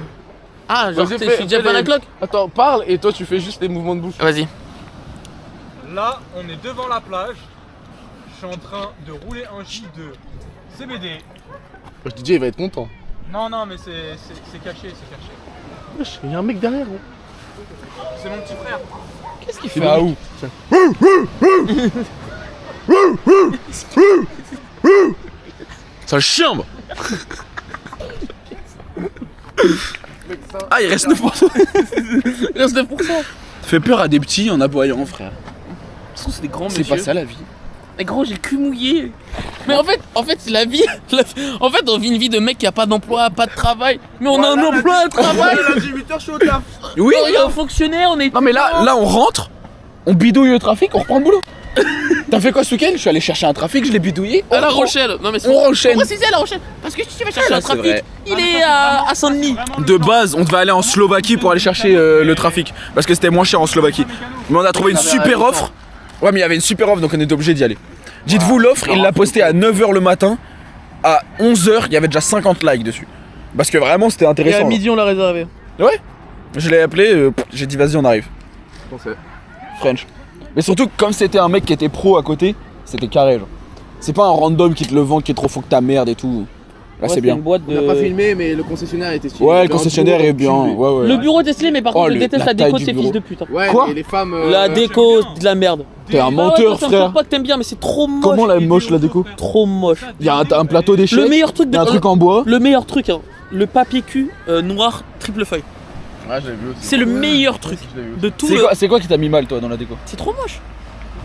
[SPEAKER 2] Ah, genre
[SPEAKER 4] Vas-y,
[SPEAKER 2] je suis déjà
[SPEAKER 4] fais
[SPEAKER 2] pas la
[SPEAKER 4] les-
[SPEAKER 2] cloque.
[SPEAKER 4] Attends, parle et toi tu fais juste les mouvements de bouche.
[SPEAKER 2] Vas-y.
[SPEAKER 1] Là, on est devant la plage. Je suis en train de rouler un J de CBD.
[SPEAKER 3] Le DJ il va être content.
[SPEAKER 1] Non, non, mais c'est caché, c'est caché.
[SPEAKER 3] Il y a un mec derrière. Gros.
[SPEAKER 1] C'est mon petit frère.
[SPEAKER 3] Qu'est-ce qu'il fait à où?
[SPEAKER 4] C'est un chien, moi. Ah, il reste 9%. Il reste 9%. Ça fait peur à des petits en aboyant, frère.
[SPEAKER 2] C'est des grands
[SPEAKER 4] C'est pas ça la vie.
[SPEAKER 2] Mais gros, j'ai le cul mouillé. Mais en fait, c'est la vie. En fait, on vit une vie de mec qui a pas d'emploi, pas de travail. Mais on a un emploi, un travail.
[SPEAKER 3] Lundi 8h, je suis au taf.
[SPEAKER 4] Oui,
[SPEAKER 2] On est un fonctionnaire, on est.
[SPEAKER 4] non mais là on rentre, on bidouille le trafic, on reprend le boulot. T'as fait quoi ce week-end? Je suis allé chercher un trafic, je l'ai bidouillé.
[SPEAKER 2] À La Rochelle. Non mais
[SPEAKER 4] On enchaîne.
[SPEAKER 2] Faut préciser à La Rochelle. Parce que si tu vas chercher
[SPEAKER 4] Ah,
[SPEAKER 2] un
[SPEAKER 4] c'est
[SPEAKER 2] trafic,
[SPEAKER 4] vrai.
[SPEAKER 2] il est à Saint-Denis.
[SPEAKER 4] De base, on devait aller en Slovaquie pour aller chercher le trafic. Parce que c'était moins cher en Slovaquie. Mais on a trouvé une super offre. Ouais, mais il y avait une super offre donc on était obligé d'y aller. Dites-vous, l'offre, il l'a postée à 9h le matin. À 11h, il y avait déjà 50 likes dessus. Parce que vraiment, c'était
[SPEAKER 2] Et
[SPEAKER 4] intéressant.
[SPEAKER 2] à midi, on l'a réservé.
[SPEAKER 4] Ouais. Je l'ai appelé, j'ai dit vas-y, on arrive. French. Mais surtout, comme c'était un mec qui était pro à côté, c'était carré, genre. C'est pas un random qui te le vend, qui est trop faux que ta merde et tout. Là, c'est bien.
[SPEAKER 2] Une boîte
[SPEAKER 3] On n'a pas filmé, mais le concessionnaire était stylé.
[SPEAKER 4] Ouais, le concessionnaire est bien. Ouais, ouais.
[SPEAKER 2] Le bureau est stylé, mais par
[SPEAKER 4] Oh,
[SPEAKER 2] contre, je
[SPEAKER 4] le-
[SPEAKER 2] déteste
[SPEAKER 4] la
[SPEAKER 2] la déco
[SPEAKER 4] taille
[SPEAKER 2] de ces
[SPEAKER 4] du
[SPEAKER 2] fils
[SPEAKER 4] bureau.
[SPEAKER 2] de pute. Hein.
[SPEAKER 3] Ouais,
[SPEAKER 4] Quoi
[SPEAKER 3] et les femmes.
[SPEAKER 2] La déco, de la merde.
[SPEAKER 4] T'es un
[SPEAKER 2] Ah ouais,
[SPEAKER 4] menteur,
[SPEAKER 2] toi, ça me choque
[SPEAKER 4] frère.
[SPEAKER 2] pas que t'aimes bien, mais c'est trop moche.
[SPEAKER 4] Comment la moche la déco?
[SPEAKER 2] Trop moche.
[SPEAKER 4] Y'a un plateau d'échecs.
[SPEAKER 2] Le meilleur truc de.
[SPEAKER 4] Y'a un truc en bois.
[SPEAKER 2] Le meilleur truc, hein. Le papier cul noir triple feuille.
[SPEAKER 3] Ouais, je l'ai vu aussi.
[SPEAKER 2] C'est le meilleur truc de tout le.
[SPEAKER 4] C'est quoi qui t'a mis mal, toi, dans la déco?
[SPEAKER 2] C'est trop moche.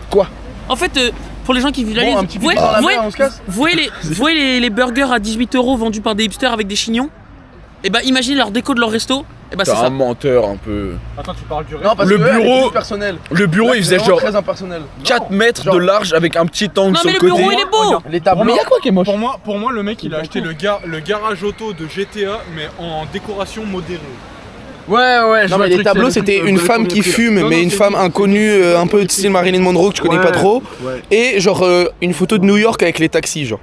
[SPEAKER 4] Quoi?
[SPEAKER 2] En fait, pour les gens qui vivent la
[SPEAKER 3] Bon,
[SPEAKER 2] liste,
[SPEAKER 3] un petit peu dans la mer, on se casse.
[SPEAKER 2] vous voyez les burgers à 18 € vendus par des hipsters avec des chignons? Et bah, imaginez leur déco de leur resto. Et bah, c'est
[SPEAKER 4] T'es
[SPEAKER 2] ça.
[SPEAKER 4] un menteur un peu.
[SPEAKER 1] Attends, tu parles du reste.
[SPEAKER 3] Non, parce
[SPEAKER 4] Le
[SPEAKER 3] que eux, elle
[SPEAKER 4] bureau-
[SPEAKER 3] est plus personnelle.
[SPEAKER 4] Le bureau,
[SPEAKER 3] Là,
[SPEAKER 4] il
[SPEAKER 3] c'est
[SPEAKER 4] faisait
[SPEAKER 3] vraiment
[SPEAKER 4] genre
[SPEAKER 3] très impersonnel.
[SPEAKER 4] 4 mètres
[SPEAKER 3] genre-
[SPEAKER 4] de large avec un petit angle
[SPEAKER 2] Non,
[SPEAKER 4] sur
[SPEAKER 2] mais
[SPEAKER 4] le
[SPEAKER 2] le
[SPEAKER 4] côté.
[SPEAKER 2] bureau, il est beau.
[SPEAKER 1] Regarde.
[SPEAKER 3] Les tableaux.
[SPEAKER 4] Mais y'a quoi qui est moche?
[SPEAKER 1] Pour moi, le mec, il a acheté le garage auto de GTA, mais en décoration modérée.
[SPEAKER 3] Ouais, non, mais les tableaux, c'était une femme qui fume, mais une femme inconnue, un peu de style Marilyn Monroe que je connais pas trop. Et genre une photo de New York avec les taxis, genre.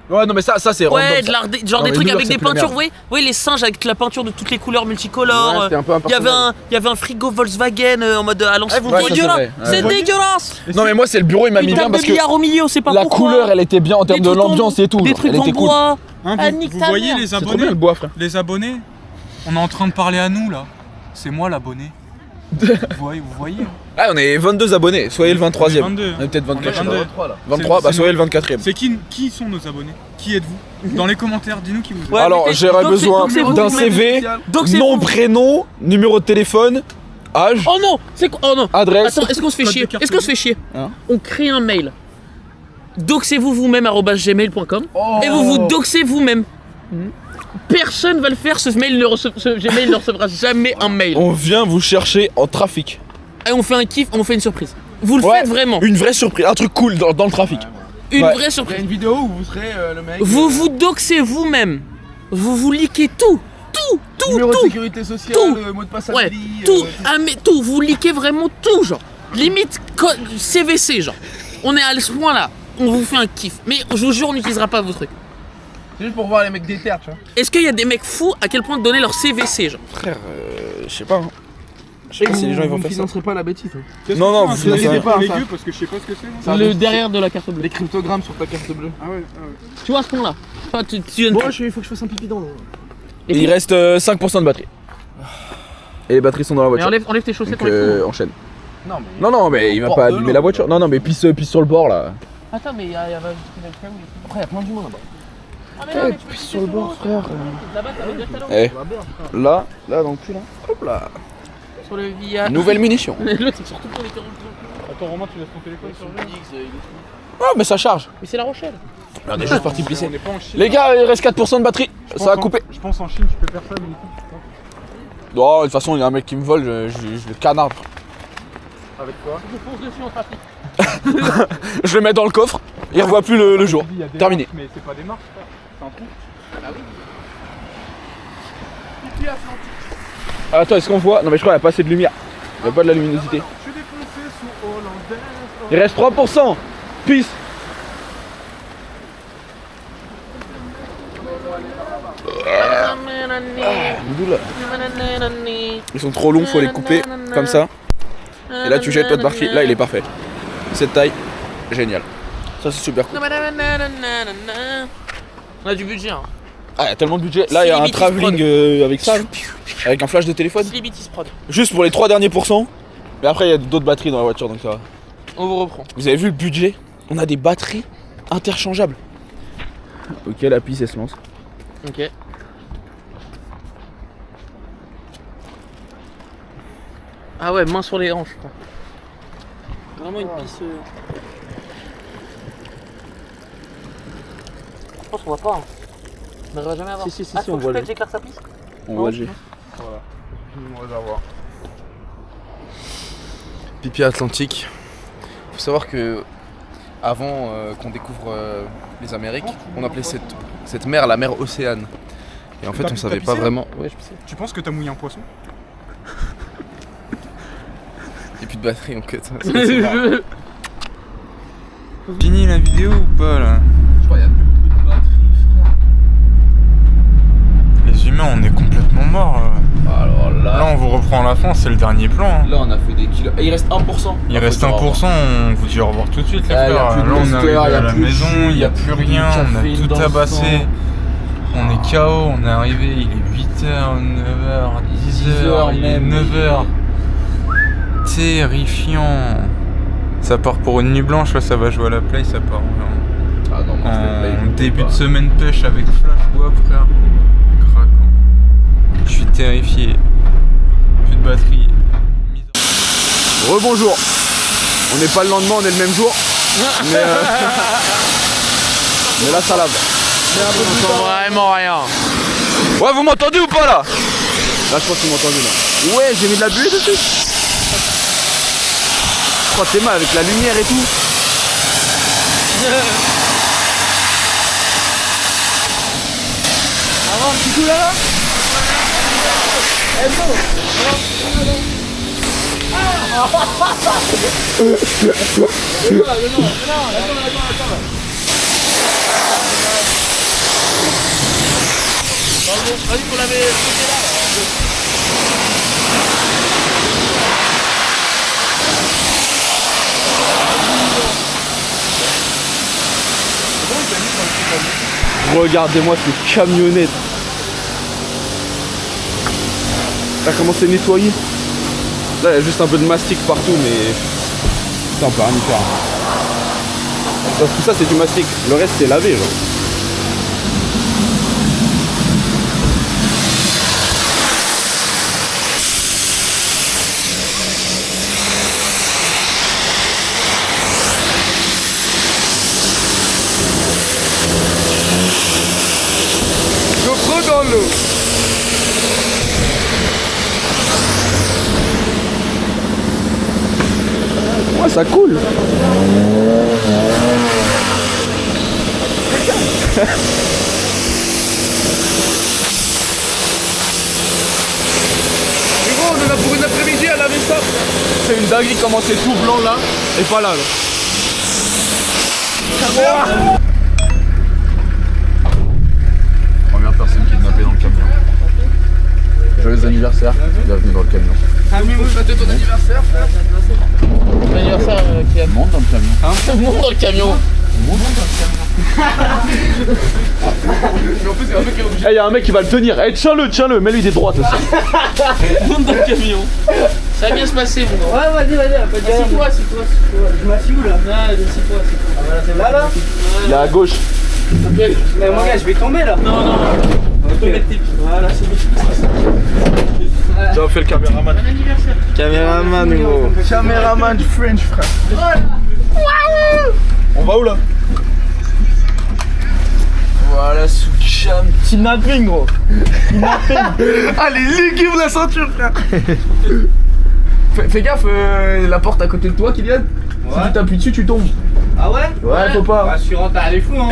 [SPEAKER 4] Ouais, non, mais ça c'est random.
[SPEAKER 2] Ouais,
[SPEAKER 4] ça.
[SPEAKER 2] genre
[SPEAKER 4] Non,
[SPEAKER 2] des
[SPEAKER 4] mais
[SPEAKER 2] trucs
[SPEAKER 4] New York,
[SPEAKER 2] avec
[SPEAKER 4] c'est
[SPEAKER 2] des
[SPEAKER 4] plus la
[SPEAKER 2] peintures,
[SPEAKER 4] merde.
[SPEAKER 2] vous voyez les singes avec la peinture de toutes les couleurs multicolores.
[SPEAKER 3] Ouais, c'était un peu
[SPEAKER 2] Il y avait
[SPEAKER 3] impersonnel.
[SPEAKER 2] un frigo Volkswagen en mode à l'ancienne.
[SPEAKER 4] Ouais, ça, c'est
[SPEAKER 2] dégueulasse.
[SPEAKER 4] vrai.
[SPEAKER 2] C'est
[SPEAKER 4] Ouais.
[SPEAKER 2] dégueulasse.
[SPEAKER 4] Non, mais moi, c'est le bureau, il m'a mis
[SPEAKER 2] Une
[SPEAKER 4] bien
[SPEAKER 2] table
[SPEAKER 4] parce
[SPEAKER 2] de
[SPEAKER 4] que
[SPEAKER 2] billard au milieu, on sait pas
[SPEAKER 4] la
[SPEAKER 2] pourquoi.
[SPEAKER 4] couleur, elle était bien en termes
[SPEAKER 2] Des
[SPEAKER 4] de
[SPEAKER 2] trucs en-
[SPEAKER 4] l'ambiance et tout.
[SPEAKER 2] Des
[SPEAKER 4] genre.
[SPEAKER 2] trucs
[SPEAKER 4] Elle
[SPEAKER 2] en
[SPEAKER 4] était cool.
[SPEAKER 2] bois.
[SPEAKER 1] Hein,
[SPEAKER 2] Ah,
[SPEAKER 1] vous
[SPEAKER 2] nique
[SPEAKER 1] vous
[SPEAKER 2] ta
[SPEAKER 1] voyez
[SPEAKER 2] mère.
[SPEAKER 1] les
[SPEAKER 4] C'est trop bien
[SPEAKER 1] abonnés?
[SPEAKER 4] le bois, frère.
[SPEAKER 1] Les abonnés, on est en train de parler à nous là. C'est moi l'abonné. Vous voyez
[SPEAKER 4] Ah, on est 22 abonnés, soyez le 23ème.
[SPEAKER 1] 22.
[SPEAKER 4] On est peut-être 24.
[SPEAKER 1] On est 22.
[SPEAKER 4] 23,
[SPEAKER 1] C'est-
[SPEAKER 4] bah
[SPEAKER 1] c'est
[SPEAKER 4] soyez
[SPEAKER 1] nous.
[SPEAKER 4] le 24ème.
[SPEAKER 1] C'est qui sont nos abonnés? Qui êtes-vous? Dans les commentaires, dis-nous qui vous êtes.
[SPEAKER 2] Ouais,
[SPEAKER 4] Alors,
[SPEAKER 2] mais
[SPEAKER 4] j'aurais
[SPEAKER 2] donc
[SPEAKER 4] besoin
[SPEAKER 2] c'est vous
[SPEAKER 4] d'un
[SPEAKER 2] qui
[SPEAKER 4] CV,
[SPEAKER 2] Donc c'est
[SPEAKER 4] nom,
[SPEAKER 2] vous.
[SPEAKER 4] prénom, numéro de téléphone, âge,
[SPEAKER 2] Oh non, c'est quoi? Oh non.
[SPEAKER 4] adresse.
[SPEAKER 2] Attends, est-ce qu'on se fait
[SPEAKER 1] Code
[SPEAKER 2] chier?
[SPEAKER 1] de carte
[SPEAKER 2] Est-ce qu'on se fait chier?
[SPEAKER 4] Hein
[SPEAKER 2] On crée un mail. Doxez-vous vous-même @gmail.com et vous vous doxez vous-même. Personne va le faire, ce Gmail ne recevra jamais un mail.
[SPEAKER 4] On vient vous chercher en trafic.
[SPEAKER 2] Et on fait un kiff, on fait une surprise. Vous le
[SPEAKER 4] Ouais,
[SPEAKER 2] faites vraiment.
[SPEAKER 4] Une vraie surprise, un truc cool dans le trafic.
[SPEAKER 2] Une
[SPEAKER 4] ouais.
[SPEAKER 2] vraie
[SPEAKER 3] Il y a
[SPEAKER 2] surprise.
[SPEAKER 3] une vidéo où vous serez le mec.
[SPEAKER 2] Vous vous doxez vous-même. Vous vous liquez tout.
[SPEAKER 3] Numéro de
[SPEAKER 2] tout.
[SPEAKER 3] sécurité sociale,
[SPEAKER 2] Tout.
[SPEAKER 3] mot de passe
[SPEAKER 2] Ouais,
[SPEAKER 3] Amélie,
[SPEAKER 2] tout. Ah mais tout, vous liquez vraiment tout, genre. Limite CVC, genre. On est à ce point-là. On vous fait un kiff. Mais je vous jure, on n'utilisera pas vos trucs.
[SPEAKER 3] C'est juste pour voir les mecs déter, tu vois.
[SPEAKER 2] Est-ce qu'il y a des mecs fous à quel point de donner leur CVC, genre?
[SPEAKER 4] Frère, je sais pas. Hein. Je sais pas si les gens ils vont faire ça.
[SPEAKER 3] financerez pas la bêtise.
[SPEAKER 1] Qu'est-ce
[SPEAKER 4] Non,
[SPEAKER 1] que
[SPEAKER 4] non,
[SPEAKER 1] c'est,
[SPEAKER 4] vous
[SPEAKER 1] un
[SPEAKER 4] inquiétez
[SPEAKER 1] truc
[SPEAKER 3] pas,
[SPEAKER 1] pour les
[SPEAKER 3] ça.
[SPEAKER 1] gueux, parce que je sais pas ce que c'est. moi.
[SPEAKER 3] Ça
[SPEAKER 2] Le
[SPEAKER 3] reste-
[SPEAKER 2] derrière de la carte bleue.
[SPEAKER 3] Les cryptogrammes sur ta carte bleue.
[SPEAKER 1] Ah ouais.
[SPEAKER 2] Tu vois à ce point-là. Toi, tu viens de-
[SPEAKER 3] Il faut que je fasse un pipi dans.
[SPEAKER 2] Et
[SPEAKER 4] Il reste 5% de batterie. Et les batteries sont dans la
[SPEAKER 2] Mais
[SPEAKER 4] voiture.
[SPEAKER 2] enlève tes chaussettes,
[SPEAKER 4] Donc enchaîne.
[SPEAKER 3] Non, mais.
[SPEAKER 4] Non, mais il va
[SPEAKER 3] Bord
[SPEAKER 4] pas
[SPEAKER 3] de
[SPEAKER 4] allumer
[SPEAKER 3] l'eau.
[SPEAKER 4] la voiture. Non, mais pisse sur le bord là.
[SPEAKER 2] Attends, mais il y a
[SPEAKER 3] Après, il y a plein du monde là-bas.
[SPEAKER 2] Ah, mais non, mais tu peux
[SPEAKER 3] sur le bord, frère.
[SPEAKER 2] Là-bas, t'as le talent.
[SPEAKER 4] Eh, là dans le cul là. Hop là.
[SPEAKER 2] Sur le via.
[SPEAKER 4] Nouvelle munition.
[SPEAKER 2] L'autre, c'est surtout pour les terrains.
[SPEAKER 1] Attends, Romain, tu laisses ton téléphone sur le.
[SPEAKER 4] Ah, mais ça charge.
[SPEAKER 2] Mais c'est La Rochelle.
[SPEAKER 4] On est juste parti
[SPEAKER 1] On
[SPEAKER 4] pisser.
[SPEAKER 1] n'est pas en Chine.
[SPEAKER 4] Les gars, il reste 4% de batterie. Ça va couper.
[SPEAKER 1] Je pense en Chine, tu peux faire ça, mais
[SPEAKER 4] Oh, de toute façon, il y a un mec qui me vole, je le canarde.
[SPEAKER 1] avec quoi?
[SPEAKER 2] Je fonce dessus en trafic.
[SPEAKER 4] Je le mets dans le coffre, il revoit plus le jour.
[SPEAKER 1] Il y a des
[SPEAKER 4] Terminé.
[SPEAKER 1] marches, mais c'est pas des marches, frère. C'est un trou.
[SPEAKER 4] Ah, attends, est-ce qu'on voit? Non, mais je crois qu'il n'y a pas assez de lumière. Il n'y a pas de la luminosité.
[SPEAKER 1] Je suis défoncé sous hollandaise.
[SPEAKER 4] Il reste 3%. Peace. Ils sont trop longs, faut les couper comme ça. Et là, tu jettes toi de partie. Là, il est parfait. cette taille, génial. Ça c'est super cool.
[SPEAKER 2] On a du budget hein.
[SPEAKER 4] Ah, il y a tellement de budget. Là, il y a un
[SPEAKER 2] Limited
[SPEAKER 4] travelling avec ça, avec un flash de téléphone.
[SPEAKER 2] Limitis Prod.
[SPEAKER 4] Juste pour les 3 derniers pourcents. Mais après, il y a d'autres batteries dans la voiture, donc ça va.
[SPEAKER 2] On vous reprend.
[SPEAKER 4] Vous avez vu le budget? On a des batteries interchangeables. Ok, la piste elle se lance.
[SPEAKER 2] Ok. Ah ouais, main sur les hanches. Quoi. Vraiment une piste. Je pense qu'on voit pas. Hein. On n'arrivera jamais à voir.
[SPEAKER 4] Si,
[SPEAKER 2] Ah,
[SPEAKER 4] on voit le.
[SPEAKER 2] j'éclaire sa piste.
[SPEAKER 4] On voit le G.
[SPEAKER 1] Voilà. Mon réservoir.
[SPEAKER 3] Pipi Atlantique. Faut savoir que avant qu'on découvre les Amériques, on appelait cette mer la mer Océane. Et en fait, on savait pas vraiment. Ouais, je sais.
[SPEAKER 1] Tu penses que t'as mouillé un poisson?
[SPEAKER 3] Et plus de batterie en cut.
[SPEAKER 1] Fini la vidéo ou pas là?
[SPEAKER 3] Je crois qu'il y a plus beaucoup de batterie, frère.
[SPEAKER 1] Les humains, on est complètement morts.
[SPEAKER 3] Alors
[SPEAKER 1] Là, on vous reprend à la fin, c'est le dernier plan. Hein.
[SPEAKER 3] Là, on a fait des kilos. Et il reste 1%.
[SPEAKER 1] Il reste 1%, on vous dit au revoir tout de suite, les
[SPEAKER 3] Ah, y a
[SPEAKER 1] frères.
[SPEAKER 3] plus de
[SPEAKER 1] Là, on est
[SPEAKER 3] Monster,
[SPEAKER 1] arrivé
[SPEAKER 3] y a
[SPEAKER 1] à la
[SPEAKER 3] plus de
[SPEAKER 1] maison,
[SPEAKER 3] jus,
[SPEAKER 1] il n'y
[SPEAKER 3] y
[SPEAKER 1] a
[SPEAKER 3] a
[SPEAKER 1] plus
[SPEAKER 3] plus de
[SPEAKER 1] rien, on a
[SPEAKER 3] caféine
[SPEAKER 1] tout
[SPEAKER 3] dans le
[SPEAKER 1] tabassé.
[SPEAKER 3] sang.
[SPEAKER 1] On est KO, on est arrivé, il est 8h, 9h, 10h,
[SPEAKER 3] 10h
[SPEAKER 1] il est
[SPEAKER 3] même.
[SPEAKER 1] 9h. Terrifiant. Ça part pour une nuit blanche, là, ça va jouer à la play, ça part
[SPEAKER 3] Ah non, moi,
[SPEAKER 1] en début de semaine pêche avec Flashbois, frère. Craquant. Je suis terrifié. Plus de batterie.
[SPEAKER 4] Rebonjour. On n'est pas le lendemain, on est le même jour. Mais là, ça lave.
[SPEAKER 2] On entend vraiment rien.
[SPEAKER 4] Ouais, vous m'entendez ou pas là? Là, je pense que vous m'entendez là. Ouais, j'ai mis de la buée dessus. Je crois que t'es mal avec la lumière et tout.
[SPEAKER 2] Avant un petit coup là. Vas-y, faut laver ce côté-là.
[SPEAKER 4] Regardez-moi ces camionnettes. Ça commence à nettoyer. Là, il y a juste un peu de mastic partout, mais ça, on peut rien y faire. Tout ça, c'est du mastic. Le reste, c'est lavé, genre. GoPro dans l'eau. Ouais, ça coule. Mais gros, on en a pour une après-midi à laver ça. C'est une dinguerie comment c'est tout blanc là et pas là.
[SPEAKER 3] Première personne kidnappée dans le camion. Joyeux anniversaire, bienvenue dans le camion.
[SPEAKER 4] Vous fêtez ton anniversaire, frère?
[SPEAKER 2] Bon anniversaire, Kian.
[SPEAKER 3] Monte dans le camion.
[SPEAKER 2] Monte dans le camion.
[SPEAKER 4] Eh, y'a un mec qui va le tenir. Eh, tiens-le, mets-lui des droites aussi.
[SPEAKER 2] Monte dans le camion. Ça va bien se passer, mon gars.
[SPEAKER 5] Ouais, vas-y,
[SPEAKER 2] Assis-toi.
[SPEAKER 5] Je m'assieds où là?
[SPEAKER 2] Ouais, assis-toi.
[SPEAKER 5] Ah, voilà, c'est là.
[SPEAKER 4] Il est à gauche.
[SPEAKER 5] Mais mon gars, je vais tomber là.
[SPEAKER 2] Non. On peut mettre tes pieds.
[SPEAKER 5] Voilà, c'est bon.
[SPEAKER 4] Tiens, on fait le caméraman.
[SPEAKER 2] Bon anniversaire.
[SPEAKER 3] Caméraman, gros.
[SPEAKER 4] Caméraman du French, frère. On va où là?
[SPEAKER 3] Voilà, sous cham.
[SPEAKER 4] Kidnapping, gros. Allez, légume la ceinture, frère. Fais gaffe, la porte à côté de toi, Kylian. Si tu t'appuies dessus, tu tombes.
[SPEAKER 5] Ah ouais?
[SPEAKER 4] Ouais, faut pas.
[SPEAKER 5] Rassurant, t'as les fous, hein.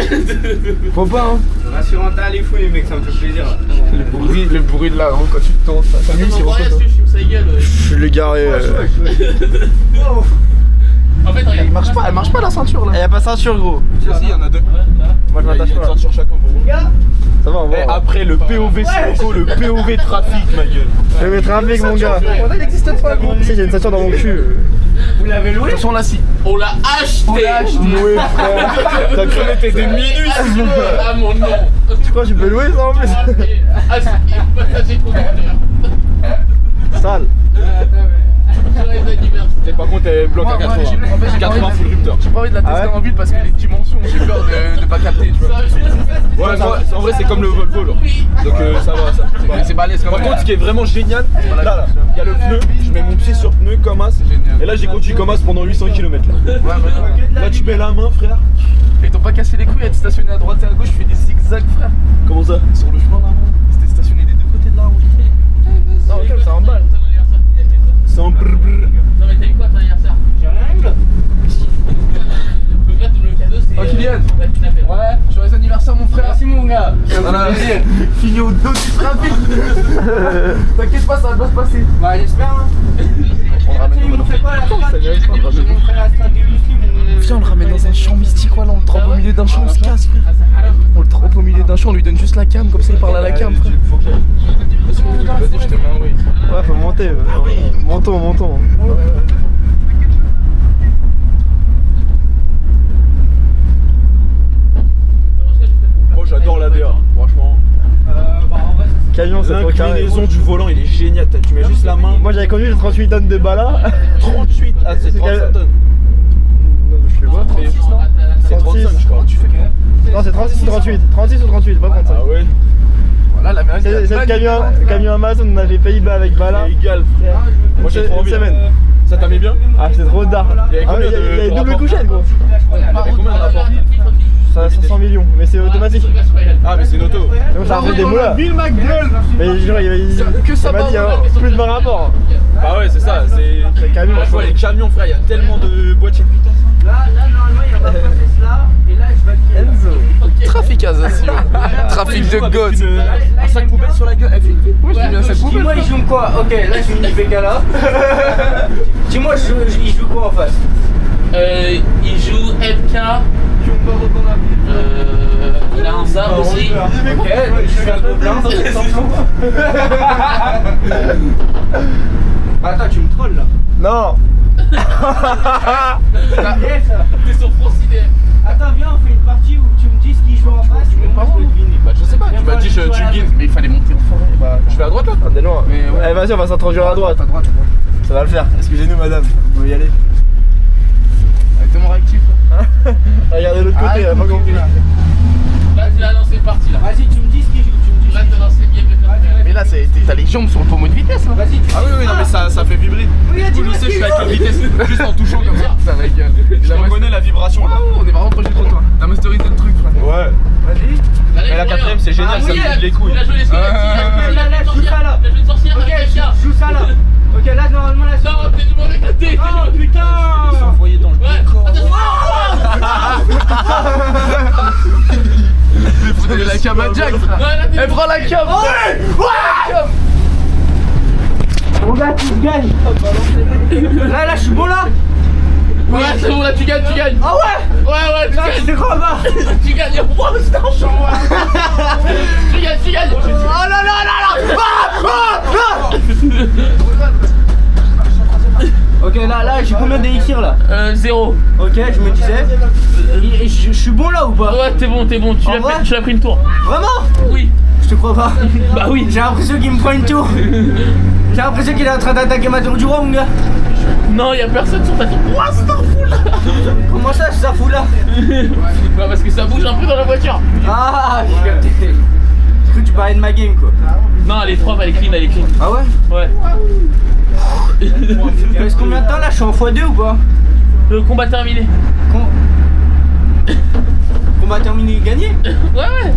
[SPEAKER 4] Faut pas, hein.
[SPEAKER 5] Rassurant, t'as les fous, les mecs, ça me fait plaisir là.
[SPEAKER 4] Le bruit de la roue quand tu te tournes. Ça
[SPEAKER 2] Non,
[SPEAKER 4] c'est
[SPEAKER 2] non, rien, si tu fumes sa gueule.
[SPEAKER 4] Je suis le garé.
[SPEAKER 2] En fait, regarde.
[SPEAKER 4] Elle marche pas la ceinture là.
[SPEAKER 3] Y'a pas ceinture, gros.
[SPEAKER 4] Si, il y en a deux. Moi je m'attache pas. Sur chacun. Ça va, on va. Après le POV Sirocco, le POV trafic, ma gueule.
[SPEAKER 3] Je vais trafic, mon gars.
[SPEAKER 4] Il existe pas, gros.
[SPEAKER 3] Si, j'ai une ceinture dans mon cul.
[SPEAKER 5] Vous l'avez loué?
[SPEAKER 3] Attention là si.
[SPEAKER 2] On l'a acheté.
[SPEAKER 4] Loué, frère. T'as cru que t'étais minus.
[SPEAKER 2] Ah mon nom.
[SPEAKER 4] Tu crois que je peux louer ça en plus?
[SPEAKER 2] Ah c'est partagé pour d'ailleurs.
[SPEAKER 4] Sale.
[SPEAKER 2] Joyeux anniversaire.
[SPEAKER 4] Par contre, elle bloque à 80.
[SPEAKER 3] En fait, j'ai
[SPEAKER 4] 80 full rupteur.
[SPEAKER 3] J'ai pas envie de la tester en ville parce que les dimensions, j'ai peur de pas capter, tu vois.
[SPEAKER 4] Ouais, en vrai, c'est comme le Volvo, genre. Donc ça va, ça.
[SPEAKER 3] C'est balèze quand
[SPEAKER 4] Par
[SPEAKER 3] même.
[SPEAKER 4] contre, ce qui est vraiment génial, là, il y a le pneu, je mets mon pied sur le pneu comme as, et là j'ai conduit comme as pendant 800 km. Là tu mets la main, frère.
[SPEAKER 3] Ils t'ont pas cassé les couilles à être stationné à droite et à gauche, je fais des zigzags, frère.
[SPEAKER 4] Comment ça?
[SPEAKER 3] Sur le chemin là, c'était stationné des deux côtés de la route. Non, ok, ça emballe.
[SPEAKER 4] C'est un brr brr.
[SPEAKER 2] Non mais t'as eu quoi ton anniversaire?
[SPEAKER 5] J'ai rien eu là.
[SPEAKER 2] Le gars, le cadeau c'est.
[SPEAKER 3] Oh, Kylian.
[SPEAKER 2] Ouais.
[SPEAKER 3] Joyeux anniversaire mon frère.
[SPEAKER 5] Merci mon gars.
[SPEAKER 3] Voilà. Fini au dos du trafic. T'inquiète pas, ça va bien se passer.
[SPEAKER 5] Bah j'espère hein. Ils m'ont fait quoi là? Mon frère a strat des muslims.
[SPEAKER 3] Viens, on le ramène dans un champ mystique, voilà, on le trempe au milieu d'un champ, on se casse, frère. On le trempe au milieu d'un champ, on lui donne juste la cam, comme ça il parle à la cam, frère. Vas-y, je te mets un oui.
[SPEAKER 4] Ouais, faut monter. Montons. Moi j'adore la DA, franchement.
[SPEAKER 8] Camion, c'est trop carré.
[SPEAKER 4] L'inclinaison du volant, il est génial. Tu mets juste la main.
[SPEAKER 8] Moi j'avais conduit le 38 tonnes de Bala.
[SPEAKER 4] 38. Ah, c'est 35 tonnes.
[SPEAKER 8] Non, je le vois.
[SPEAKER 4] 36, non? C'est 35, je crois. Tu fais quoi?
[SPEAKER 8] Non, c'est 36 ou 38. 36 ou 38, pas 35.
[SPEAKER 4] Ah ouais?
[SPEAKER 3] Voilà, la merde.
[SPEAKER 8] C'est le camion Amazon, on avait Pays-Bas avec Bala.
[SPEAKER 4] C'est égal, frère. Moi j'ai trop envie.
[SPEAKER 8] Une semaine.
[SPEAKER 4] Ça t'a mis bien?
[SPEAKER 8] Ah, c'est trop d'art.
[SPEAKER 4] Il y avait combien
[SPEAKER 8] Il y avait
[SPEAKER 4] de
[SPEAKER 8] double
[SPEAKER 4] rapports?
[SPEAKER 8] couchette, gros.
[SPEAKER 4] Il y avait combien de rapports?
[SPEAKER 8] Ça a 500 millions, mais c'est automatique.
[SPEAKER 4] Ah, mais c'est une auto.
[SPEAKER 8] Donc ça a fait des mots. Mais genre,
[SPEAKER 3] Que ça
[SPEAKER 8] m'a dit
[SPEAKER 3] va,
[SPEAKER 8] plus de 20 rapports.
[SPEAKER 4] Bah ouais, c'est ça. C'est
[SPEAKER 8] Les camions,
[SPEAKER 4] franchement, les camions, frère, il y a tellement de boîtiers de vitesse.
[SPEAKER 5] Là, normalement, il va passer cela. Et là, je vais le
[SPEAKER 8] Enzo.
[SPEAKER 3] Traficasation. Trafic de gosse.
[SPEAKER 4] Un sac poubelle sur la gueule. Elle fait une
[SPEAKER 3] Ouais, j'ai bien ça
[SPEAKER 5] Dis-moi, il joue quoi? Ok, là, je mets une PK là. Dis-moi, il joue quoi en face?
[SPEAKER 2] Il joue MK. Il a un sabre aussi.
[SPEAKER 5] Ok, je suis un gobelin. Attends, tu me trolles là.
[SPEAKER 8] Non.
[SPEAKER 2] T'es sur Francinet.
[SPEAKER 5] Attends, viens, on fait une partie où tu me dis ce qui joue en face.
[SPEAKER 3] pas où? Bah je sais pas, tu m'as dit tu me guides, mais il fallait monter en forêt. Bah je vais à droite là.
[SPEAKER 8] Ah, t'es loin.
[SPEAKER 3] Mais ouais.
[SPEAKER 8] Allez, vas-y, on va s'introduire à droite.
[SPEAKER 3] À droite.
[SPEAKER 8] Ça va le faire. Excusez-nous, madame. Vous pouvez y aller.
[SPEAKER 3] Avec mon réactif.
[SPEAKER 8] Regardez de l'autre côté, pas compris.
[SPEAKER 2] Là, non, c'est parti là.
[SPEAKER 5] Vas-y, tu me dis ce qui joue.
[SPEAKER 2] Là, t'as lancé bien le
[SPEAKER 3] Mais là t'as les jambes sur le pommeau de vitesse là.
[SPEAKER 5] Vas-y,
[SPEAKER 4] Ah oui, non, mais ça fait vibrer. Du coup, je sais, je suis avec la vitesse juste en touchant comme ça.
[SPEAKER 3] Ça régale.
[SPEAKER 4] Je reconnais la vibration là.
[SPEAKER 3] On est vraiment proche du trottoir. T'as masterisé le truc frère.
[SPEAKER 4] Ouais.
[SPEAKER 5] vas-y.
[SPEAKER 4] Mais la quatrième, c'est génial, ça me vide les couilles.
[SPEAKER 2] Il a joué les squelettes.
[SPEAKER 5] Là, joue ça là.
[SPEAKER 2] Il a joué une sorcière.
[SPEAKER 5] Ok, joue ça là. Ok, là, normalement, là, c'est.
[SPEAKER 2] Non, t'es du mauvais côté.
[SPEAKER 5] Oh putain!
[SPEAKER 4] Ils sont envoyés dans le
[SPEAKER 2] Ouais,
[SPEAKER 4] décor.
[SPEAKER 3] Il faut donner la cam à Jack frère. Elle prend la cam.
[SPEAKER 5] Mon gars, tu gagnes! Là, je suis bon là!
[SPEAKER 2] Ouais, c'est bon, là, tu gagnes.
[SPEAKER 5] Ah ouais!
[SPEAKER 2] Ouais, tu
[SPEAKER 5] Là,
[SPEAKER 2] gagnes.
[SPEAKER 5] c'est quoi là?
[SPEAKER 2] Tu gagnes. Wow, c'est un champ. Tu gagnes.
[SPEAKER 5] Oh là là là là! Ok, là, j'ai combien d'élixirs là?
[SPEAKER 2] 0.
[SPEAKER 5] Ok, je me disais. Je suis bon là ou pas?
[SPEAKER 2] Ouais, t'es bon.
[SPEAKER 5] En vrai
[SPEAKER 2] Tu l'as pris une tour.
[SPEAKER 5] Vraiment?
[SPEAKER 2] Oui.
[SPEAKER 5] Je te crois pas.
[SPEAKER 2] Bah oui.
[SPEAKER 5] J'ai l'impression qu'il me prend une tour. J'ai l'impression qu'il est en train d'attaquer ma tour du roi, mon gars.
[SPEAKER 2] Non, y'a personne sur ta tour. Wow, c'est un fou là.
[SPEAKER 5] Comment ça, ça fout là?
[SPEAKER 2] Bah, parce que ça bouge un peu dans la voiture.
[SPEAKER 5] Ah, j'ai capté. J'ai cru que tu parlais de ma game quoi.
[SPEAKER 2] Non, elle est propre, elle est clean.
[SPEAKER 5] Ah ouais?
[SPEAKER 2] Ouais.
[SPEAKER 5] Il reste combien de temps là? Je suis en x2 ou pas?
[SPEAKER 2] Le combat terminé.
[SPEAKER 5] Combat terminé, gagné?
[SPEAKER 2] Ouais.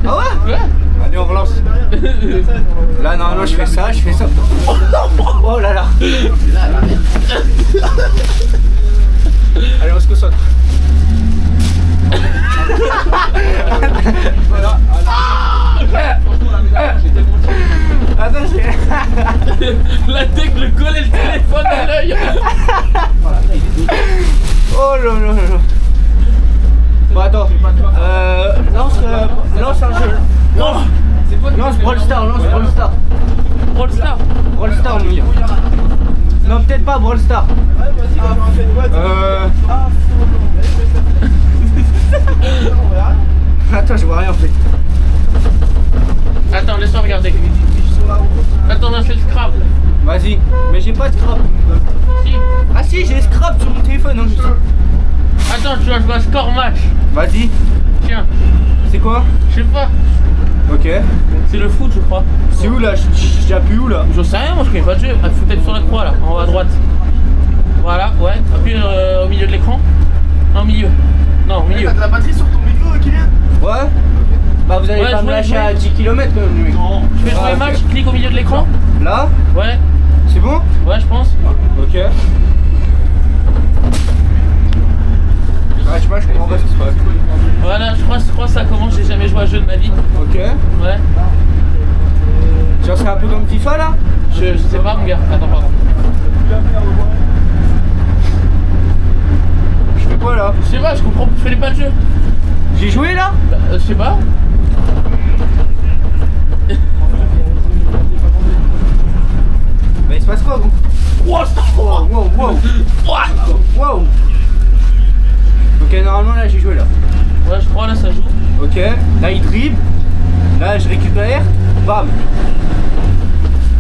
[SPEAKER 5] Ah ouais?
[SPEAKER 2] Ouais.
[SPEAKER 5] Allez, on relance. Là, normalement, je fais ça. Oh là là. Allez, on se concentre. Attends,
[SPEAKER 2] La tech le colle et le téléphone à l'œil.
[SPEAKER 5] Oh là là là. Bon, attends. Lance un jeu. Lance Brawl Star.
[SPEAKER 2] Rollstar.
[SPEAKER 5] Brawl Star, mon gars. Non, peut-être pas Brawl Stars. Attends, je vois rien en fait.
[SPEAKER 2] Attends, laisse-moi regarder. Attends, on a fait le Scrabble.
[SPEAKER 5] Vas-y, mais j'ai pas de Scrabble.
[SPEAKER 2] Si.
[SPEAKER 5] Ah si, j'ai Scrabble sur mon téléphone. Hein.
[SPEAKER 2] Attends, tu vas jouer à score match.
[SPEAKER 5] Vas-y,
[SPEAKER 2] Tiens,
[SPEAKER 5] c'est quoi?
[SPEAKER 2] je sais pas.
[SPEAKER 5] Ok.
[SPEAKER 2] C'est le foot, je crois.
[SPEAKER 5] C'est où là? J'appuie où là?
[SPEAKER 2] J'en sais rien, moi je connais pas de jeu. Ah, faut être sur la croix là, en haut à droite. Voilà, ouais. Appuie au milieu de l'écran. Non, au milieu. Non, au milieu.
[SPEAKER 8] T'as de la batterie sur ton micro, Kylian?
[SPEAKER 5] Ouais. Bah vous allez
[SPEAKER 2] Ouais,
[SPEAKER 5] pas
[SPEAKER 2] je
[SPEAKER 5] me
[SPEAKER 2] vois,
[SPEAKER 5] lâcher
[SPEAKER 2] je vois.
[SPEAKER 5] à 10 km quand même, mec.
[SPEAKER 2] Non. Je fais jouer
[SPEAKER 5] Ah,
[SPEAKER 2] le
[SPEAKER 5] ok.
[SPEAKER 2] match, clique au milieu de l'écran.
[SPEAKER 5] Là?
[SPEAKER 2] Ouais,
[SPEAKER 5] C'est bon?
[SPEAKER 2] ouais, je pense.
[SPEAKER 5] Ok. Je sais pas, je comprends pas ce qui se passe.
[SPEAKER 2] Voilà, je crois que ça commence. J'ai jamais joué à un jeu de ma vie.
[SPEAKER 5] Ok.
[SPEAKER 2] Ouais.
[SPEAKER 5] Genre c'est un peu comme FIFA là?
[SPEAKER 2] Je sais pas, mon gars. Attends, pardon.
[SPEAKER 5] Je fais quoi là?
[SPEAKER 2] Je sais pas, je comprends. Je fais pas de jeu.
[SPEAKER 5] J'ai joué là?
[SPEAKER 2] Bah, je sais pas.
[SPEAKER 5] Bah il se passe quoi gros?
[SPEAKER 2] Wow,
[SPEAKER 5] Wow, wow, wow. Wow. Ok, normalement là j'ai joué là.
[SPEAKER 2] Ouais, je crois là ça joue.
[SPEAKER 5] Ok, là il dribble. Là je récupère. Bam.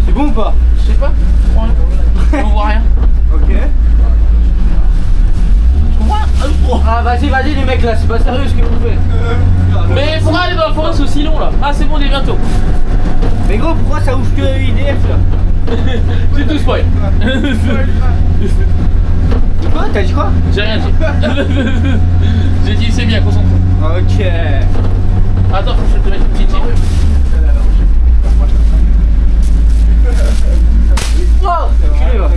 [SPEAKER 5] C'est bon ou pas?
[SPEAKER 2] Je sais pas. Je crois rien. On voit rien.
[SPEAKER 5] Ok.
[SPEAKER 2] Je comprends rien.
[SPEAKER 5] Ah vas-y, vas-y les mecs là, c'est pas sérieux ce que vous faites.
[SPEAKER 2] Mais il faudra aller dans la forêt, c'est aussi long là. Ah, c'est bon, on est bientôt.
[SPEAKER 5] Mais gros, pourquoi ça ouvre que IDF là?
[SPEAKER 2] J'ai tout spoil.
[SPEAKER 5] Quoi? T'as dit quoi?
[SPEAKER 2] J'ai rien dit. J'ai dit c'est bien, concentre-toi.
[SPEAKER 5] Ok.
[SPEAKER 2] Attends, faut que je te mette une petite chip.
[SPEAKER 5] Wow. Culé, va.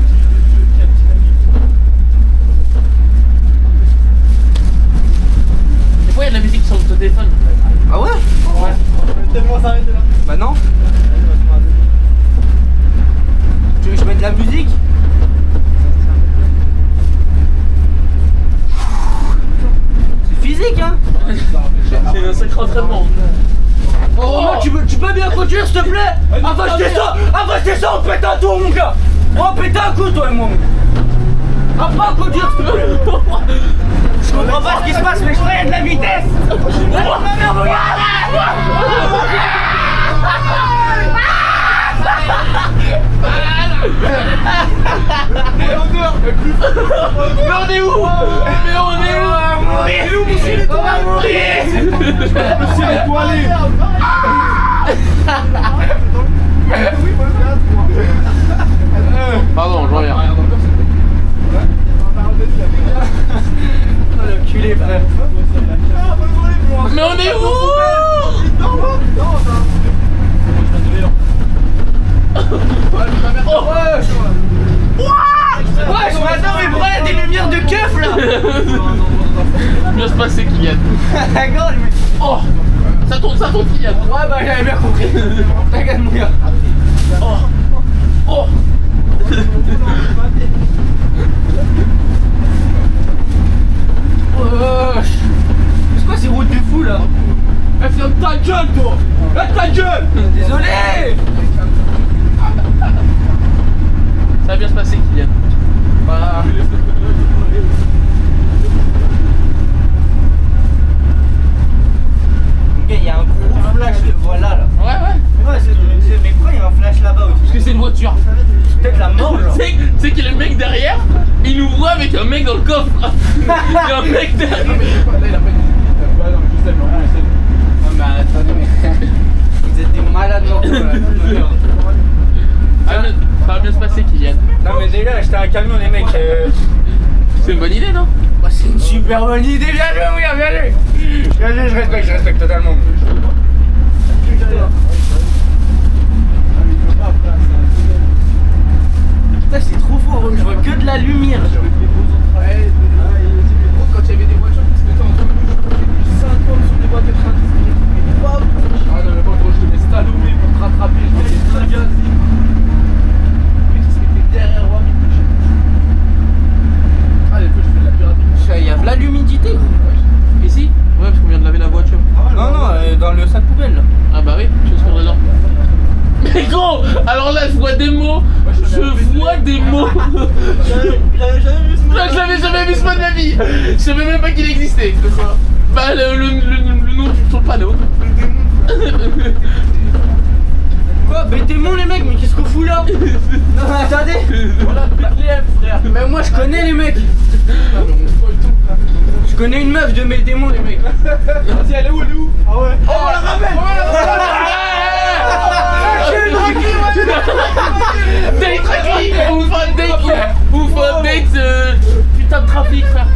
[SPEAKER 2] Des fois il y a de la musique sur ton téléphone.
[SPEAKER 5] Ah ouais?
[SPEAKER 2] Ouais.
[SPEAKER 8] Tellement s'arrêter là.
[SPEAKER 5] Bah non. Tu veux que je mette de la musique? C'est physique hein?
[SPEAKER 2] C'est un sacré entraînement.
[SPEAKER 5] Oh, tu peux bien conduire s'il te plaît? Avant je descends, on pète un tour mon gars. On pète un coup toi et moi. Apprends à conduire s'il te plaît. Je comprends pas ce qui se passe mais je crois qu'il y a de la vitesse. Lâche ma mère mon gars.
[SPEAKER 2] Mais on est où? Mais on est où? On va mourir.
[SPEAKER 1] Pardon, je reviens.
[SPEAKER 5] Oh l'enculé frère.
[SPEAKER 2] Mais on est où?
[SPEAKER 5] Wesh, mais attends, mais pourquoi il y a des lumières de keuf là?
[SPEAKER 2] Bien se passer, Kylian. Oh, ça tourne, Kylian.
[SPEAKER 5] Ouais, bah j'avais bien compris. T'inquiète, mon gars.
[SPEAKER 2] Oh, oh.
[SPEAKER 5] C'est quoi ces routes de fou là?
[SPEAKER 2] Eh, ferme ta gueule, toi. Eh, ta gueule.
[SPEAKER 5] Désolé.
[SPEAKER 2] Ça va bien se passer, Kylian. Bah...
[SPEAKER 5] Mon gars, il y a un gros flash, je le vois là.
[SPEAKER 2] Ouais, ouais.
[SPEAKER 5] Mais pourquoi il y a un flash là-bas aussi?
[SPEAKER 2] Parce que c'est une voiture.
[SPEAKER 5] C'est peut-être la mort genre.
[SPEAKER 2] Tu sais qu'il y a le mec derrière, il nous voit avec un mec dans le coffre. Il y a un mec derrière.
[SPEAKER 1] Non, je sais,
[SPEAKER 5] Non mais attendez, mais vous êtes des malades non là.
[SPEAKER 2] Ah, ça va bien se passer, Kylian.
[SPEAKER 5] Non mais déjà, acheter un camion les mecs.
[SPEAKER 2] C'est une bonne idée, non?
[SPEAKER 5] Bah, c'est une super bonne idée, bien joué mon gars, bien joué. Bien joué, je respecte totalement. Putain, c'est trop fort, je vois que de la lumière.
[SPEAKER 1] quand il y avait des voitures qui se mettaient entre nous, je crois qu'il y avait 50 sur des voies 90. Ah non, mais moi, quand je devais slalommer pour te rattraper, je mettais très bien. Le mec, il se mettait derrière moi. Ah, des fois, je fais de la piraterie.
[SPEAKER 5] Il y a de l'humidité.
[SPEAKER 2] Ici? Ouais, parce qu'on vient de laver la voiture.
[SPEAKER 5] Non, non, dans le sac poubelle là.
[SPEAKER 2] Ah bah oui, je vais se faire dedans. Mais gros, alors là je vois des mots, Je vois des mots.
[SPEAKER 8] J'avais jamais vu ce mot.
[SPEAKER 2] Je l'avais jamais vu ce mot de ma vie. Je savais même pas qu'il existait. Bah le nom sur le panneau.
[SPEAKER 5] Quoi, Bétémon les mecs, mais qu'est-ce qu'on fout là? Non mais attendez.
[SPEAKER 1] Voilà, Bethléem, frère.
[SPEAKER 5] Mais moi je connais les mecs. Je connais une meuf de Bétémon les mecs.
[SPEAKER 1] Vas-y, elle est où,
[SPEAKER 8] Ah ouais.
[SPEAKER 1] Oh, on la ramène.
[SPEAKER 2] Date tranquille. On vous fait un date. On vous fait un date. Putain de trafic, frère.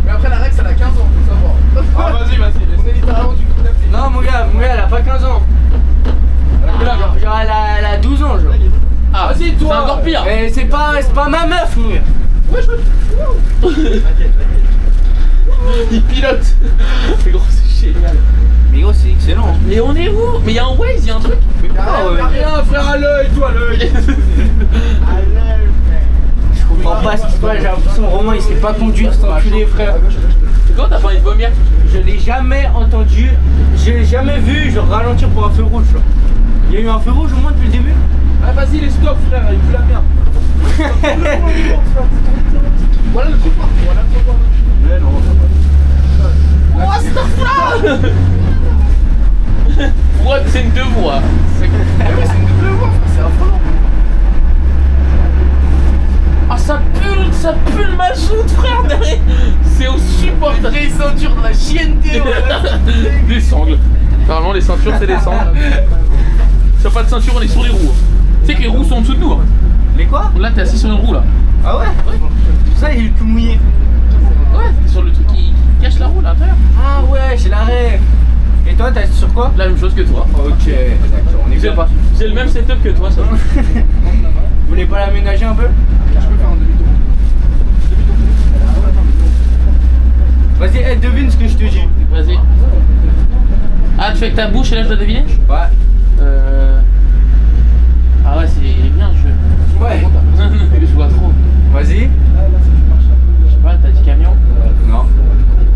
[SPEAKER 3] Mais après, la Rex, elle a 15 ans, faut savoir.
[SPEAKER 1] Ah, vas-y.
[SPEAKER 3] On est littéralement du coup d'appel.
[SPEAKER 5] Non mon gars, elle a pas 15 ans. Genre elle a 12 ans genre.
[SPEAKER 2] Ah,
[SPEAKER 1] Vas-y, toi.
[SPEAKER 2] c'est encore pire.
[SPEAKER 5] Mais c'est pas ma meuf mon gars.
[SPEAKER 2] Il pilote. C'est gros, c'est génial.
[SPEAKER 5] Mais gros c'est excellent.
[SPEAKER 2] Mais on est où? Mais y'a un Waze, y'a un truc.
[SPEAKER 1] Y'a rien, frère, à l'œil, toi, à l'œil.
[SPEAKER 5] Je comprends pas ce qui se passe, j'ai l'impression que Romain il sait pas conduire cet enculé frère.
[SPEAKER 2] Quand t'as pas envie de vomir?
[SPEAKER 5] Je l'ai jamais entendu, j'ai jamais vu genre ralentir pour un feu rouge genre. Il y a eu un feu rouge au moins depuis le début?
[SPEAKER 1] Ah, vas-y, les stops, frère, il pue la merde. Voilà le trottoir. Voilà le trottoir. Mais non,
[SPEAKER 2] Pourquoi c'est une deux voies?
[SPEAKER 3] C'est une double voie, c'est affolant.
[SPEAKER 2] Ah ça pue le mazout frère derrière. C'est au supporter.
[SPEAKER 3] Les ceintures de la chienneté,
[SPEAKER 2] Des sangles. Normalement les ceintures c'est des sangles. Si t'as pas de ceinture on est sur les roues. Tu sais que les roues sont en dessous de nous. Hein.
[SPEAKER 5] Mais quoi?
[SPEAKER 2] Là t'es assis sur une roue là.
[SPEAKER 5] Ah ouais? Ça il est tout mouillé.
[SPEAKER 2] Ouais, t'es sur le truc qui cache la roue là à l'intérieur.
[SPEAKER 5] Ah ouais, j'ai la rêve. Et toi t'as sur quoi?
[SPEAKER 2] La même chose que toi.
[SPEAKER 5] Ok, d'accord, on est bien pas.
[SPEAKER 2] J'ai le même setup que toi ça.
[SPEAKER 5] Vous voulez pas l'aménager un peu?
[SPEAKER 3] Je peux faire un demi-tour.
[SPEAKER 5] Vas-y, devine ce que je te dis.
[SPEAKER 2] Vas-y. Ah tu fais que ta bouche et là je dois deviner?
[SPEAKER 5] Ouais.
[SPEAKER 2] Ah ouais il est bien le jeu.
[SPEAKER 5] Ouais.
[SPEAKER 2] Je vois trop.
[SPEAKER 5] Vas-y.
[SPEAKER 2] Je sais pas, t'as dit camion?
[SPEAKER 5] Non.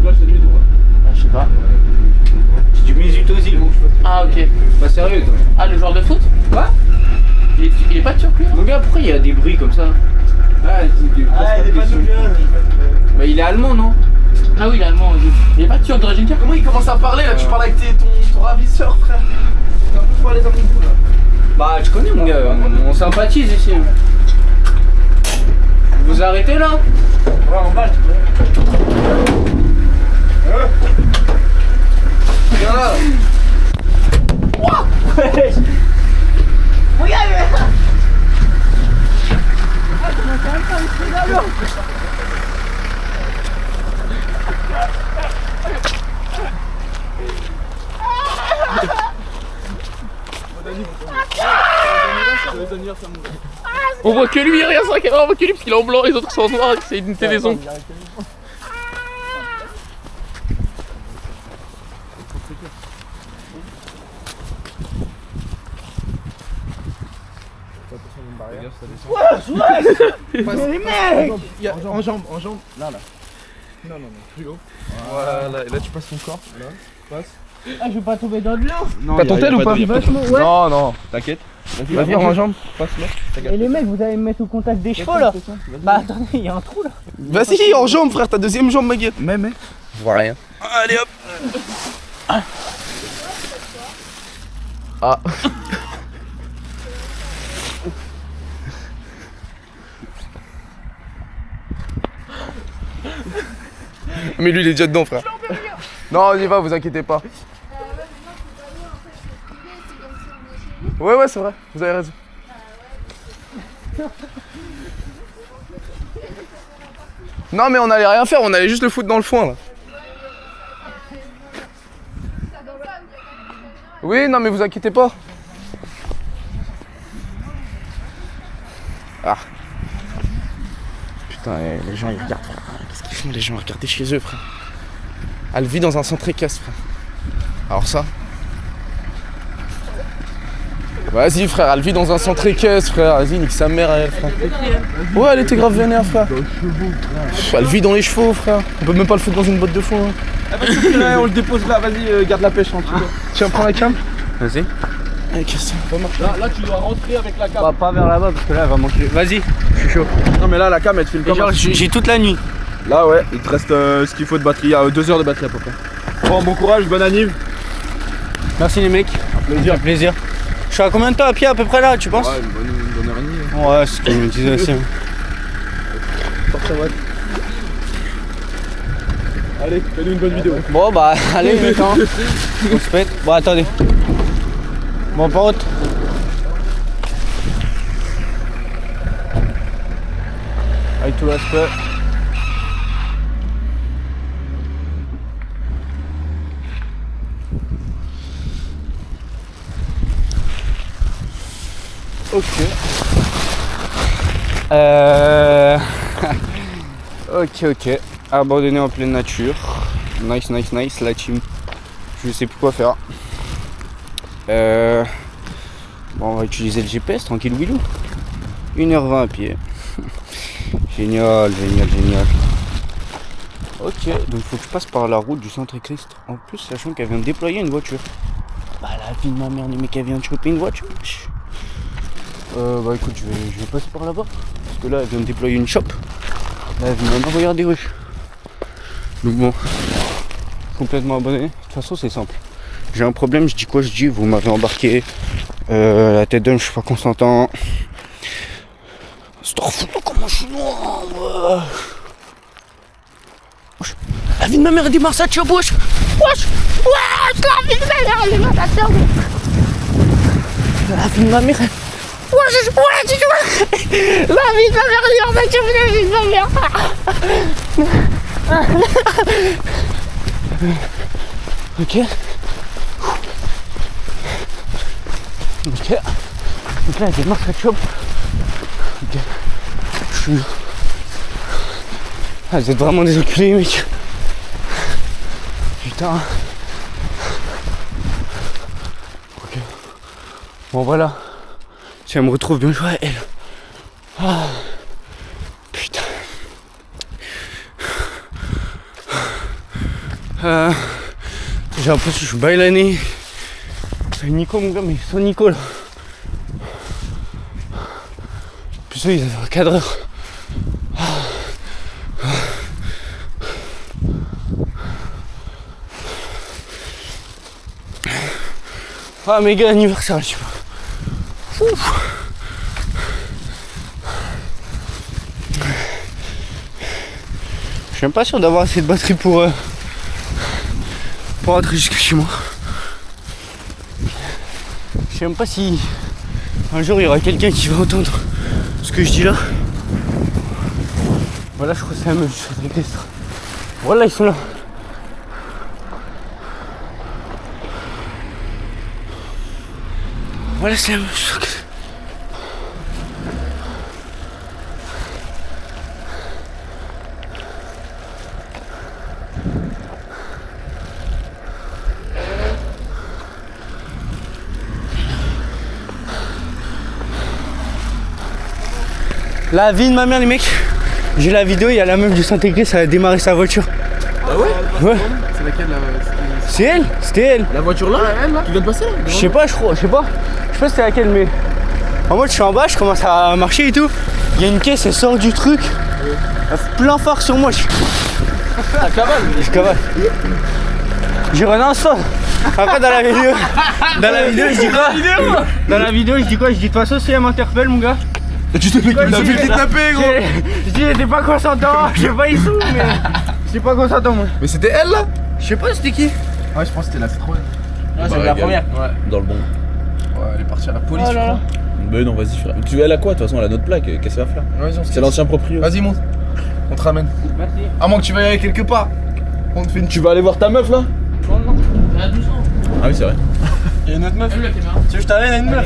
[SPEAKER 1] là, c'est demi-tour.
[SPEAKER 2] Je sais pas.
[SPEAKER 5] C'est du Mesut Ozil.
[SPEAKER 2] Ah ok.
[SPEAKER 5] Pas sérieux toi.
[SPEAKER 2] Ah le joueur de foot?
[SPEAKER 5] Ouais.
[SPEAKER 2] Il est pas turc lui?
[SPEAKER 5] Mon gars, pourquoi il y a des bruits comme ça?
[SPEAKER 8] Ah, il est pas tout jeune.
[SPEAKER 5] Bah il est allemand non?
[SPEAKER 2] Ah oui il est allemand. Il est pas turc d'origine turque?
[SPEAKER 3] Comment il commence à parler là? Tu parles avec ton ravisseur, frère. T'as un peu parlé à mon goût là.
[SPEAKER 5] Bah tu connais mon gars, on sympathise ici. Vous arrêtez là?
[SPEAKER 8] Ouais, en bas, tu peux.
[SPEAKER 5] Viens là.
[SPEAKER 2] On voit que lui, rien sur la caméra, on voit que lui parce qu'il est en blanc, les autres sont en noir, c'est une télévision.
[SPEAKER 8] En jambe. Là. Non, plus haut.
[SPEAKER 3] Voilà, et là tu passes ton corps. Là, passe.
[SPEAKER 5] Ah je vais pas tomber dans de l'eau.
[SPEAKER 3] T'as ton tel ou pas?
[SPEAKER 5] Ouais.
[SPEAKER 3] Non, t'inquiète. Vas-y, en jambe. Passe-le.
[SPEAKER 5] Et les mecs, vous allez me mettre au contact des chevaux là? Bah attendez, il y a un trou là.
[SPEAKER 3] Vas-y, en jambe, frère, ta deuxième jambe, ma gueule. Mais. Je vois rien. Allez hop. Ah. Mais lui, il est déjà dedans, frère. Non, on y va, vous inquiétez pas. Ouais, c'est vrai, vous avez raison. Non, mais on allait rien faire, on allait juste le foutre dans le foin là. Oui, non, mais vous inquiétez pas. Ah. Putain, les gens ils regardent, frère. Qu'est-ce qu'ils font les gens? Regardez chez eux, frère. Elle vit dans un centre équestre, frère. Alors ça. Vas-y, frère, elle vit dans un centre équestre, frère. Vas-y, nique sa mère à elle, frère. Ouais, elle était grave vénère, frère. Elle vit dans les chevaux, frère. On peut même pas le foutre dans une botte de foin. Hein.
[SPEAKER 8] On le dépose là, vas-y, garde la pêche en tout cas.
[SPEAKER 3] Tiens, prends la cam.
[SPEAKER 5] Vas-y.
[SPEAKER 3] Allez, Christian, va marcher.
[SPEAKER 4] Là, tu dois rentrer avec la cam.
[SPEAKER 5] Bah, pas vers là-bas parce que là, elle va manquer. Vas-y, je suis chaud.
[SPEAKER 4] Non, mais là, la cam, elle te filme
[SPEAKER 5] Et
[SPEAKER 4] comme
[SPEAKER 5] genre,
[SPEAKER 4] un-
[SPEAKER 5] j'ai toute la nuit.
[SPEAKER 4] Là, ouais, il te reste ce qu'il faut de batterie. 2 heures de batterie à peu près. Bon courage, bonne anniv.
[SPEAKER 5] Merci les mecs.
[SPEAKER 4] Plaisir.
[SPEAKER 5] Plaisir. Je suis à combien de temps à pied à peu près là, tu penses?
[SPEAKER 3] Ouais, une bonne heure et demie.
[SPEAKER 5] Ouais, c'est ce que je me disais aussi.
[SPEAKER 4] Allez, fais-nous une bonne vidéo.
[SPEAKER 5] Bon bah allez maintenant. On se pète. Bon attendez. Bon pote. Avec tout l'aspect. Ok. Ok. Abandonné en pleine nature. Nice, la team. Je sais plus quoi faire. Bon, on va utiliser le GPS, tranquille Willou. 1h20 à pied. Génial. Ok, donc il faut que je passe par la route du Centre-Christ. En plus, sachant qu'elle vient de déployer une voiture. Bah la vie de ma mère, les mecs, elle vient de choper une voiture. Bah écoute, je vais passer par là-bas. Parce que là, elle vient de déployer une shop. Là, elle vient de m'envoyer des rues. Donc bon, complètement abandonné. De toute façon, c'est simple. J'ai un problème, je dis quoi? Je dis, vous m'avez embarqué. La tête d'homme, je suis pas consentant. C'est trop fou, comment je suis noir. Wesh. La vie de ma mère, elle démarre ça, tu vois, wesh. Wesh, la vie de ma mère, elle démarre ça, tu vois. La vie de ma mère, elle... La vie de ma mère, elle démarre ça, tu vois, la vie de ma mère. Ok. Donc là, il démarre cette shop. Ok. Je suis... Ah, vous êtes vraiment des enculés, mec. Putain. Ok. Bon, voilà. Si elle me retrouve bien joué, elle. Ah. Putain. J'ai l'impression que je suis bailané. Nico mon gars, mais sans Nico là. Plus ils avaient un cadreur. Ah méga anniversaire je sais pas. Ouf. Je suis même pas sûr d'avoir assez de batterie pour rentrer jusque chez moi. Je sais même pas si un jour il y aura quelqu'un qui va entendre ce que je dis là. Voilà, je crois que c'est la meuf du Centre-Christ. Voilà, ils sont là. Voilà, c'est la meuf du Centre-Christ. La vie de ma mère les mecs, j'ai la vidéo, il y a la meuf du Centre-Christ, elle a démarré sa voiture.
[SPEAKER 3] Ah ouais?
[SPEAKER 5] Ouais.
[SPEAKER 3] C'est laquelle là?
[SPEAKER 5] C'est elle, c'était elle.
[SPEAKER 3] La voiture là, elle là? Qui vient de passer là?
[SPEAKER 5] Je sais pas, je sais pas c'était laquelle mais... En mode je suis en bas, je commence à marcher et tout. Il y a une caisse, elle sort du truc. Elle fait plein phare sur moi. Je cavale. Je relance ça. Après dans la vidéo, je dis quoi? Dans la vidéo, je dis quoi? Je dis de toute façon si elle m'interpelle mon gars.
[SPEAKER 3] Tu te fais le kidnapper gros!
[SPEAKER 5] Je dis j'étais pas consentant, je sais pas ils sont mais... J'étais pas consentant moi.
[SPEAKER 3] Mais c'était elle là?
[SPEAKER 5] Je sais pas c'était qui?
[SPEAKER 3] Ouais, je pense que c'était la Citroën.
[SPEAKER 5] Ah c'est la première.
[SPEAKER 3] Ouais.
[SPEAKER 6] Dans le bon.
[SPEAKER 3] Ouais, elle est partie à la police,
[SPEAKER 5] Oh
[SPEAKER 3] je
[SPEAKER 5] là là.
[SPEAKER 3] crois.
[SPEAKER 6] Mais non, vas-y, frère. Tu elle a quoi? De toute façon, elle a notre plaque. Qu'est-ce qu'elle va faire?
[SPEAKER 3] Vas-y, on se
[SPEAKER 6] C'est
[SPEAKER 3] casse.
[SPEAKER 6] l'ancien proprio.
[SPEAKER 3] Vas-y, monte. On te ramène.
[SPEAKER 5] Merci.
[SPEAKER 3] À moins que tu veuilles aller quelque part. On te fait une.
[SPEAKER 6] Tu vas aller voir ta meuf là?
[SPEAKER 5] Non, elle a 12 ans.
[SPEAKER 6] Ah oui, c'est vrai.
[SPEAKER 3] Il y a une autre meuf.
[SPEAKER 5] Elle la caméra.
[SPEAKER 3] Tu veux que je t'amène à une meuf?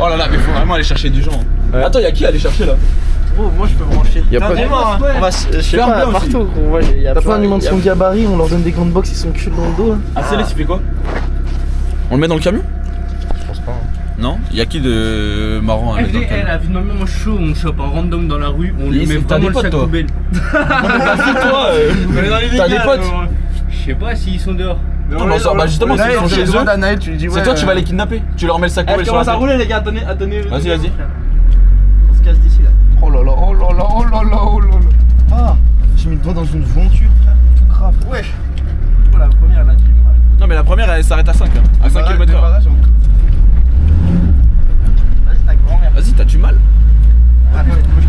[SPEAKER 6] Oh là là, mais faut vraiment aller chercher du genre.
[SPEAKER 3] Ouais.
[SPEAKER 6] Attends, y'a qui à aller chercher là?
[SPEAKER 5] Gros, moi je peux brancher.
[SPEAKER 3] Y'a pas de.
[SPEAKER 5] On va, je sais
[SPEAKER 6] Ferme
[SPEAKER 5] pas,
[SPEAKER 6] bien aussi.
[SPEAKER 5] partout. On va, y a
[SPEAKER 8] T'as pas un numéro de son gabarit, on leur donne des grandes box, ils sont cul dans le dos.
[SPEAKER 6] Ah, celle-là, tu fais quoi? On le met dans le camion?
[SPEAKER 3] Je pense pas.
[SPEAKER 6] Non? Y'a qui de marrant à mettre dans le
[SPEAKER 5] FDL,
[SPEAKER 6] camion?
[SPEAKER 5] la vie de ma mère, moi je suis chaud, on chope un random dans la rue, on lui
[SPEAKER 6] Oui,
[SPEAKER 5] met
[SPEAKER 6] c'est- t'as
[SPEAKER 5] vraiment
[SPEAKER 6] des
[SPEAKER 5] le sac
[SPEAKER 6] potes, toi.
[SPEAKER 5] poubelle.
[SPEAKER 6] Toi,
[SPEAKER 5] Je sais pas s'ils sont dehors.
[SPEAKER 4] Non, mais bah justement, c'est chez eux.
[SPEAKER 3] demande à Naël, tu lui dis ouais.
[SPEAKER 4] C'est toi, tu vas les kidnapper. Tu leur mets le sac poubelle
[SPEAKER 5] Je
[SPEAKER 4] sur la
[SPEAKER 5] commence à
[SPEAKER 4] tête.
[SPEAKER 5] rouler les gars, attendez.
[SPEAKER 4] Vas-y, vas-y.
[SPEAKER 5] On se casse d'ici là.
[SPEAKER 3] Oh là là, oh là là, oh là là, oh là là.
[SPEAKER 8] Ah, j'ai mis le doigt dans une jointure, frère. Tout grave.
[SPEAKER 5] Wesh. Oh la première là, j'ai mal.
[SPEAKER 4] Non, mais la première, elle s'arrête à 5. À 5 km/h.
[SPEAKER 8] Vas-y, ta grand-mère.
[SPEAKER 4] Vas-y, t'as du mal.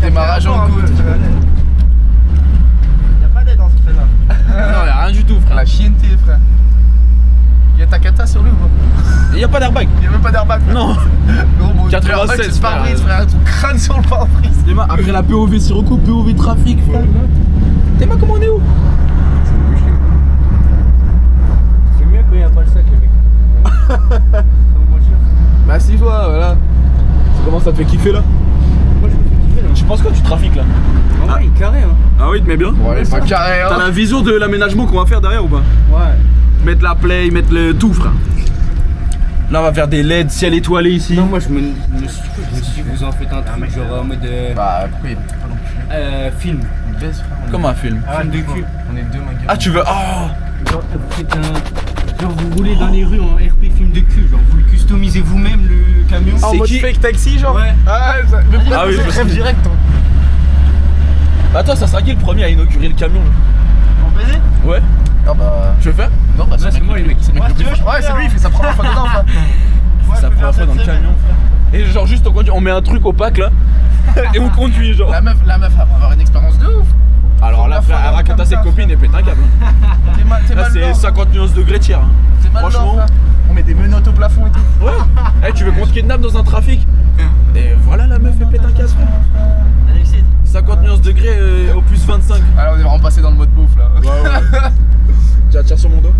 [SPEAKER 3] Démarrage en coude.
[SPEAKER 8] Y'a pas d'aide dans ce fait-là.
[SPEAKER 4] Non, y'a rien du tout, frère.
[SPEAKER 3] La chienneté, frère. Y'a ta cata sur lui ou pas?
[SPEAKER 4] Et y'a pas d'airbag.
[SPEAKER 3] Y'a même pas d'airbag.
[SPEAKER 4] Non.
[SPEAKER 3] Gros, mon
[SPEAKER 4] 96,
[SPEAKER 3] airbag, c'est pare-brise, frère. Ton crâne sur le pare-brise.
[SPEAKER 4] Théma, après la POV Sirocco, POV trafic, frère. Théma, comment on est où?
[SPEAKER 5] C'est mieux quand y'a pas le sac les mecs.
[SPEAKER 4] Bah, assis-toi, voilà. Comment ça te fait kiffer là?
[SPEAKER 5] Moi je me fais kiffer là.
[SPEAKER 4] Tu penses quoi? Tu trafiques là?
[SPEAKER 5] En vrai il est carré hein.
[SPEAKER 4] Ah oui, tu mets bien?
[SPEAKER 3] Bon, allez, pas carré,
[SPEAKER 4] T'as
[SPEAKER 3] hein.
[SPEAKER 4] la vision de l'aménagement qu'on va faire derrière ou pas?
[SPEAKER 5] Ouais.
[SPEAKER 4] Mettre la play, mettre le tout, frère. Là, on va faire des LED, ciel étoilé ici.
[SPEAKER 5] Non moi je me suis dit vous en faites un truc genre en mode
[SPEAKER 3] Bah, pourquoi il pas non plus
[SPEAKER 5] film.
[SPEAKER 3] une baisse, frère?
[SPEAKER 4] Comme un film.
[SPEAKER 5] Film de cul.
[SPEAKER 3] On est deux, ma gueule.
[SPEAKER 4] Ah, tu veux. Oh!
[SPEAKER 5] Genre vous faites genre vous roulez dans les rues en RP film de cul, genre vous le customisez vous-même le camion.
[SPEAKER 3] En
[SPEAKER 4] C'est
[SPEAKER 3] mode
[SPEAKER 4] qui?
[SPEAKER 3] fake taxi, genre?
[SPEAKER 5] Ouais.
[SPEAKER 3] Ah, ça... mais pourquoi
[SPEAKER 4] Ah oui,
[SPEAKER 3] tu
[SPEAKER 4] je
[SPEAKER 3] fais
[SPEAKER 4] me
[SPEAKER 3] crève
[SPEAKER 4] souviens.
[SPEAKER 3] direct, hein.
[SPEAKER 4] Bah, toi, ça sera qui le premier à inaugurer le camion là?
[SPEAKER 5] En baiser?
[SPEAKER 4] Ouais?
[SPEAKER 3] Ah bah.
[SPEAKER 4] Tu veux faire?
[SPEAKER 3] Non, bah,
[SPEAKER 5] C'est moi les mecs.
[SPEAKER 3] c'est le mec le plus fort. Ouais, c'est lui, il fait sa première fois dedans, frère.
[SPEAKER 4] C'est sa première fois dans le camion, frère. Et genre, juste on conduit, on met un truc opaque là. Et on conduit, genre.
[SPEAKER 3] La meuf, elle va avoir une expérience de ouf.
[SPEAKER 4] Alors là, frère, elle raconte à ses copines et pète un câble.
[SPEAKER 3] T'es mal,
[SPEAKER 4] Là, c'est 50 nuances degrés tiers.
[SPEAKER 3] C'est mal
[SPEAKER 4] franchement.
[SPEAKER 3] frère. On met des menottes au plafond et tout.
[SPEAKER 4] Ouais. Eh, tu veux qu'on te kidnappe dans un trafic? Et voilà, la meuf, elle pète un câble, frère.
[SPEAKER 5] Alexis.
[SPEAKER 4] 50 nuances degrés au plus 25.
[SPEAKER 3] Alors on est vraiment passé dans le mode bouffe là.
[SPEAKER 4] Ouais, ouais. Tiens, tire sur mon dos.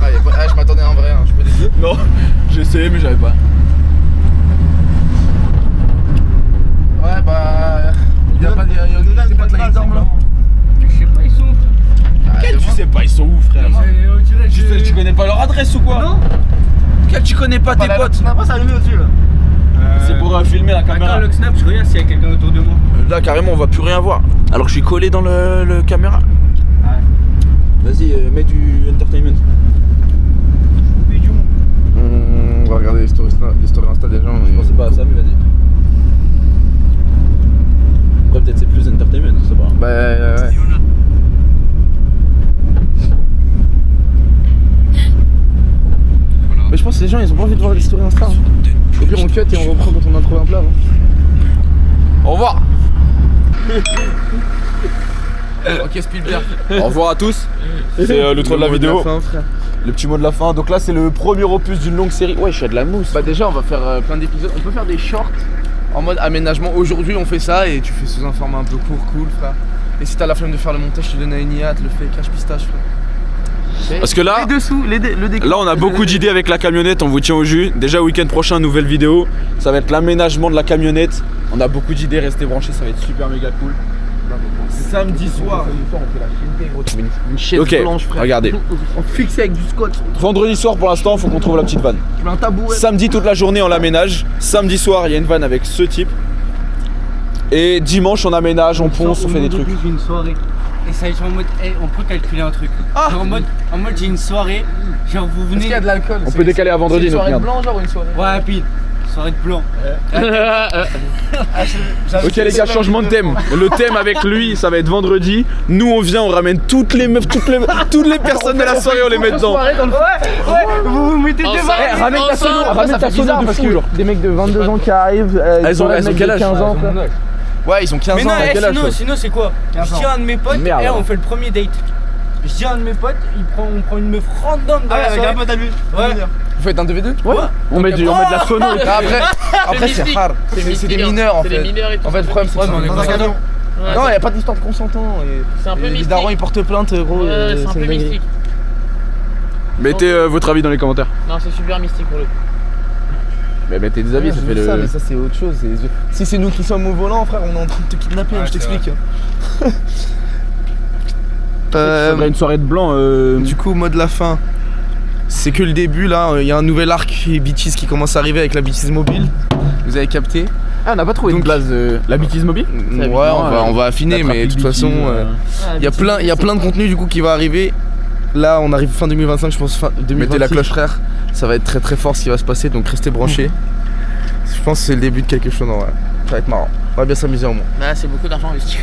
[SPEAKER 3] Ah, je m'attendais à un vrai, hein, je peux dire.
[SPEAKER 4] Non, j'ai essayé, mais j'avais pas.
[SPEAKER 3] Ouais, bah. Y'a pas des potes là, ils sont là.
[SPEAKER 5] Je sais pas ils sont où.
[SPEAKER 4] Quel tu sais pas, ils sont où, frère? Tu connais pas leur adresse ou quoi?
[SPEAKER 5] Non.
[SPEAKER 4] Quel tu connais pas tes potes?
[SPEAKER 5] On a pas s'allumer au-dessus là.
[SPEAKER 4] C'est pour filmer la caméra.
[SPEAKER 5] Attends le snap, je regarde s'il y a quelqu'un autour de moi.
[SPEAKER 4] Là, carrément, on va plus rien voir. Alors que je suis collé dans le caméra.
[SPEAKER 5] Ouais.
[SPEAKER 4] Vas-y, mets du entertainment.
[SPEAKER 3] On va regarder les stories Insta des gens.
[SPEAKER 4] Je pensais pas à ça, mais vas-y. Après, peut-être c'est plus entertainment, je sais pas.
[SPEAKER 3] Bah, ouais. Mais je pense que les gens ils ont pas envie de voir les stories Insta. Hein. Au pire, on cut et on reprend quand on a trouvé un plat. Hein.
[SPEAKER 4] Au revoir.
[SPEAKER 3] Ok, Spielberg.
[SPEAKER 4] Au revoir à tous. C'est le tour de la vidéo. Le petit mot de la fin. Donc là, c'est le premier opus d'une longue série. Ouais, je suis de la mousse.
[SPEAKER 3] Bah, déjà, on va faire plein d'épisodes. On peut faire des shorts en mode aménagement. Aujourd'hui, on fait ça et tu fais sous un format un peu court, cool, frère. Et si t'as la flemme de faire le montage, je te donne à Iniat, le fait cache pistache, frère.
[SPEAKER 4] Parce que là,
[SPEAKER 3] les dessous, le décor.
[SPEAKER 4] là, on a beaucoup d'idées avec la camionnette. On vous tient au jus. Déjà, week-end prochain, nouvelle vidéo. Ça va être l'aménagement de la camionnette. On a beaucoup d'idées. Restez branchés. Ça va être super méga cool. Samedi soir.
[SPEAKER 3] Une chaise
[SPEAKER 4] Ok,
[SPEAKER 3] blanche, frère.
[SPEAKER 4] regardez.
[SPEAKER 3] On fixe avec du scotch.
[SPEAKER 4] Vendredi soir, pour l'instant, faut qu'on trouve la petite vanne.
[SPEAKER 3] Tu mets un tabouret.
[SPEAKER 4] Samedi, toute la journée, on l'aménage. Samedi soir, il y a une vanne avec ce type. Et dimanche, on aménage, on ponce, on fait des trucs.
[SPEAKER 5] J'ai une soirée. Et ça va être en mode, on peut calculer un truc. Genre en mode j'ai une soirée, genre vous
[SPEAKER 3] Est-ce
[SPEAKER 5] venez.
[SPEAKER 3] qu'il y a de l'alcool?
[SPEAKER 4] On peut décaler à vendredi,
[SPEAKER 3] une
[SPEAKER 4] donc
[SPEAKER 3] soirée de
[SPEAKER 4] merde.
[SPEAKER 3] blanc, genre, ou une soirée.
[SPEAKER 5] Ouais, pile. Soirée de blanc.
[SPEAKER 4] Ok les gars, changement de thème. Le thème avec lui, ça va être vendredi. Nous on vient, on ramène toutes les meufs, toutes les personnes de la soirée, on les met dedans.
[SPEAKER 5] Vous vous mettez
[SPEAKER 2] Ensemble,
[SPEAKER 5] devant.
[SPEAKER 4] Ramène ta sono,
[SPEAKER 2] ensemble.
[SPEAKER 4] ramène ta sono de fou, genre.
[SPEAKER 3] Des mecs de 22 ans qui arrivent.
[SPEAKER 4] Elles ont quel âge?
[SPEAKER 3] 15 ans, frère. Ouais, ils ont 15
[SPEAKER 5] Mais
[SPEAKER 3] ans.
[SPEAKER 5] non,
[SPEAKER 3] à quel âge, toi
[SPEAKER 5] sinon c'est quoi? Je dis à un de mes potes,
[SPEAKER 4] Merde.
[SPEAKER 5] et on fait le premier date. Je dis à un de mes potes, on prend une meuf random dans la soirée.
[SPEAKER 8] pote à lui.
[SPEAKER 5] Ouais.
[SPEAKER 3] Vous faites un 2v2?
[SPEAKER 5] Ouais.
[SPEAKER 4] On met de la sono.
[SPEAKER 3] Après c'est
[SPEAKER 2] mystique.
[SPEAKER 3] rare. C'est des
[SPEAKER 2] mystique,
[SPEAKER 3] mineurs en
[SPEAKER 2] c'est
[SPEAKER 3] fait.
[SPEAKER 2] des mineurs et tout.
[SPEAKER 3] En fait, le problème c'est
[SPEAKER 5] Ouais, mais on est
[SPEAKER 3] dans un
[SPEAKER 5] consentant.
[SPEAKER 3] camion.
[SPEAKER 2] Ouais,
[SPEAKER 3] Non, il n'y a pas d'histoire de consentant.
[SPEAKER 2] c'est un peu
[SPEAKER 3] Les
[SPEAKER 2] mystique.
[SPEAKER 3] darons ils portent plainte, gros.
[SPEAKER 2] Ouais, c'est un
[SPEAKER 3] c'est
[SPEAKER 2] peu
[SPEAKER 3] une dinguerie.
[SPEAKER 2] mystique.
[SPEAKER 4] Mettez votre avis dans les commentaires.
[SPEAKER 2] Non, c'est super mystique pour le coup.
[SPEAKER 4] Mais mettez des avis,
[SPEAKER 3] Ouais,
[SPEAKER 4] ça
[SPEAKER 3] j'ai
[SPEAKER 4] fait
[SPEAKER 3] vu ça,
[SPEAKER 4] le.
[SPEAKER 3] mais ça c'est autre chose. Si c'est nous qui sommes au volant, frère, on est en train de te kidnapper, je t'explique.
[SPEAKER 4] Faudrait une soirée de blanc.
[SPEAKER 3] Du coup, mot de la fin. C'est que le début là, il y a un nouvel arc Bitches qui commence à arriver avec la Bitches mobile. Vous avez capté?
[SPEAKER 4] Ah, on n'a pas trouvé
[SPEAKER 3] Donc-
[SPEAKER 4] de place. La bêtise mobile.
[SPEAKER 3] Ouais, on va affiner, mais de toute façon, il y a plein de contenu du coup qui va arriver. Là, on arrive fin 2025, je pense fin 2026. Mettez la cloche, frère. Ça va être très très fort ce qui va se passer, donc restez branchés. Je pense que c'est le début de quelque chose en vrai. Ça va être marrant. On va bien s'amuser au moins.
[SPEAKER 2] Bah, c'est beaucoup d'argent investi.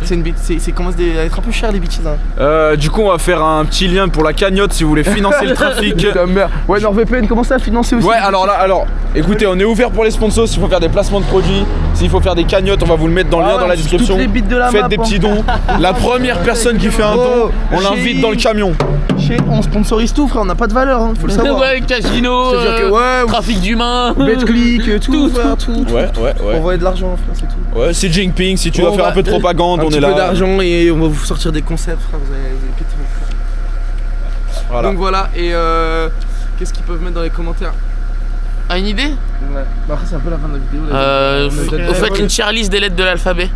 [SPEAKER 3] C'est une bite, c'est commence à être un peu cher les bêtises. Hein.
[SPEAKER 4] Du coup, on va faire un petit lien pour la cagnotte si vous voulez financer le trafic.
[SPEAKER 3] Putain, merde. Ouais, NordVPN, commencez à financer aussi.
[SPEAKER 4] Ouais, alors, écoutez, on est ouvert pour les sponsors. S'il faut faire des placements de produits, s'il faut faire des cagnottes, on va vous le mettre dans le lien dans la description.
[SPEAKER 3] Les bits de la
[SPEAKER 4] Faites
[SPEAKER 3] map,
[SPEAKER 4] des petits dons. La première personne qui fait un don, on l'invite dans le camion.
[SPEAKER 3] On sponsorise tout, frère, on n'a pas de valeur, hein, faut le savoir.
[SPEAKER 2] Ouais, casino,
[SPEAKER 3] C'est-à-dire que, ouais,
[SPEAKER 2] trafic d'humains,
[SPEAKER 3] BetClick, tout, frère, tout.
[SPEAKER 4] Ouais.
[SPEAKER 3] Envoyer de l'argent, frère, c'est tout.
[SPEAKER 4] Ouais, c'est Jinping, si tu dois faire un peu de propagande, on est là.
[SPEAKER 3] Un petit peu d'argent et on va vous sortir des concepts, frère, vous allez péter vos frères.
[SPEAKER 4] Voilà.
[SPEAKER 3] Donc voilà, et qu'est-ce qu'ils peuvent mettre dans les commentaires?
[SPEAKER 2] Ah, une idée?
[SPEAKER 3] Ouais. Bah après c'est un peu la fin de la vidéo.
[SPEAKER 2] Vous faites une tier list des lettres de l'alphabet.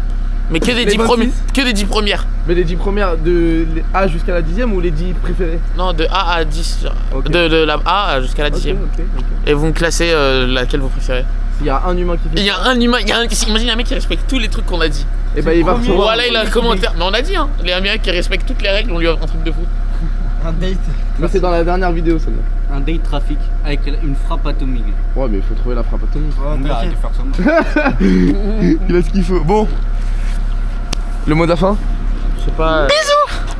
[SPEAKER 2] Mais que des 10 premières. Que des 10 premières.
[SPEAKER 3] Mais les 10 premières de A jusqu'à la 10e ou les 10 préférées?
[SPEAKER 2] Non, de A à 10.
[SPEAKER 3] Okay.
[SPEAKER 2] De la A jusqu'à la 10e.
[SPEAKER 3] Okay.
[SPEAKER 2] Et vous me classez laquelle vous préférez.
[SPEAKER 3] Il y a un humain qui fait.
[SPEAKER 2] Il y a un humain, imagine un mec qui respecte tous les trucs qu'on a dit.
[SPEAKER 3] Et bah il va recevoir.
[SPEAKER 2] Voilà, il a un commentaire. Mais on a dit, hein, les Américains qui respectent toutes les règles, on lui offre un truc de fou.
[SPEAKER 5] Un date.
[SPEAKER 3] Mais c'est dans la dernière vidéo celle-là.
[SPEAKER 5] Un date trafic avec une frappe atomique.
[SPEAKER 3] Ouais, mais il faut trouver la frappe atomique.
[SPEAKER 5] On arrête de faire ça.
[SPEAKER 3] Il a ce qu'il faut. Bon. Le mot de la fin?
[SPEAKER 2] Je sais pas.
[SPEAKER 3] Bisous.